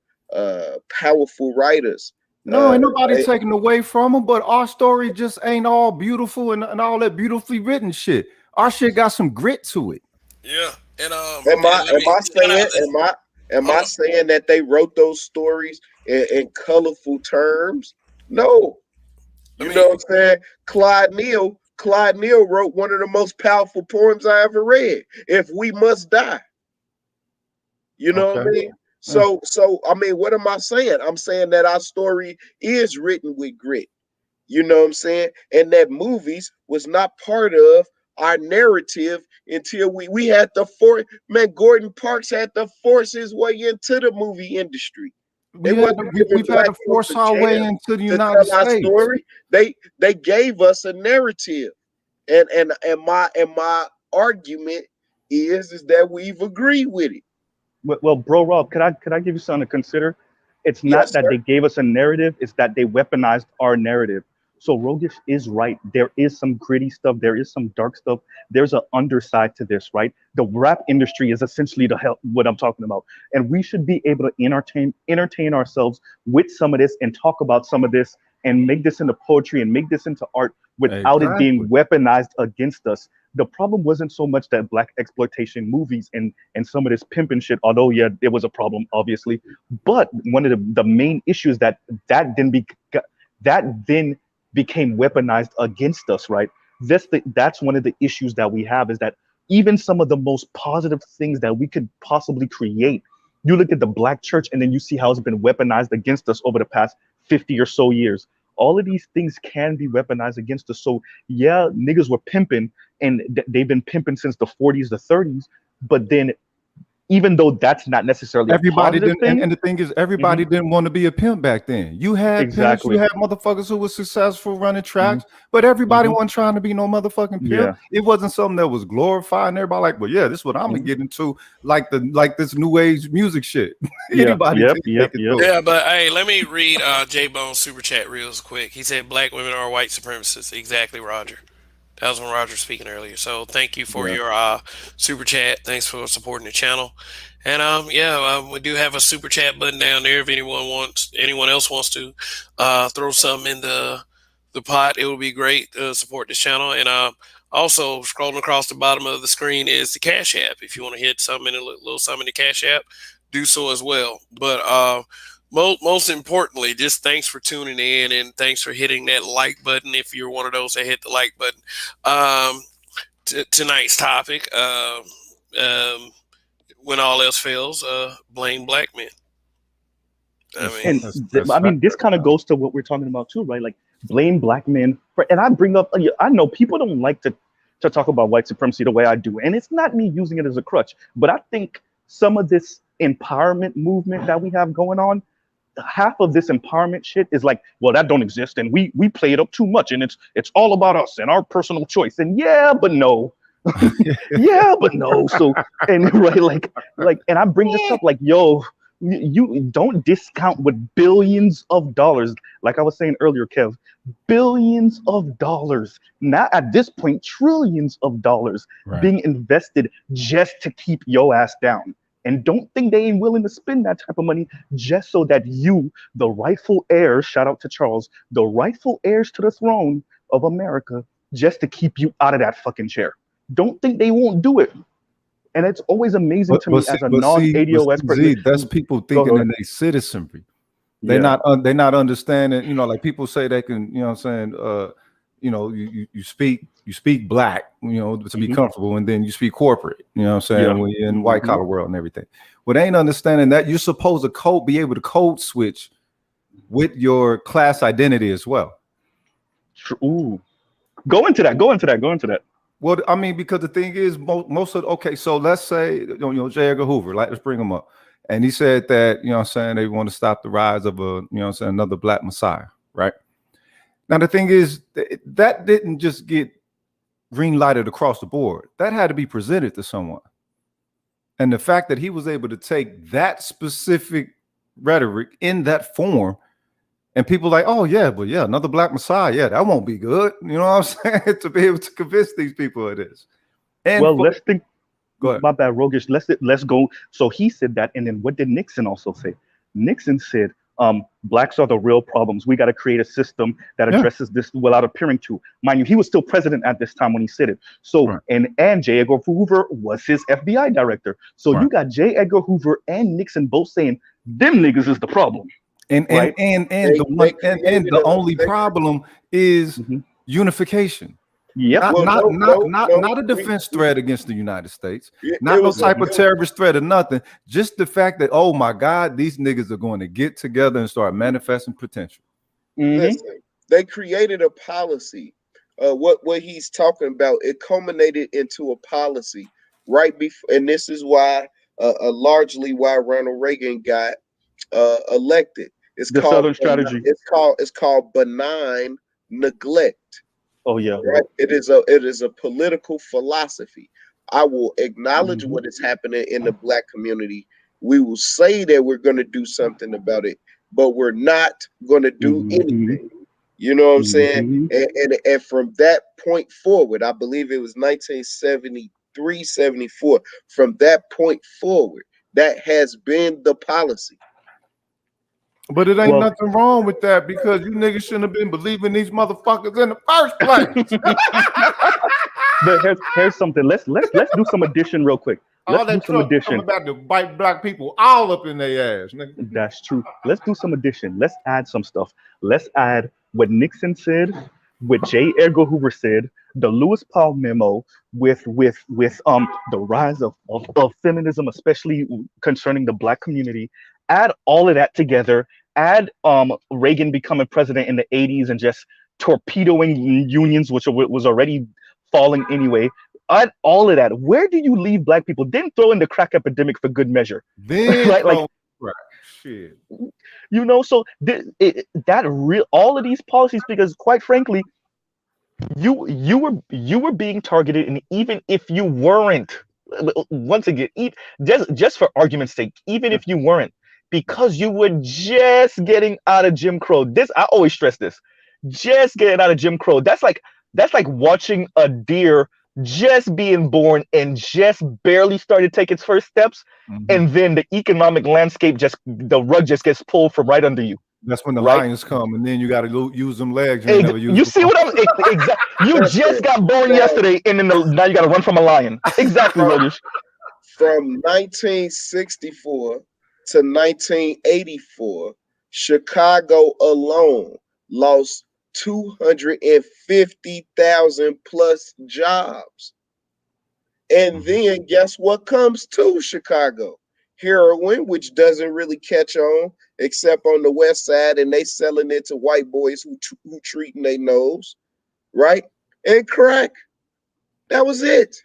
powerful writers. No, ain't nobody taking away from them, but our story just ain't all beautiful and all that beautifully written shit. Our shit got some grit to it. Yeah, and am I saying that they wrote those stories in colorful terms? No. You know what I'm saying? Clyde Neal wrote one of the most powerful poems I ever read. If We Must Die. You know what I mean? So I mean, what am I saying? I'm saying that our story is written with grit. You know what I'm saying? And that movies was not part of our narrative until we had Gordon Parks had to force his way into the movie industry. We've had to force our way into the United States. Story. They gave us a narrative, and my argument is that we've agreed with it. Well, Bro Rob, could I give you something to consider? It's not that they gave us a narrative; it's that they weaponized our narrative. So Rogish is right. There is some gritty stuff. There is some dark stuff. There's an underside to this, right? The rap industry is essentially what I'm talking about. And we should be able to entertain ourselves with some of this and talk about some of this and make this into poetry and make this into art without it being weaponized against us. The problem wasn't so much that black exploitation movies and some of this pimping shit, although, yeah, it was a problem, obviously. But one of the main issues that then became weaponized against us, right? That's one of the issues that we have, is that even some of the most positive things that we could possibly create, you look at the black church and then you see how it's been weaponized against us over the past 50 or so years. All of these things can be weaponized against us. So yeah, niggas were pimping and they've been pimping since the 40s, the 30s, but then even though that's not necessarily a Everybody positive didn't, thing. and the thing is, everybody didn't want to be a pimp back then. You had pimps, Exactly. you had motherfuckers who were successful running tracks, but everybody wasn't trying to be no motherfucking pimp. Yeah. It wasn't something that was glorified, and everybody like, well, yeah, this is what I'm gonna get into, like this new age music shit. Anybody Yep. can do it. Yeah, but hey, let me read J Bone's super chat real quick. He said black women are white supremacists. Exactly, Roger. That was when Roger was speaking earlier. So thank you for your super chat. Thanks for supporting the channel. And we do have a super chat button down there. If anyone else wants to throw something in the pot, it would be great to support this channel. And also scrolling across the bottom of the screen is the Cash App. If you want to hit something in a little something in the Cash App, do so as well. But most importantly, just thanks for tuning in and thanks for hitting that like button if you're one of those that hit the like button. Tonight's topic, when all else fails, blame black men. I mean, this kind of goes to what we're talking about too, right? Like blame black men and I bring up, I know people don't like to talk about white supremacy the way I do, and it's not me using it as a crutch, but I think some of this empowerment movement that we have going on, half of this empowerment shit is like, well, that don't exist, and we play it up too much, and it's all about us and our personal choice, and yeah, but no. Yeah, but no. So, and right, like, and I bring this up, like, yo, you don't discount with billions of dollars, like I was saying earlier, Kev, billions of dollars, not at this point, trillions of dollars being invested just to keep your ass down. And don't think they ain't willing to spend that type of money just so that you, the rightful heirs, shout out to Charles, the rightful heirs to the throne of America, just to keep you out of that fucking chair. Don't think they won't do it. And it's always amazing to me as a non-ADOS person. That's people thinking in their citizenry. They're not understanding, like people say they can, you know what I'm saying, you speak black, to be comfortable, and then you speak corporate, you know what I'm saying, when you're in white collar world and everything. But they ain't understanding that you're supposed to be able to code switch with your class identity as well. Ooh. Go into that. Well, I mean, because the thing is, most of so let's say, J. Edgar Hoover, let's bring him up. And he said that, you know what I'm saying, they want to stop the rise of another black messiah, right? Now, the thing is, that didn't just get green lighted across the board. That had to be presented to someone. And the fact that he was able to take that specific rhetoric in that form, and people like, oh, yeah, but yeah, another black messiah, yeah, that won't be good. You know what I'm saying? To be able to convince these people of this. And let's think. Go ahead. My bad, Rogish. Let's go. So he said that, and then what did Nixon also say? Nixon said, blacks are the real problems. We got to create a system that addresses this without appearing to. Mind you, he was still president at this time when he said it. So, and J. Edgar Hoover was his FBI director. So you got J. Edgar Hoover and Nixon both saying, them niggas is the problem. And the only problem is unification. Yep. Not a defense threat against the United States. Not no type of terrorist threat or nothing. Just the fact that, oh my God, these niggas are going to get together and start manifesting potential. Listen, they created a policy. What he's talking about, it culminated into a policy right before, and this is why largely why Ronald Reagan got elected. It's the called Southern Strategy. It's called benign neglect. Oh yeah. Right. It is a political philosophy. I will acknowledge what is happening in the black community. We will say that we're going to do something about it, but we're not going to do anything. You know what I'm saying? And from that point forward, I believe it was 1973, 74. From that point forward, that has been the policy. But it ain't nothing wrong with that, because you niggas shouldn't have been believing these motherfuckers in the first place. But here's something. Let's do some addition real quick. Let's do some addition. About to bite black people all up in their ass, nigga. That's true. Let's do some addition. Let's add some stuff. Let's add what Nixon said, what J. Edgar Hoover said, the Lewis Powell memo, with the rise of feminism, especially concerning the black community. Add all of that together. Add Reagan becoming president in the 80s and just torpedoing unions, which was already falling anyway. add all of that, where do you leave black people? Then throw in the crack epidemic for good measure. Then Right, like, right. Shit. you know, so all of these policies, because quite frankly, you were being targeted, and even if you weren't, once again, just for argument's sake, even if you weren't, because you were just getting out of Jim Crow. This, I always stress this, just getting out of Jim Crow. That's like watching a deer just being born and just barely started to take its first steps, and then the economic landscape the rug just gets pulled from right under you. That's when the Right. lions come, and then you got to use them legs. You see what I'm exactly? You just got born yesterday, and then now you got to run from a lion. Exactly, Rogish. From 1964 to 1984, Chicago alone lost 250,000 plus jobs. And then guess what comes to Chicago? Heroin, which doesn't really catch on except on the west side, and they selling it to white boys who treating their nose, right? And crack. That was it.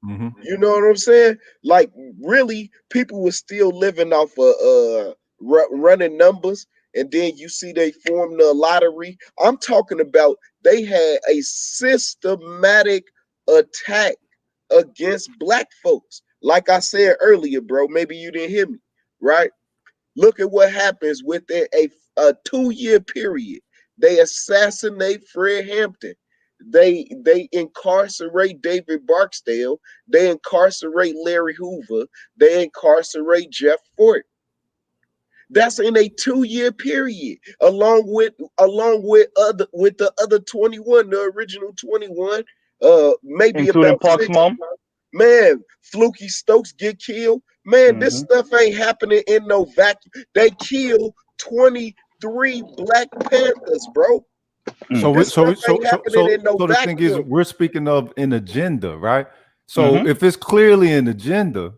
You know what I'm saying? Like, really, people were still living off of running numbers, and then you see they formed the lottery. I'm talking about they had a systematic attack against black folks. Like I said earlier, bro, maybe you didn't hear me, right? Look at what happens within a 2-year period. They assassinate Fred Hampton. They incarcerate David Barksdale. They incarcerate Larry Hoover. They incarcerate Jeff Fort. That's in a 2-year period, along with the other 21, the original 21, maybe Including about Park's 6. mom. Man, Fluky Stokes get killed. Man, this stuff ain't happening in no vacuum. They killed 23 Black Panthers, bro. So This stuff ain't happening in no the thing is, vacuum. we're speaking of an agenda, right? So if it's clearly an agenda,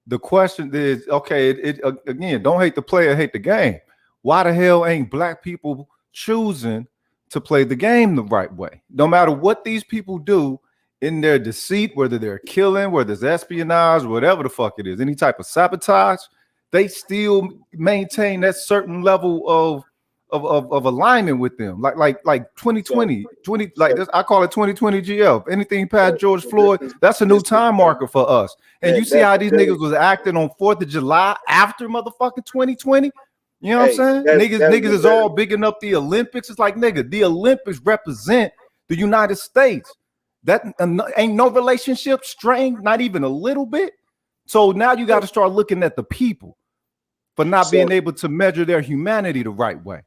the question is, okay, it again, don't hate the player, hate the game. Why the hell ain't black people choosing to play the game the right way? No matter what these people do in their deceit, whether they're killing, whether it's espionage, whatever the fuck it is, any type of sabotage, they still maintain that certain level of alignment with them. Like 2020, like this, I call it 2020 GL. Anything past George Floyd, that's a new time marker for us. And you see how these niggas was acting on 4th of July after motherfucking 2020? You know what I'm saying? Niggas is all bigging up the Olympics. It's like, nigga, the Olympics represent the United States. That ain't no relationship strained, not even a little bit. So now you got to start looking at the people for not being able to measure their humanity the right way.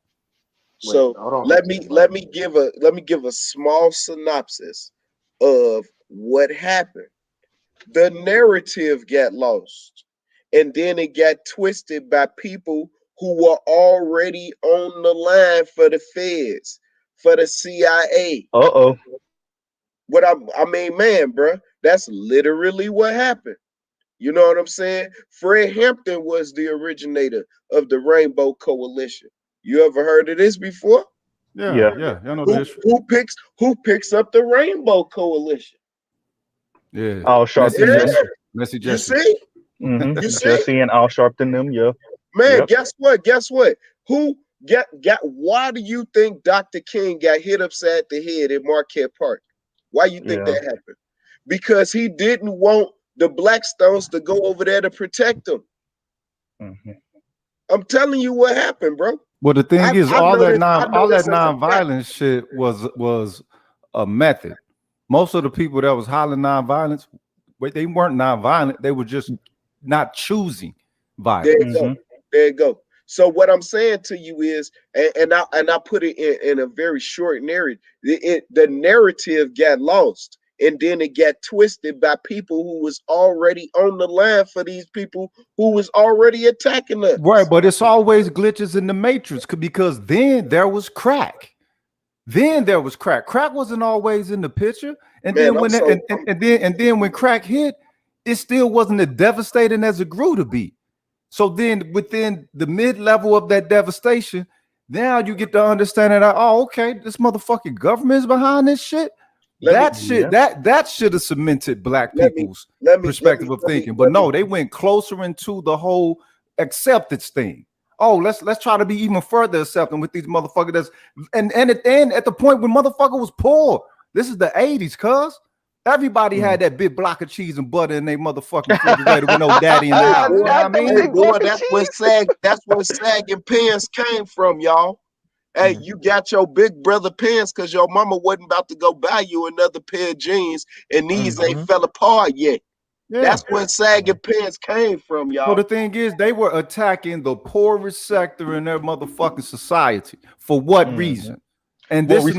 So let me give a small synopsis of what happened. The narrative got lost, and then it got twisted by people who were already on the line for the feds, for the CIA. I mean, man, bro, that's literally what happened. You know what I'm saying? Fred Hampton was the originator of the Rainbow Coalition. You ever heard of this before? Yeah. I know this. Who picks up the Rainbow Coalition? Yeah. Al Sharpton. Messy You Jesse. see? You see? Jesse and Al Sharpton them, yeah. Man, guess what? Why do you think Dr. King got hit upside the head at Marquette Park? Why you think that happened? Because he didn't want the Blackstones to go over there to protect them. I'm telling you what happened, bro. Well, the thing is, all that nonviolence shit was a method. Most of the people that was hollering nonviolence, they weren't nonviolent. They were just not choosing violence. There you go. So what I'm saying to you is, and I put it in a very short narrative. The narrative got lost, and then it got twisted by people who was already on the line for these people who was already attacking us. Right, but it's always glitches in the matrix because then there was crack. Crack wasn't always in the picture, and then when crack hit, it still wasn't as devastating as it grew to be. So then within the mid-level of that devastation, now you get to understand that, oh, okay, this motherfucking government is behind this shit. That should have cemented black people's perspective of thinking. But no, they went closer into the whole acceptance thing. Oh, let's try to be even further accepting with these motherfuckers. And at the point when motherfucker was poor. This is the 80s, cuz. Everybody had that big block of cheese and butter in their motherfucking refrigerator with no daddy in the house. You know what I mean? Hey, boy, that's where sagging pants came from, y'all. Hey, you got your big brother pants because your mama wasn't about to go buy you another pair of jeans, and these ain't fell apart yet. Yeah. That's where sagging pants came from, y'all. So the thing is, they were attacking the poorest sector in their motherfucking society. For what reason? And this this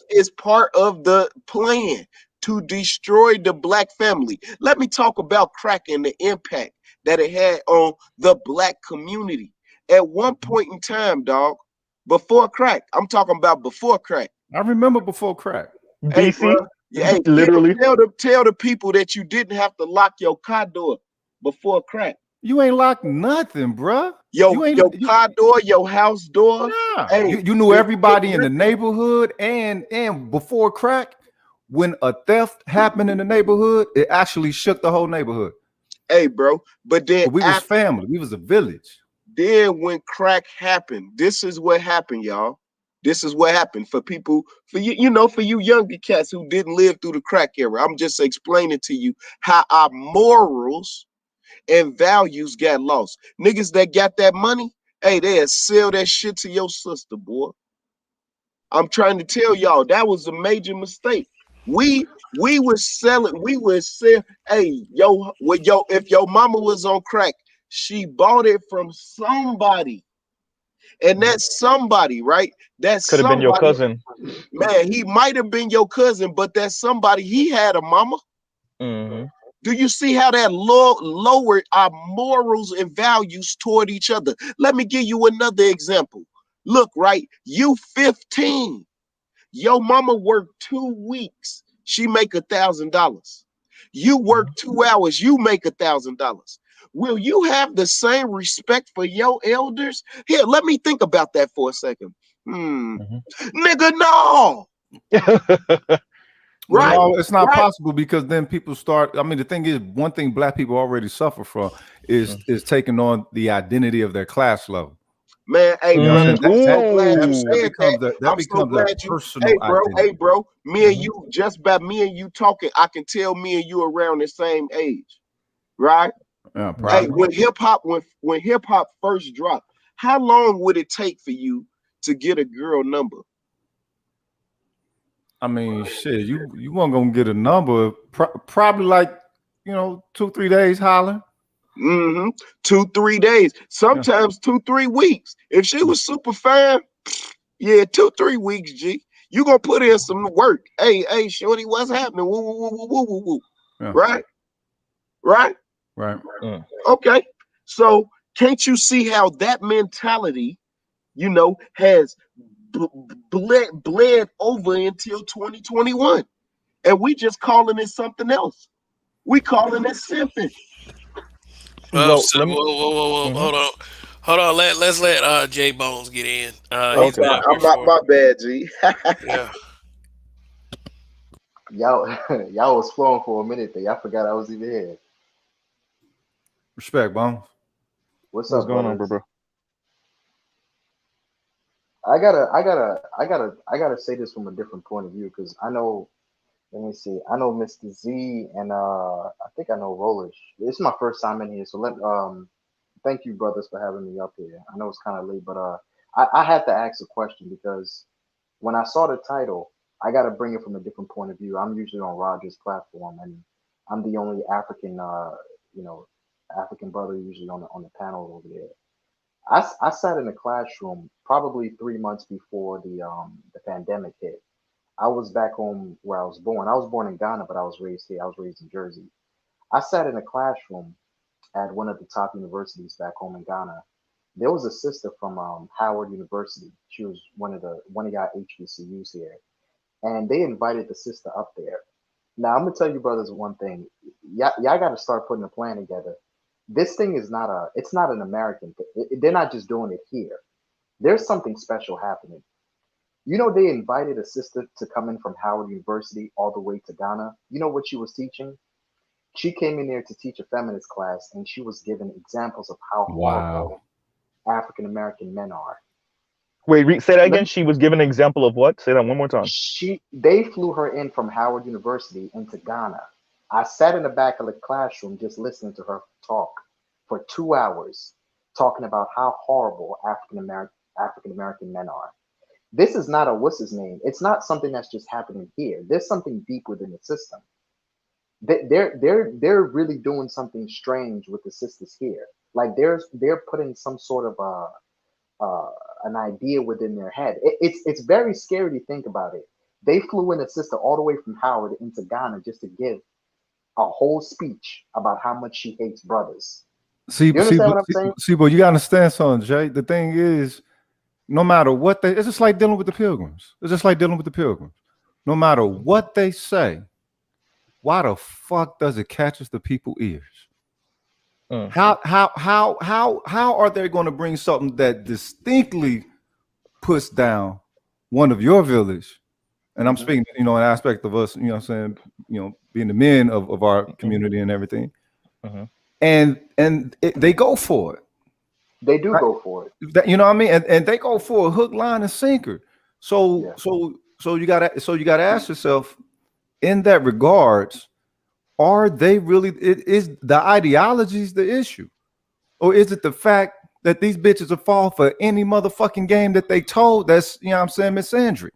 is part of the plan to destroy the black family. Let me talk about crack and the impact that it had on the black community. At one point in time, dog, before crack, I'm talking about before crack. I remember before crack. Hey, bro, hey, literally tell the people that you didn't have to lock your car door before crack. You ain't locked nothing, bro. Your car door, your house door. Yeah. Hey, you knew everybody in the neighborhood, and before crack, when a theft happened in the neighborhood, it actually shook the whole neighborhood. Hey, bro, but then we was family. We was a village. Then when crack happened, this is what happened, y'all. This is what happened for people, for you, for you younger cats who didn't live through the crack era. I'm just explaining to you how our morals and values got lost. Niggas that got that money, hey, they'll sell that shit to your sister, boy. I'm trying to tell y'all that was a major mistake. We were selling, hey, if your mama was on crack, she bought it from somebody. And that's somebody, right? That could have been your cousin. Man, he might have been your cousin, but that somebody, he had a mama. Mm-hmm. Do you see how that lowered our morals and values toward each other? Let me give you another example. Look, right? You 15. Your mama worked 2 weeks. She make $1,000. You work 2 hours. You make $1,000. Will you have the same respect for your elders? Here, let me think about that for a second. Nigga, no. Right? No, it's not possible, because then people start. I mean, the thing is, one thing black people already suffer from is taking on the identity of their class level. Man, hey, bro, I'm so glad you said that. That becomes a personal identity. Hey, bro, me and you, just by me and you talking, I can tell me and you around the same age, right? Yeah, hey, when hip hop first dropped, how long would it take for you to get a girl number? I mean, shit, you weren't gonna get a number, probably like 2-3 days holler. 2-3 days, sometimes 2-3 weeks. If she was super fine, 2-3 weeks. G, you gonna put in some work. Hey, shorty, what's happening? Woo, woo, woo, woo, woo, woo. Yeah. Right. Okay, so can't you see how that mentality, has bled over until 2021, and we just calling it something else. We calling it simping. Well, whoa, hold on. Let's let J Bones get in. Okay. My bad, G. Yeah. Y'all was flowing for a minute there. Y'all forgot I was even here. Respect, Bones. What's going on, bro? I gotta say this from a different point of view, because I know. Let me see. I know Mr. Z and I think I know Rollish. This is my first time in here, so thank you, brothers, for having me up here. I know it's kind of late, but I had to ask a question, because when I saw the title, I got to bring it from a different point of view. I'm usually on Roger's platform, and I'm the only African, African brother usually on the panel over there. I sat in a classroom probably 3 months before the pandemic hit. I was back home where I was born. I was born in Ghana, but I was raised here. I was raised in Jersey. I sat in a classroom at one of the top universities back home in Ghana. There was a sister from Howard University. She was one of y'all HBCUs here, and they invited the sister up there. Now I'm gonna tell you, brothers, one thing. Y'all got to start putting a plan together. This thing is not an American thing. They're not just doing it here. There's something special happening. You know, they invited a sister to come in from Howard University all the way to Ghana. You know what she was teaching? She came in there to teach a feminist class, and she was given examples of how Wow. horrible African American men are. Wait, say that Let again. She was given an example of what? Say that one more time. they flew her in from Howard University into Ghana. I sat in the back of the classroom just listening to her talk for 2 hours, talking about how horrible African American men are. This is not a what's his name. It's not something that's just happening here. There's something deep within the system. They're really doing something strange with the sisters here. Like they're putting some sort of uh, an idea within their head. It's very scary to think about it. They flew in a sister all the way from Howard into Ghana just to give a whole speech about how much she hates brothers. See, You see, understand but what I'm saying? see, but you gotta understand something, Jay. The thing is, no matter what it's just like dealing with the pilgrims. It's just like dealing with the pilgrims. No matter what they say, why the fuck does it catches the people's ears? Mm. How are they going to bring something that distinctly puts down one of your village? And I'm speaking, an aspect of us, I'm saying, being the men of our community and everything. Mhm. And they go for it. They do Right. go for it. You know what I mean? And they go for a hook, line, and sinker. So Yeah. so you gotta ask yourself, in that regards, are they really? Is the ideologies the issue, or is it the fact that these bitches will fall for any motherfucking game that they told? That's what I'm saying, misandry.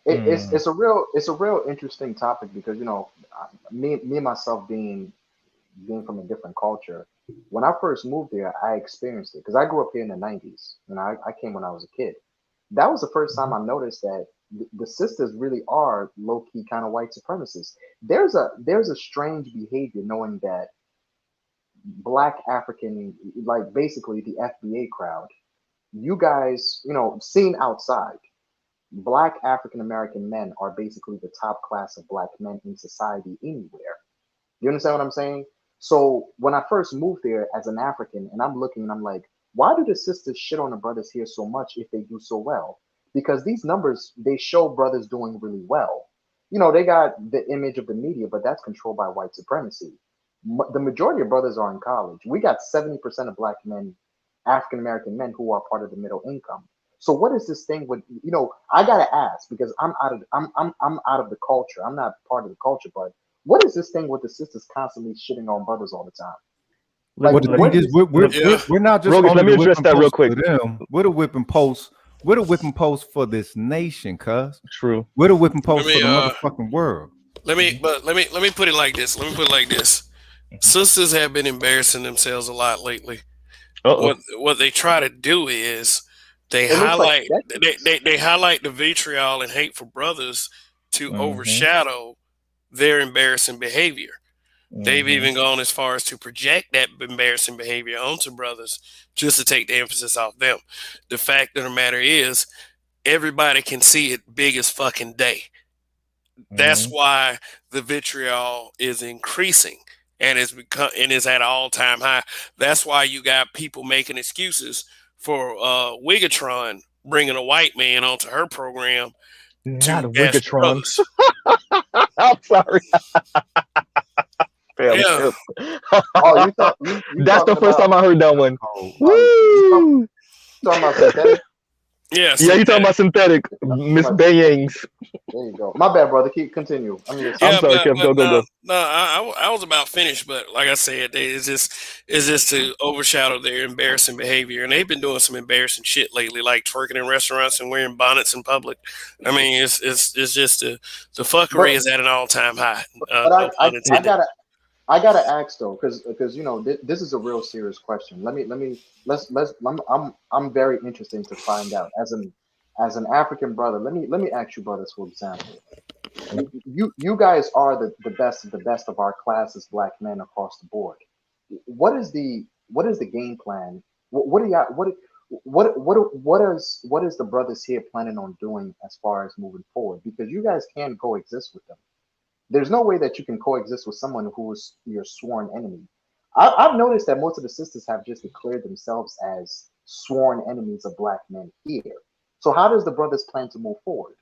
It's a real interesting topic because me and myself being from a different culture. When I first moved there, I experienced it because I grew up here in the '90s, and I came when I was a kid. That was the first time I noticed that the sisters really are low key kind of white supremacists. There's a strange behavior knowing that Black African, like basically the FBA crowd, you guys, seen outside, Black African American men are basically the top class of Black men in society anywhere. You understand what I'm saying? So when I first moved there as an African, and I'm looking and I'm like, why do the sisters shit on the brothers here so much if they do so well? Because these numbers, they show brothers doing really well. They got the image of the media, but that's controlled by white supremacy. The majority of brothers are in college. We got 70% of Black men, African American men, who are part of the middle income. So what is this thing with, I gotta ask because I'm out of the culture. I'm not part of the culture, but what is this thing with the sisters constantly shitting on brothers all the time? Like, Well, the what thing is, is we're not just Rogish, only let me the address whipping that real post for quick. them. We're the whipping post. We're the whipping post for this nation, cuz. True. We're the whipping post Let for me the motherfucking world. let me put it like this. Let me put it like this. Sisters have been embarrassing themselves a lot lately. Uh-oh. What they try to do is they it looks like highlight they highlight the vitriol and hate for brothers to Mhm. overshadow their embarrassing behavior. They've Mhm. even gone as far as to project that embarrassing behavior onto brothers just to take the emphasis off them. The fact of the matter is, everybody can see it big as fucking day. That's Mhm. why the vitriol is increasing and is at an all-time high. That's why you got people making excuses for Wigatron bringing a white man onto her program Not to a bash the Wigatron. brothers. I'm sorry. Damn, Yeah, Kip. oh, you That's the talking first about time I heard that one. Oh, Woo! you talking about synthetic? yeah. Yeah, you talking synthetic. about synthetic, Miss Bayangs. There you go. My bad, brother. Continue. I'm listening. I'm Yeah, sorry, Kev. Go, go, no, go. no. I was about finished, but like I said, it's just to overshadow their embarrassing behavior, and they've been doing some embarrassing shit lately, like twerking in restaurants and wearing bonnets in public. I mean, it's just the fuckery But is at an all time high. but No I pun I intended. gotta ask though, because this is a real serious question. Let's I'm very interested to find out as an African brother. Let me ask you brothers, for example. You guys are the best of the best of our class as Black men across the board. What is the game plan? What do y'all what is the brothers here planning on doing as far as moving forward? Because you guys can coexist with them. There's no way that you can coexist with someone who is your sworn enemy. I've noticed that most of the sisters have just declared themselves as sworn enemies of Black men here. So how does the brothers plan to move forward?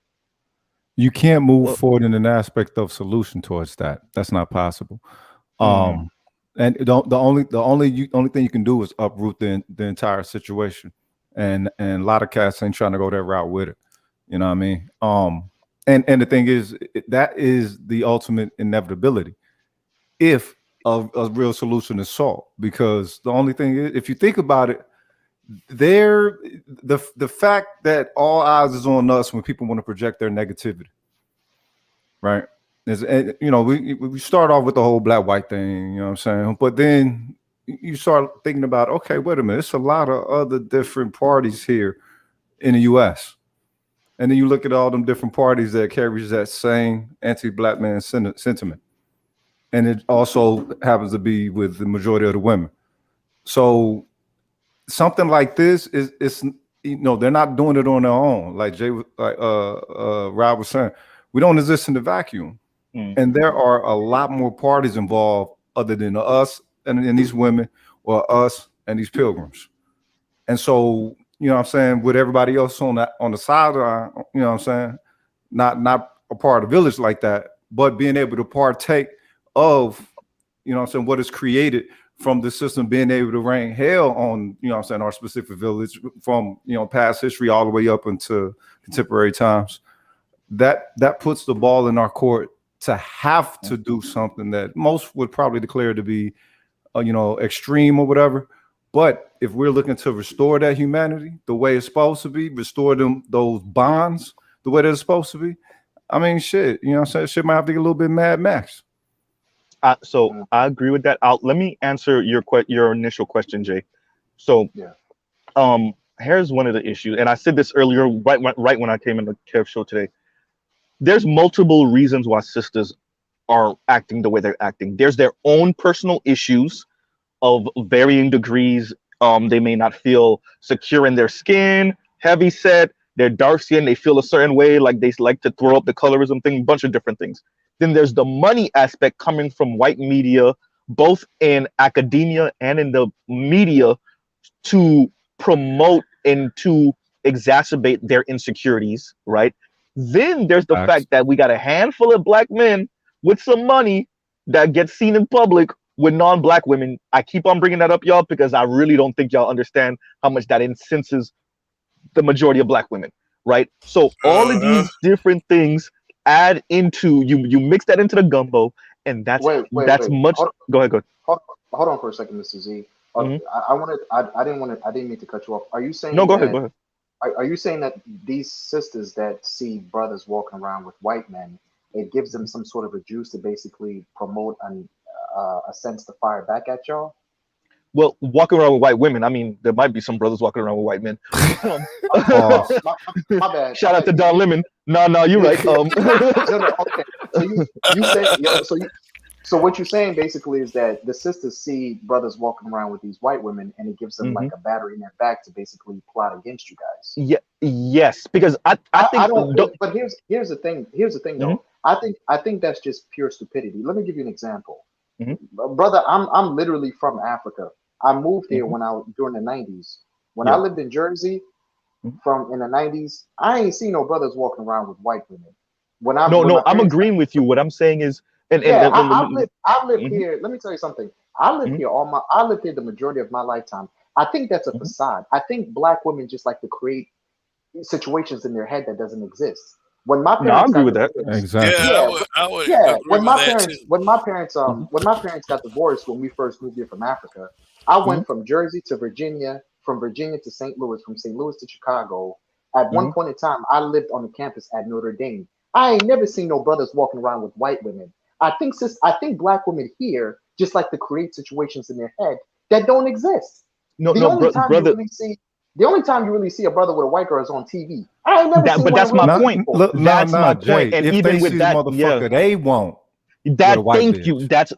You can't move Well- forward in an aspect of solution towards that. That's not possible. Mm. And the only thing you can do is uproot the entire situation. And a lot of cats ain't trying to go that route with it. You know what I mean? And the thing is, that is the ultimate inevitability if a real solution is sought. Because the only thing is, if you think about it, the fact that all eyes is on us when people want to project their negativity, right? And you know, we start off with the whole black white thing, you know what I'm saying? But then you start thinking about, okay, wait a minute, it's a lot of other different parties here in the US. And then you look at all them different parties that carries that same anti-black man sentiment. And it also happens to be with the majority of the women. So something like this is you know, they're not doing it on their own. Like Rob was saying, we don't exist in the vacuum. And there are a lot more parties involved other than us and these women, or us and these pilgrims. And so, you know what I'm saying, with everybody else on the sideline, you know what I'm saying, not a part of the village like that, but being able to partake of, you know what I'm saying, what is created from the system being able to rain hell on, you know what I'm saying, our specific village from, you know, past history all the way up into contemporary times. That puts the ball in our court to have to do something that most would probably declare to be, you know, extreme or whatever. But if we're looking to restore that humanity the way it's supposed to be, restore those bonds the way they're supposed to be, I mean, shit, you know what I'm saying? Shit might have to get a little bit Mad Max. So I agree with that. Let me answer your initial question, Jay. So, here's one of the issues, and I said this earlier, right when I came in the Kev show today. There's multiple reasons why sisters are acting the way they're acting. There's their own personal issues of varying degrees. They may not feel secure in their skin, heavy set, they're dark skinned, they feel a certain way, like they like to throw up the colorism thing, a bunch of different things. Then there's the money aspect coming from white media, both in academia and in the media, to promote and to exacerbate their insecurities, right? Then there's the fact that we got a handful of black men with some money that get seen in public with non-black women. I keep on bringing that up, y'all, because I really don't think y'all understand how much that incenses the majority of black women, right? So all of these different things add into you mix that into the gumbo, and that's Wait. much. Go ahead. Hold on for a second, Mr. Z. I didn't mean to cut you off. Are you saying No, go ahead. Are you saying that these sisters that see brothers walking around with white men, it gives them some sort of a juice to basically promote a sense to fire back at y'all? Well, walking around with white women, I mean, there might be some brothers walking around with white men. My bad. Shout out to Don Lemon. No, you're right. Okay. So you say so what you're saying basically is that the sisters see brothers walking around with these white women, and it gives them like a battery in their back to basically plot against you guys. Yeah. Yes, because I think. I don't. But here's the thing. Here's the thing, though. I think that's just pure stupidity. Let me give you an example. Brother, I'm literally from Africa. I moved here during the 90s. When I lived in Jersey, in the 90s, I ain't seen no brothers walking around with white women. I'm agreeing with you. What I'm saying is, I live here. Let me tell you something. I lived here the majority of my lifetime. I think that's a facade. I think black women just like to create situations in their head that doesn't exist. When my parents, I agree with that. Exactly. I would when my parents got divorced when we first moved here from Africa, I went from Jersey to Virginia, from Virginia to St. Louis, from St. Louis to Chicago. At one point in time, I lived on the campus at Notre Dame. I ain't never seen no brothers walking around with white women. I think black women here just like to create situations in their head that don't exist. The only time you really see a brother with a white girl is on TV. I ain't never seen but that's my point. That's my point. And if even they with see that, the motherfucker, they won't. Thank you. That's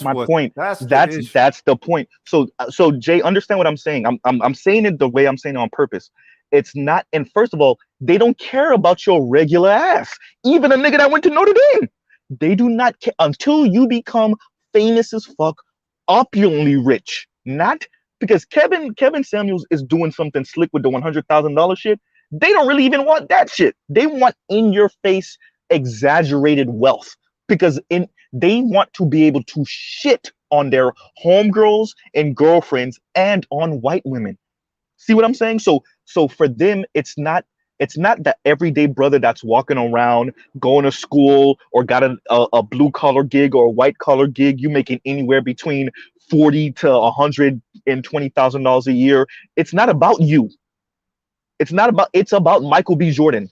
my point. That's the point. So Jay, understand what I'm saying. I'm saying it the way I'm saying it on purpose. It's not, and first of all, they don't care about your regular ass. Even a nigga that went to Notre Dame, they do not care until you become famous as fuck, opulently rich. Not because Kevin Samuels is doing something slick with the $100,000 shit. They don't really even want that shit. They want in your face exaggerated wealth because they want to be able to shit on their homegirls and girlfriends and on white women. See what I'm saying? So for them, it's not the everyday brother that's walking around, going to school, or got a blue collar gig or a white collar gig. You making anywhere between $40,000 to $120,000 a year. It's not about you. It's about Michael B. Jordan,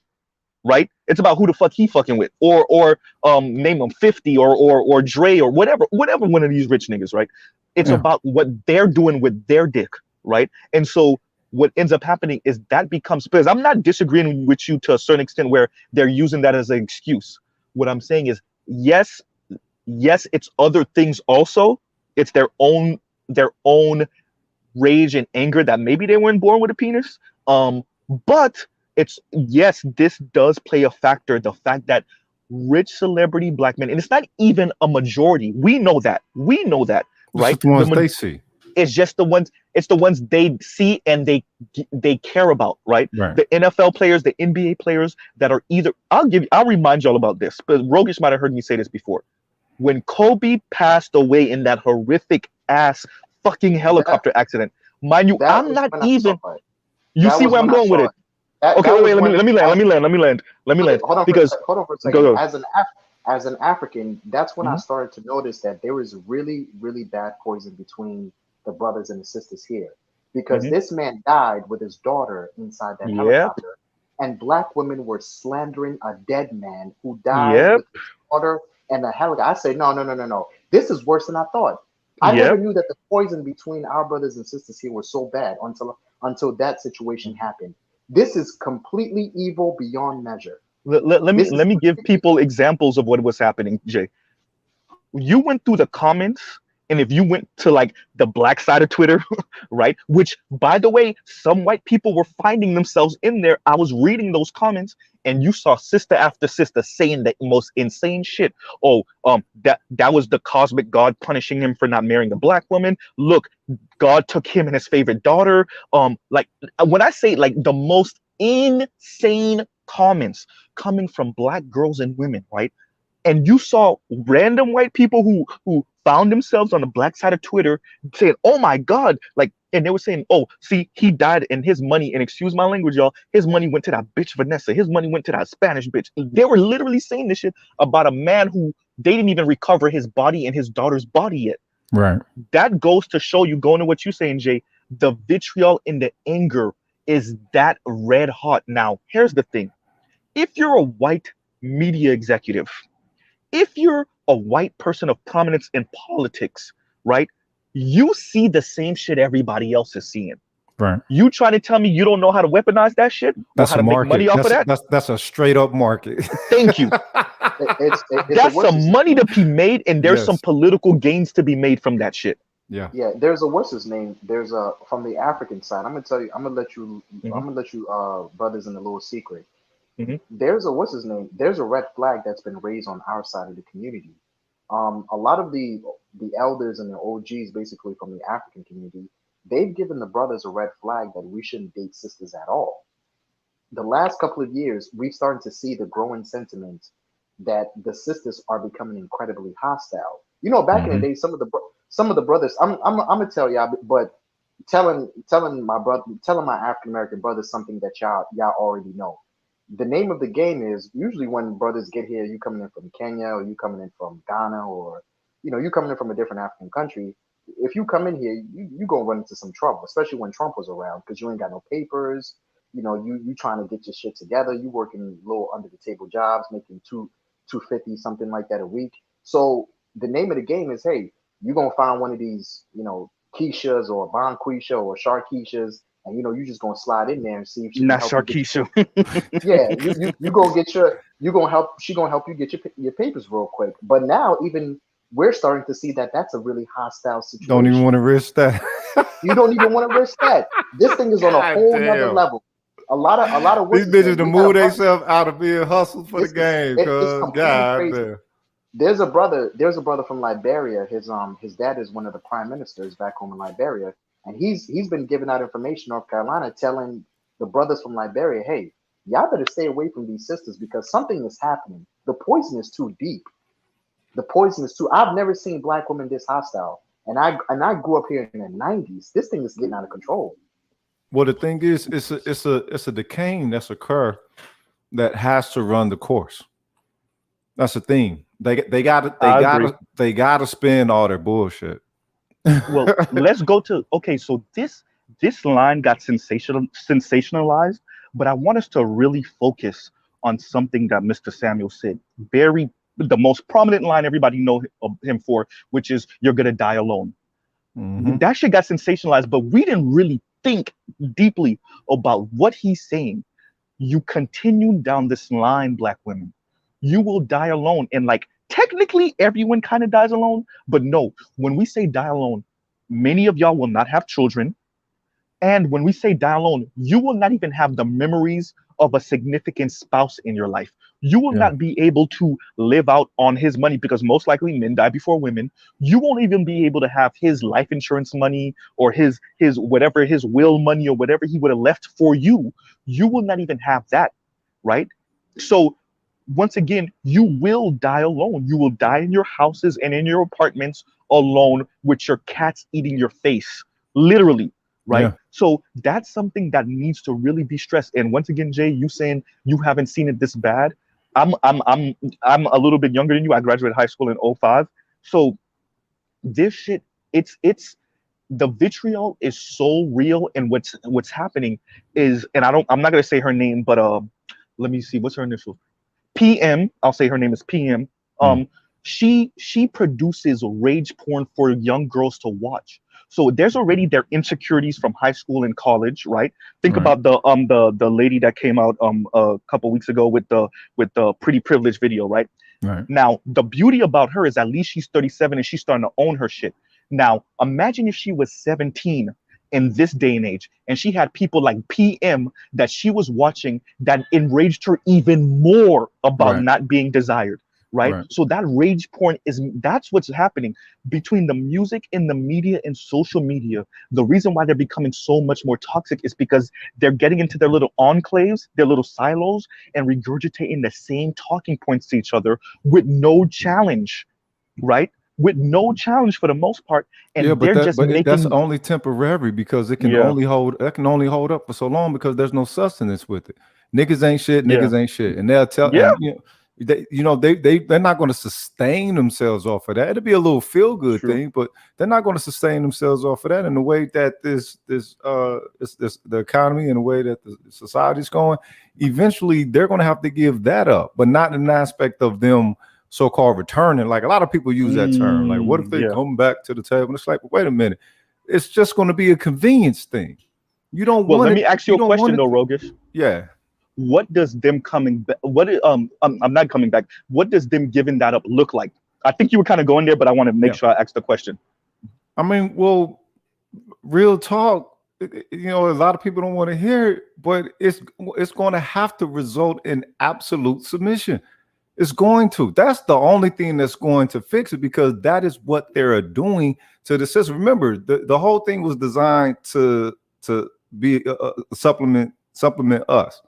right? It's about who the fuck he fucking with, or name them 50 or Dre or whatever one of these rich niggas, right? It's about what they're doing with their dick, right? And so what ends up happening is that becomes, because I'm not disagreeing with you to a certain extent where they're using that as an excuse. What I'm saying is yes, it's other things also. It's their own rage and anger that maybe they weren't born with a penis. But it's, yes, this does play a factor. The fact that rich celebrity black men, and it's not even a majority. We know that, right? It's the ones they see. It's just the ones. It's the ones they see and they care about, right? The NFL players, the NBA players that are either. I'll remind y'all about this, but Rogish might have heard me say this before. When Kobe passed away in that horrific ass fucking helicopter accident, mind you, I'm not even. You see where I'm going with it? Okay, wait. Let me land. Hold on because for a second. Go. As an African, that's when I started to notice that there was really, really bad poison between the brothers and the sisters here, because this man died with his daughter inside that helicopter, and black women were slandering a dead man who died with his daughter and the helicopter. I say, no. This is worse than I thought. I never knew that the poison between our brothers and sisters here was so bad until that situation happened. This is completely evil beyond measure. Let me give people examples of what was happening, Jay. You went through the comments, and if you went to like the black side of Twitter, right, which by the way, some white people were finding themselves in there. I was reading those comments, and you saw sister after sister saying the most insane shit. Oh, that was the cosmic God punishing him for not marrying a black woman. Look, God took him and his favorite daughter. Like when I say like the most insane comments coming from black girls and women, right? And you saw random white people who found themselves on the black side of Twitter saying, "Oh my God!" Like, and they were saying, "Oh, see, he died, and his money, and excuse my language, y'all, his money went to that bitch Vanessa. His money went to that Spanish bitch." They were literally saying this shit about a man who they didn't even recover his body and his daughter's body yet. Right. That goes to show you, going to what you're saying, Jay, the vitriol and the anger is that red hot. Now, here's the thing. If you're a white media executive, if you're a white person of prominence in politics, right, you see the same shit everybody else is seeing. Right. You trying to tell me you don't know how to weaponize that shit? That's how to make money off of that? That's a straight up market. Thank you. That's some money to be made, and there's some political gains to be made from that shit. Yeah. There's a what's his name? There's a from the African side. I'm gonna let you brothers in a little secret. There's a what's his name? There's a red flag that's been raised on our side of the community. A lot of the elders and the OGs, basically from the African community, they've given the brothers a red flag that we shouldn't date sisters at all. The last couple of years, we've started to see the growing sentiment that the sisters are becoming incredibly hostile. You know, back in the day, some of the brothers, I'm gonna tell y'all, but telling my African American brothers something that y'all already know. The name of the game is usually when brothers get here, you coming in from Kenya or you coming in from Ghana, or you coming in from a different African country. If you come in here, you gonna run into some trouble, especially when Trump was around, because you ain't got no papers. You trying to get your shit together. You working little under the table jobs, making $250 something like that a week. So the name of the game is, hey, you gonna find one of these, Keishas or Bonquisha or Sharkeishas, and you just gonna slide in there and see if she not can Sharkeisha. you gonna get she gonna help you get your papers real quick. But now even we're starting to see that that's a really hostile situation. Don't even want to risk that. You don't even want to risk that. This thing is on a whole nother level. A lot of these bitches to move themselves out of being hustled for the game. Cause God, there's a brother from Liberia. His dad is one of the prime ministers back home in Liberia, and he's been giving out information North Carolina, telling the brothers from Liberia, hey, y'all better stay away from these sisters because something is happening. The poison is too deep. The poison is too. I've never seen black women this hostile, and I grew up here in the '90s. This thing is getting out of control. Well, the thing is, it's a decaying that's occur that has to run the course. That's the thing. They gotta spend all their bullshit. Well, let's go to okay. So this line got sensationalized, but I want us to really focus on something that Mr. Samuel said. The most prominent line everybody know him for, which is "You're gonna die alone." Mhm. That shit got sensationalized, but we didn't really think deeply about what he's saying. You continue down this line, black women, you will die alone. And like technically everyone kind of dies alone, but no, when we say die alone, many of y'all will not have children. And when we say die alone, you will not even have the memories of a significant spouse in your life. You will Yeah. not be able to live out on his money because most likely men die before women. You won't even be able to have his life insurance money or his whatever, his will money or whatever he would have left for you. You will not even have that, right? So once again, you will die alone. You will die in your houses and in your apartments alone with your cats eating your face, literally, right? Yeah. So that's something that needs to really be stressed. And once again, Jay, you saying you haven't seen it this bad. I'm a little bit younger than you. I graduated high school in '05. So this shit, it's the vitriol is so real, and what's happening is, and I'm not gonna say her name, but let me see, what's her initial? PM. I'll say her name is PM. She produces rage porn for young girls to watch. So there's already their insecurities from high school and college, right? Think Right. about the lady that came out a couple weeks ago with the pretty privileged video, right? Right. Now, the beauty about her is at least she's 37 and she's starting to own her shit. Now, imagine if she was 17 in this day and age and she had people like PM that she was watching that enraged her even more about Right. not being desired, right? Right. So that rage porn that's what's happening between the music and the media and social media. The reason why they're becoming so much more toxic is because they're getting into their little enclaves, their little silos, and regurgitating the same talking points to each other with no challenge, right? With no challenge for the most part, and Yeah, they're just that's making. only temporary because it can Yeah. only hold up for so long because there's no sustenance with it. Niggas ain't shit, Yeah. niggas ain't shit. And they'll tell Yeah. and they're not going to sustain themselves off of that. It'll be a little feel good True. thing, but they're not going to sustain themselves off of that in the way that this the economy and the way that the society's going. Eventually, they're going to have to give that up, but not in an aspect of them so-called returning. Like a lot of people use that term. Like, what if they Yeah. come back to the table? And it's like, wait a minute, it's just going to be a convenience thing. You don't Well, want let it. me ask you a don't question want it- though, Rogish. Yeah. What does them coming back? I'm not coming back. What does them giving that up look like? I think you were kind of going there, but I want to make Yeah. sure I ask the question. I mean, well, real talk. A lot of people don't want to hear it, but it's going to have to result in absolute submission. It's going to. That's the only thing that's going to fix it because that is what they're doing to the system. Remember, the whole thing was designed to be a supplement us.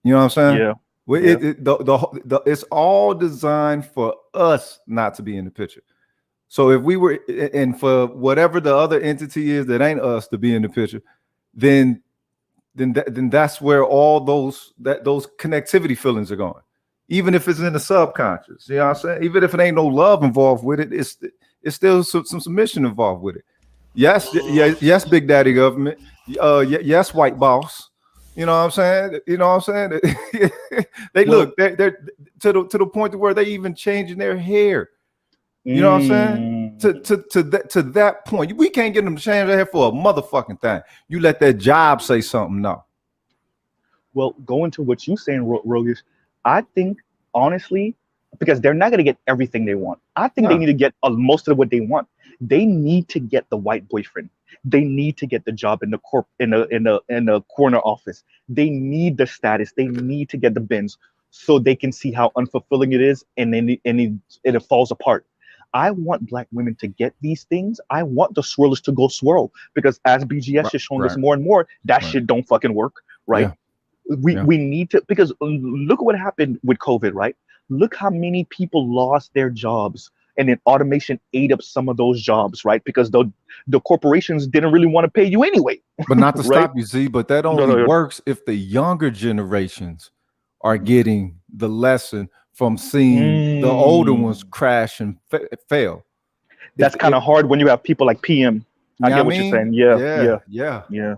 You know what I'm saying? Yeah. Well, it's all designed for us not to be in the picture. So if we were, and for whatever the other entity is that ain't us to be in the picture, then that's where all those connectivity feelings are going. Even if it's in the subconscious, you know what I'm saying? Even if it ain't no love involved with it, it's still some submission involved with it. Yes, Big Daddy government. Yes, white boss. You know what I'm saying? You know what I'm saying? They're to the point to where they even changing their hair. You know what I'm saying? To that point, we can't get them to change their hair for a motherfucking thing. You let that job say something now. Well, going to what you saying, Rogish, I think honestly, because they're not going to get everything they want. I think they need to get most of what they want. They need to get the white boyfriend. They need to get the job in the corner office. They need the status. They need to get the bins so they can see how unfulfilling it is, and then it falls apart. I want Black women to get these things. I want the swirlers to go swirl, because as BGS Right, is showing us right, more and more, that right. shit don't fucking work, right? Yeah, We yeah. we need to, because look at what happened with COVID, right? Look how many people lost their jobs, and then automation ate up some of those jobs, right? Because the corporations didn't really want to pay you anyway, But not to right? stop you, Z, but that No, only no, works if the younger generations are getting the lesson from seeing the older ones crash and fail. that's kind of hard when you have people like PM. I Yeah, get what you're saying. Yeah, yeah, yeah. yeah.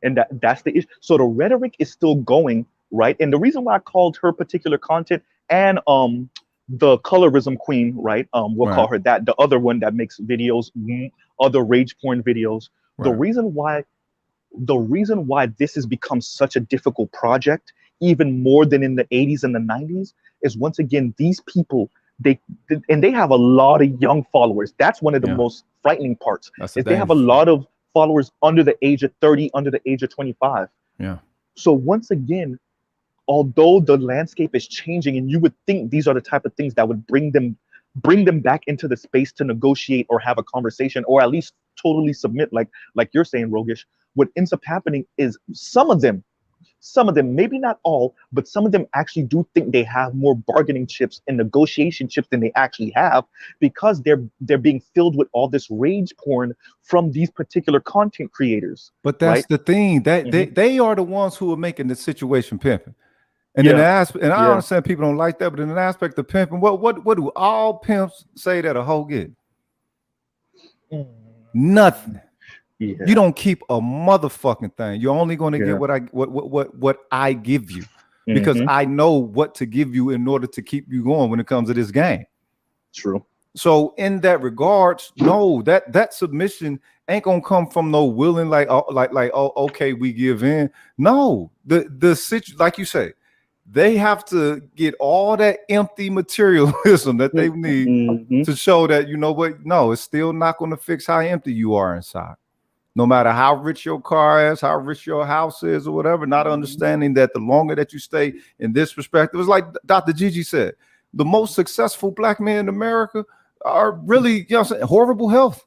And that's the issue. So the rhetoric is still going, right? And the reason why I called her particular content, and the colorism queen, right? We'll call Right, her that. The other one that makes videos, other rage porn videos. The right. reason why this has become such a difficult project, even more than in the 80s and the 90s, is once again these people, they and they have a lot of young followers. That's one of the Yeah, most frightening parts, that's the is they have a dangerous part. lot of followers under the age of 30, under the age of 25. Yeah, So once again, although the landscape is changing, and you would think these are the type of things that would bring them back into the space to negotiate or have a conversation, or at least totally submit, like you're saying, Rogish. What ends up happening is some of them, maybe not all, but some of them actually do think they have more bargaining chips and negotiation chips than they actually have, because they're being filled with all this rage porn from these particular content creators, but that's right? the thing, that Mhm. they are the ones who are making the situation pimping. And in the Yeah, aspect, and I yeah. understand people don't like that, but in an aspect of pimping, what do all pimps say that a hoe get? Nothing. Yeah, You don't keep a motherfucking thing. You're only going to yeah. get what I give you, because Mhm. I know what to give you in order to keep you going when it comes to this game. True. So in that regards, no, that submission ain't gonna come from no willing, like oh, okay, we give in. No, like you say, they have to get all that empty materialism that they need Mhm. to show that, you know what, no, it's still not going to fix how empty you are inside. No matter how rich your car is, how rich your house is, or whatever, not understanding that the longer that you stay in this perspective, it's like Dr. Gigi said, the most successful Black men in America are really, you know what I'm saying, horrible health.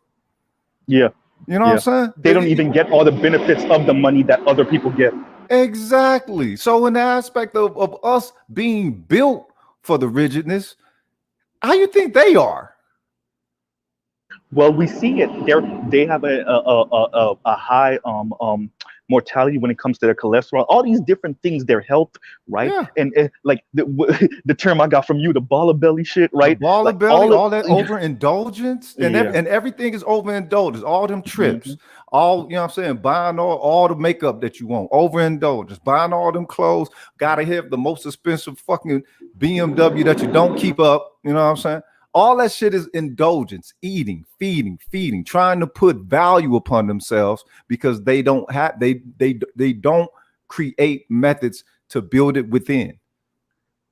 Yeah, You know yeah. what I'm saying? They don't even get all the benefits of the money that other people get. Exactly. So in the aspect of us being built for the rigidness, how you think they are? Well, we see it. They have a high mortality when it comes to their cholesterol. All these different things, their health, right? Yeah. And like the term I got from you, the baller belly shit, right? The ball Like of belly, all that of- overindulgence, and Yeah. and everything is overindulgence. All them trips, Mhm. all, you know what I'm saying, buying all the makeup that you want, overindulgence, buying all them clothes, gotta have the most expensive fucking BMW that you don't keep up. You know what I'm saying? All that shit is indulgence, eating, feeding, trying to put value upon themselves because they don't have they don't create methods to build it within.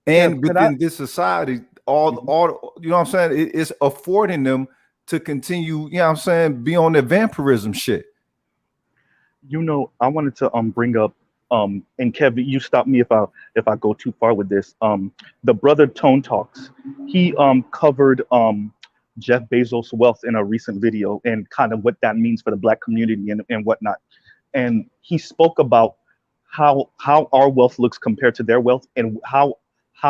And could I- within this society, all you know what I'm saying, it's affording them to continue, you know what I'm saying, be on their vampirism shit. I wanted to bring up and Kevin, you stop me if I go too far with this. The brother Tone Talks, he covered Jeff Bezos' wealth in a recent video, and kind of what that means for the Black community and whatnot. And he spoke about how our wealth looks compared to their wealth, and how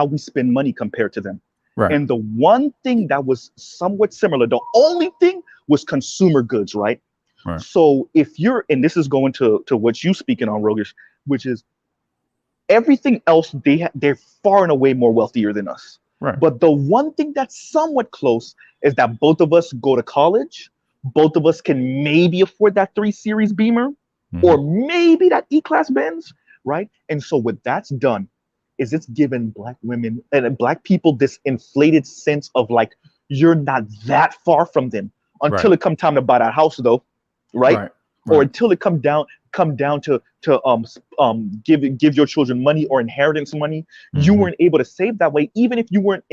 we spend money compared to them. Right. And the one thing that was somewhat similar, the only thing, was consumer goods, right? Right. So if you're, and this is going to what you speaking on, Rogish, which is everything else, they're far and away more wealthier than us. Right. But the one thing that's somewhat close is that both of us go to college. Both of us can maybe afford that 3 Series Beamer, or maybe that E-Class Benz, right? And so what that's done is it's given Black women and Black people this inflated sense of like, you're not that far from them until it come time to buy that house, though, right? Or until it come down to give your children money or inheritance money. You weren't able to save that way, even if you weren't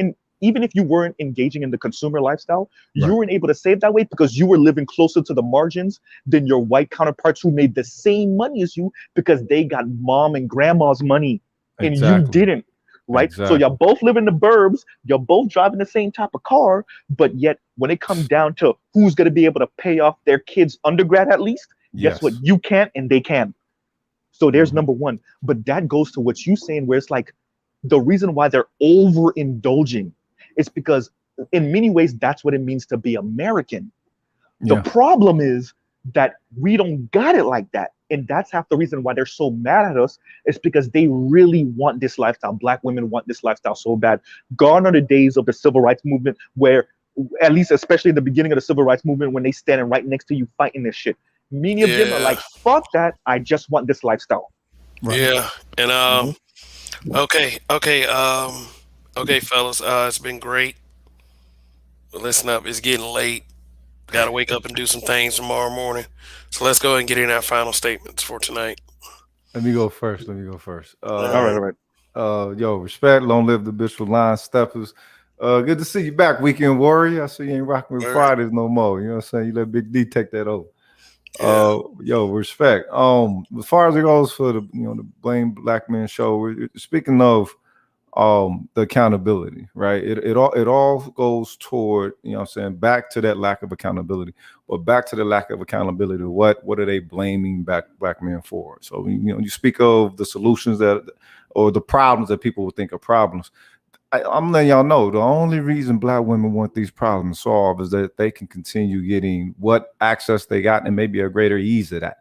engaging in the consumer lifestyle. You weren't able to save that way because you were living closer to the margins than your white counterparts who made the same money as you, because they got mom and grandma's money and you didn't, right? So Exactly. y'all both live in the burbs, you're both driving the same type of car, but yet when it comes down to who's going to be able to pay off their kids' undergrad at least, guess what? Yes. You can't and they can. So there's Mhm. number one. But that goes to what you're saying, where it's like the reason why they're overindulging is because in many ways that's what it means to be American. The Yeah. problem is that we don't got it like that. And that's half the reason why they're so mad at us, is because they really want this lifestyle. Black women want this lifestyle so bad. Gone are the days of the civil rights movement where, at least especially in the beginning of the civil rights movement, when they standing right next to you fighting this shit. Many of them are Yeah, like, fuck that. I just want this lifestyle. Right. yeah, and Mhm. okay, fellas. It's been great. But listen up, it's getting late. Got to wake up and do some things tomorrow morning. So let's go ahead and get in our final statements for tonight. Let me go first. Let me go first. All All right, right. all right. Yo, respect. Long live the Bishop Line Steppers. Good to see you back, Weekend Warrior. I see you ain't rocking with All right. Fridays no more. You know what I'm saying? You let Big D take that over. Yeah. Yo, respect. As far as it goes for the the Blame Black Men show, speaking of the accountability, right? It all goes toward, you know what I'm saying, back to that lack of accountability. But back to the lack of accountability, what are they blaming black men for? So you speak of the solutions that, or the problems that people would think are problems. I'm letting y'all know the only reason black women want these problems solved is that they can continue getting what access they got and maybe a greater ease of that.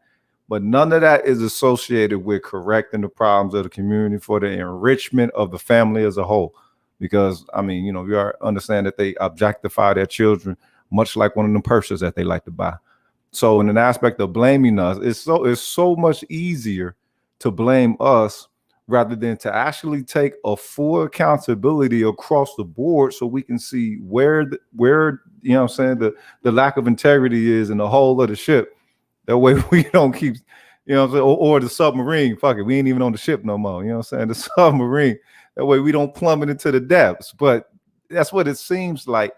But none of that is associated with correcting the problems of the community for the enrichment of the family as a whole. Because I mean, we understand that they objectify their children much like one of them purses that they like to buy. So in an aspect of blaming us, it's so much easier to blame us rather than to actually take a full accountability across the board so we can see where you know what I'm saying, the lack of integrity is in the whole of the ship. That way we don't keep, you know what I'm saying, or the submarine. Fuck it, we ain't even on the ship no more. You know what I'm saying? The submarine. That way we don't plummet into the depths. But that's what it seems like,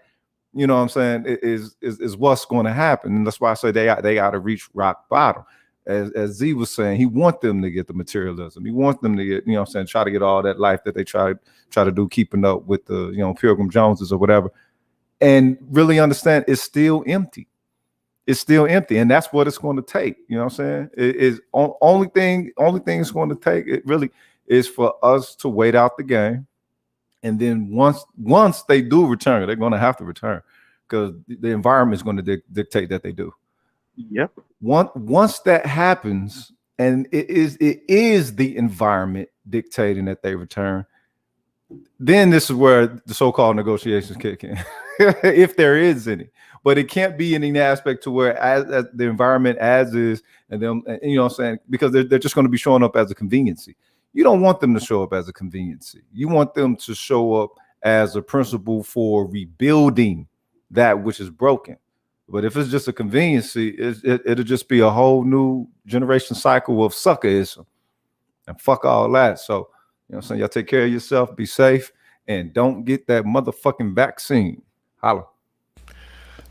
you know what I'm saying, is what's going to happen. And that's why I say they got to reach rock bottom. As Z was saying, he want them to get the materialism. He wants them to get, you know what I'm saying, try to get all that life that they try to do, keeping up with the, Pilgrim Joneses or whatever, and really understand it's still empty. It's still empty, and that's what it's going to take. You know what I'm saying? It is only thing it's going to take. It really is for us to wait out the game, and then once they do return, they're going to have to return because the environment is going to dictate that they do. Yep. Once that happens, and it is the environment dictating that they return, then this is where the so-called negotiations kick in, if there is any. But it can't be in any aspect to where as the environment as is, and then, you know what I'm saying, because they're just going to be showing up as a conveniency. You don't want them to show up as a conveniency. You want them to show up as a principle for rebuilding that which is broken. But if it's just a conveniency, it'll just be a whole new generation cycle of suckerism, and fuck all that. So, you know what I'm saying, y'all take care of yourself, be safe, and don't get that motherfucking vaccine. Holla.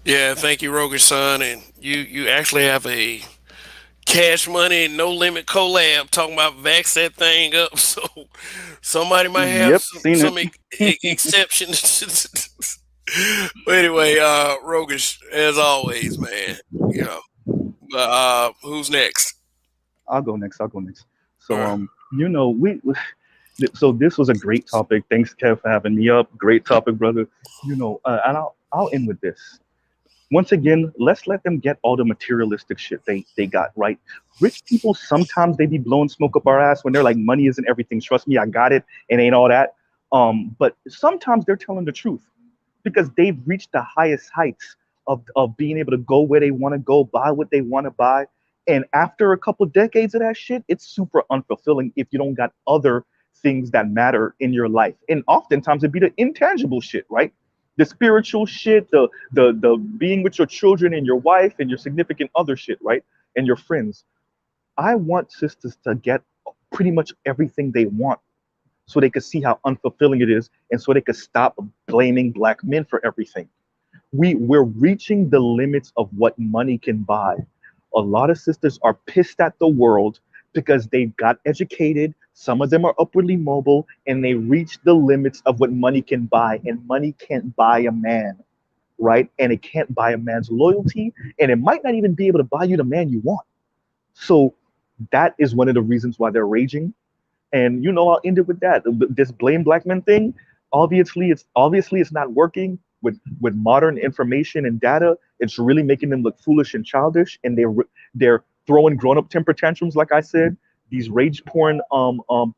Yeah, thank you, Roger son. And you actually have a Cash Money and No Limit collab talking about vax that thing up. So somebody might have Yep. Seen some it. exceptions. But anyway, Rogish, as always, man. Who's next? I'll go next. All So right. so this was a great topic. Thanks, Kev, for having me up. Great topic, brother. And I'll end with this. Once again, let's let them get all the materialistic shit they got, right? Rich people, sometimes they be blowing smoke up our ass when they're like, money isn't everything. Trust me, I got it. It ain't all that. But sometimes they're telling the truth because they've reached the highest heights of being able to go where they want to go, buy what they want to buy. And after a couple decades of that shit, it's super unfulfilling if you don't got other things that matter in your life. And oftentimes it'd be the intangible shit, right? The spiritual shit, the being with your children and your wife and your significant other shit, right? And your friends. I want sisters to get pretty much everything they want so they could see how unfulfilling it is and so they could stop blaming black men for everything. We're reaching the limits of what money can buy. A lot of sisters are pissed at the world because they got educated. Some of them are upwardly mobile, and they reach the limits of what money can buy. And money can't buy a man, right? And it can't buy a man's loyalty, and it might not even be able to buy you the man you want. So that is one of the reasons why they're raging. And I'll end it with that. This blame black men thing, obviously it's not working with modern information and data. It's really making them look foolish and childish, and they're throwing grown up temper tantrums. Like I said, these rage porn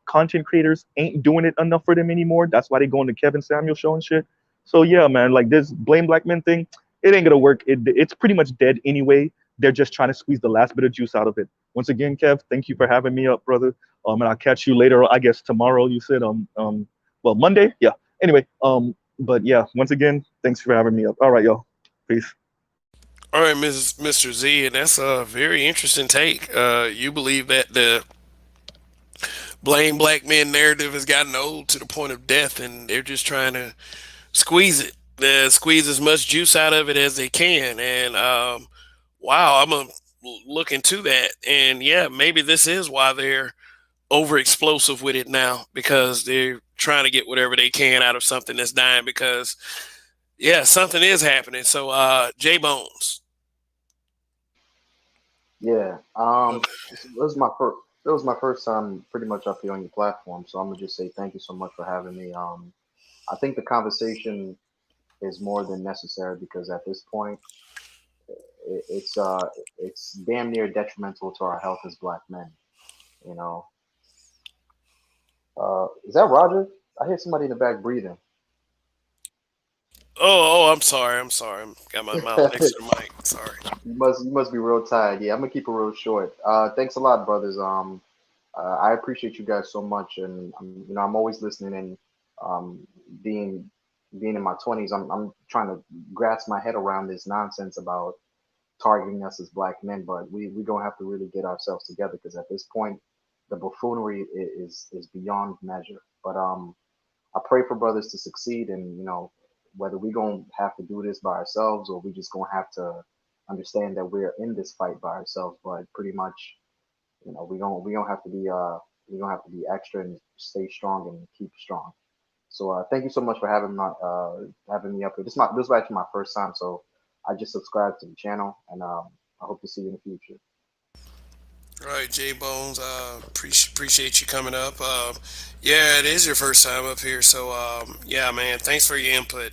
content creators ain't doing it enough for them anymore. That's why they go on the Kevin Samuel show and shit. So yeah, man, like this blame black men thing, it ain't gonna work. It's pretty much dead anyway. They're just trying to squeeze the last bit of juice out of it. Once again, Kev, thank you for having me up, brother. And I'll catch you later. I guess tomorrow. You said well, Monday. Yeah. Anyway, but yeah, once again, thanks for having me up. All right, y'all. Peace. All right, Mr. Z, and that's a very interesting take. You believe that the blame black men narrative has gotten old to the point of death, and they're just trying to squeeze it, squeeze as much juice out of it as they can. And wow, I'm gonna look into that. And yeah, maybe this is why they're over explosive with it now, because they're trying to get whatever they can out of something that's dying. Because yeah, something is happening. So J Bones. Yeah. It was my first. It was my first time pretty much up here on your platform, so I'm gonna just say thank you so much for having me. I think the conversation is more than necessary because at this point, it's damn near detrimental to our health as black men. You know, is that Roger? I hear somebody in the back breathing. Oh, I'm sorry. I'm sorry. I'm got my mouth next to the mic. Sorry. You must be real tired. Yeah, I'm gonna keep it real short. Thanks a lot, brothers. I appreciate you guys so much, and I'm always listening and um, being being in my 20s. I'm trying to grasp my head around this nonsense about targeting us as black men, but we gonna have to really get ourselves together because at this point, the buffoonery is beyond measure. But I pray for brothers to succeed, and whether we gonna have to do this by ourselves or we just gonna have to understand that we're in this fight by ourselves. But pretty much, we gonna have to be extra and stay strong and keep strong. So thank you so much for having me up here. This was actually my first time, so I just subscribed to the channel, and I hope to see you in the future. All right, J Bones. Appreciate you coming up. Yeah, it is your first time up here, so yeah, man. Thanks for your input.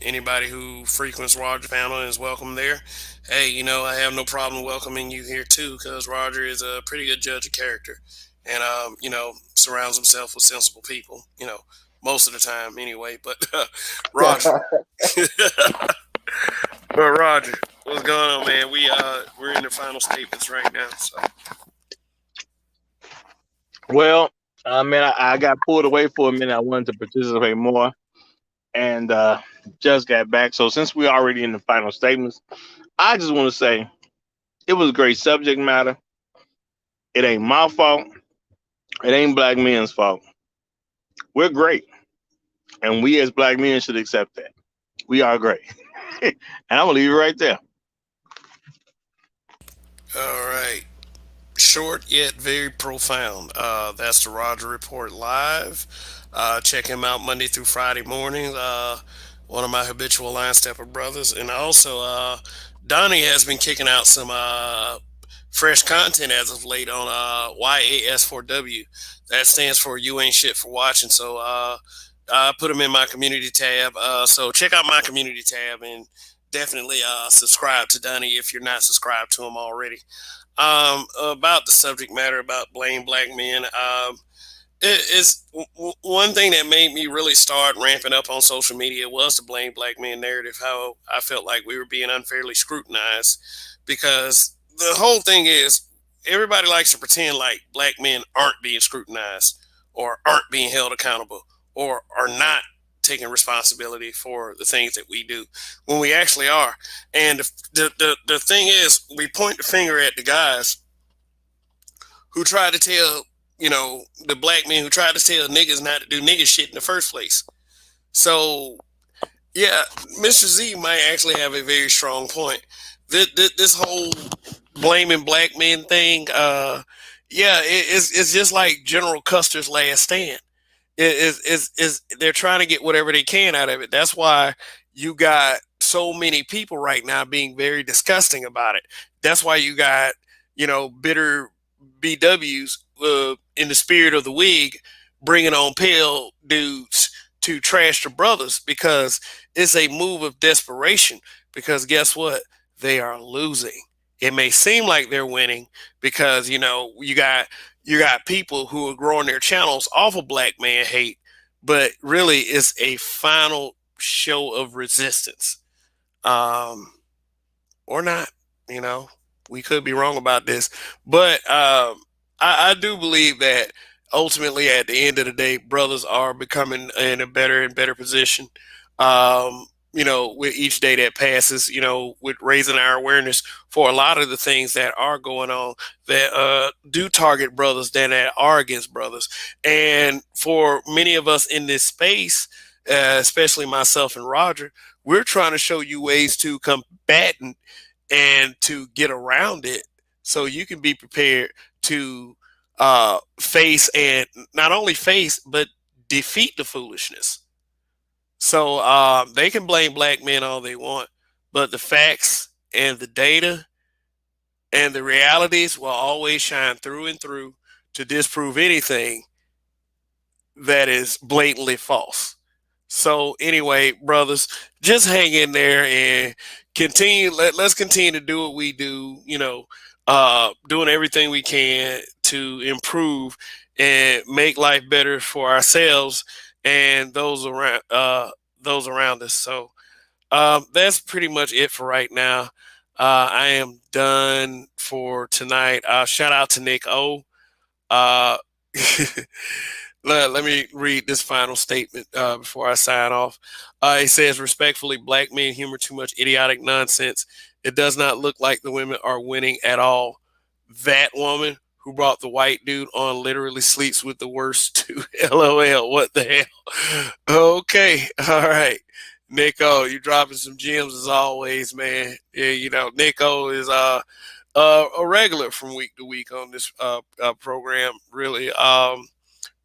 Anybody who frequents Roger panel is welcome there. Hey, I have no problem welcoming you here too, because Roger is a pretty good judge of character, and surrounds himself with sensible people. Most of the time, anyway. But Roger. Well, Roger, what's going on, man? We're in the final statements right now. So, Well, man, I got pulled away for a minute. I wanted to participate more, and just got back. So since we're already in the final statements, I just want to say it was a great subject matter. It ain't my fault. It ain't black men's fault. We're great, and we as black men should accept that. We are great. And I'm gonna leave it right there. all right. Short yet very profound. That's the Roger Report live. Check him out Monday through Friday mornings. One of my habitual line stepper brothers, and also Donnie has been kicking out some fresh content as of late on YAS4W. That stands for You Ain't Shit for Watching. So I put them in my community tab. So check out my community tab and definitely subscribe to Donnie if you're not subscribed to him already. About the subject matter about blame black men. It's one thing that made me really start ramping up on social media was the blame black men narrative. How I felt like we were being unfairly scrutinized because the whole thing is everybody likes to pretend like black men aren't being scrutinized or aren't being held accountable or are not taking responsibility for the things that we do when we actually are. And the thing is, we point the finger at the guys who tried to tell, the black men who tried to tell niggas not to do nigga shit in the first place. So, yeah, Mr. Z might actually have a very strong point. This whole blaming black men thing, yeah, it's just like General Custer's last stand. Is they're trying to get whatever they can out of it. That's why you got so many people right now being very disgusting about it. That's why you got, bitter BWs, in the spirit of the wig, bringing on pale dudes to trash the brothers, because it's a move of desperation. Because guess what? They are losing. It may seem like they're winning because you got people who are growing their channels off of black man hate, but really it's a final show of resistance. Or not, you know, we could be wrong about this, but I do believe that ultimately at the end of the day, brothers are becoming in a better and better position. With each day that passes, with raising our awareness for a lot of the things that are going on that do target brothers, that are against brothers. And for many of us in this space, especially myself and Roger, we're trying to show you ways to combat and to get around it so you can be prepared to face, and not only face, but defeat the foolishness. So they can blame black men all they want, but the facts and the data and the realities will always shine through and through to disprove anything that is blatantly false. So anyway, brothers, just hang in there and continue. Let's continue to do what we do. Doing everything we can to improve and make life better for ourselves and those around us. So that's pretty much it for right now. I am done for tonight. Shout out to Nick O. Uh, let me read this final statement before I sign off. He says, respectfully, black men humor too much idiotic nonsense. It does not look like the women are winning at all. That woman who brought the white dude on literally sleeps with the worst two. LOL. What the hell? Okay. All right. Nico, you dropping some gems as always, man. Yeah, Nico is a regular from week to week on this program. Really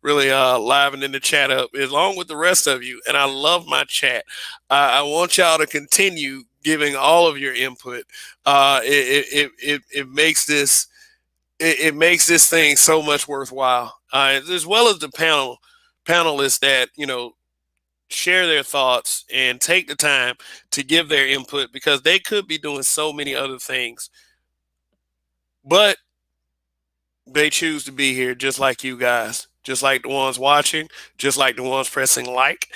livening the chat up along with the rest of you. And I love my chat. I want y'all to continue giving all of your input. It makes this it makes this thing so much worthwhile. As well as the panelists that share their thoughts and take the time to give their input, because they could be doing so many other things, but they choose to be here just like you guys, just like the ones watching, just like the ones pressing like,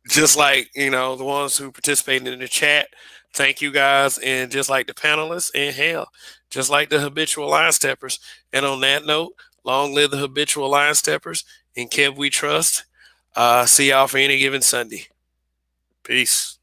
just like the ones who participated in the chat. Thank you guys. And just like the panelists, and hell, just like the habitual line steppers. And on that note, long live the habitual line steppers. In Kev we trust. See y'all for any given Sunday. Peace.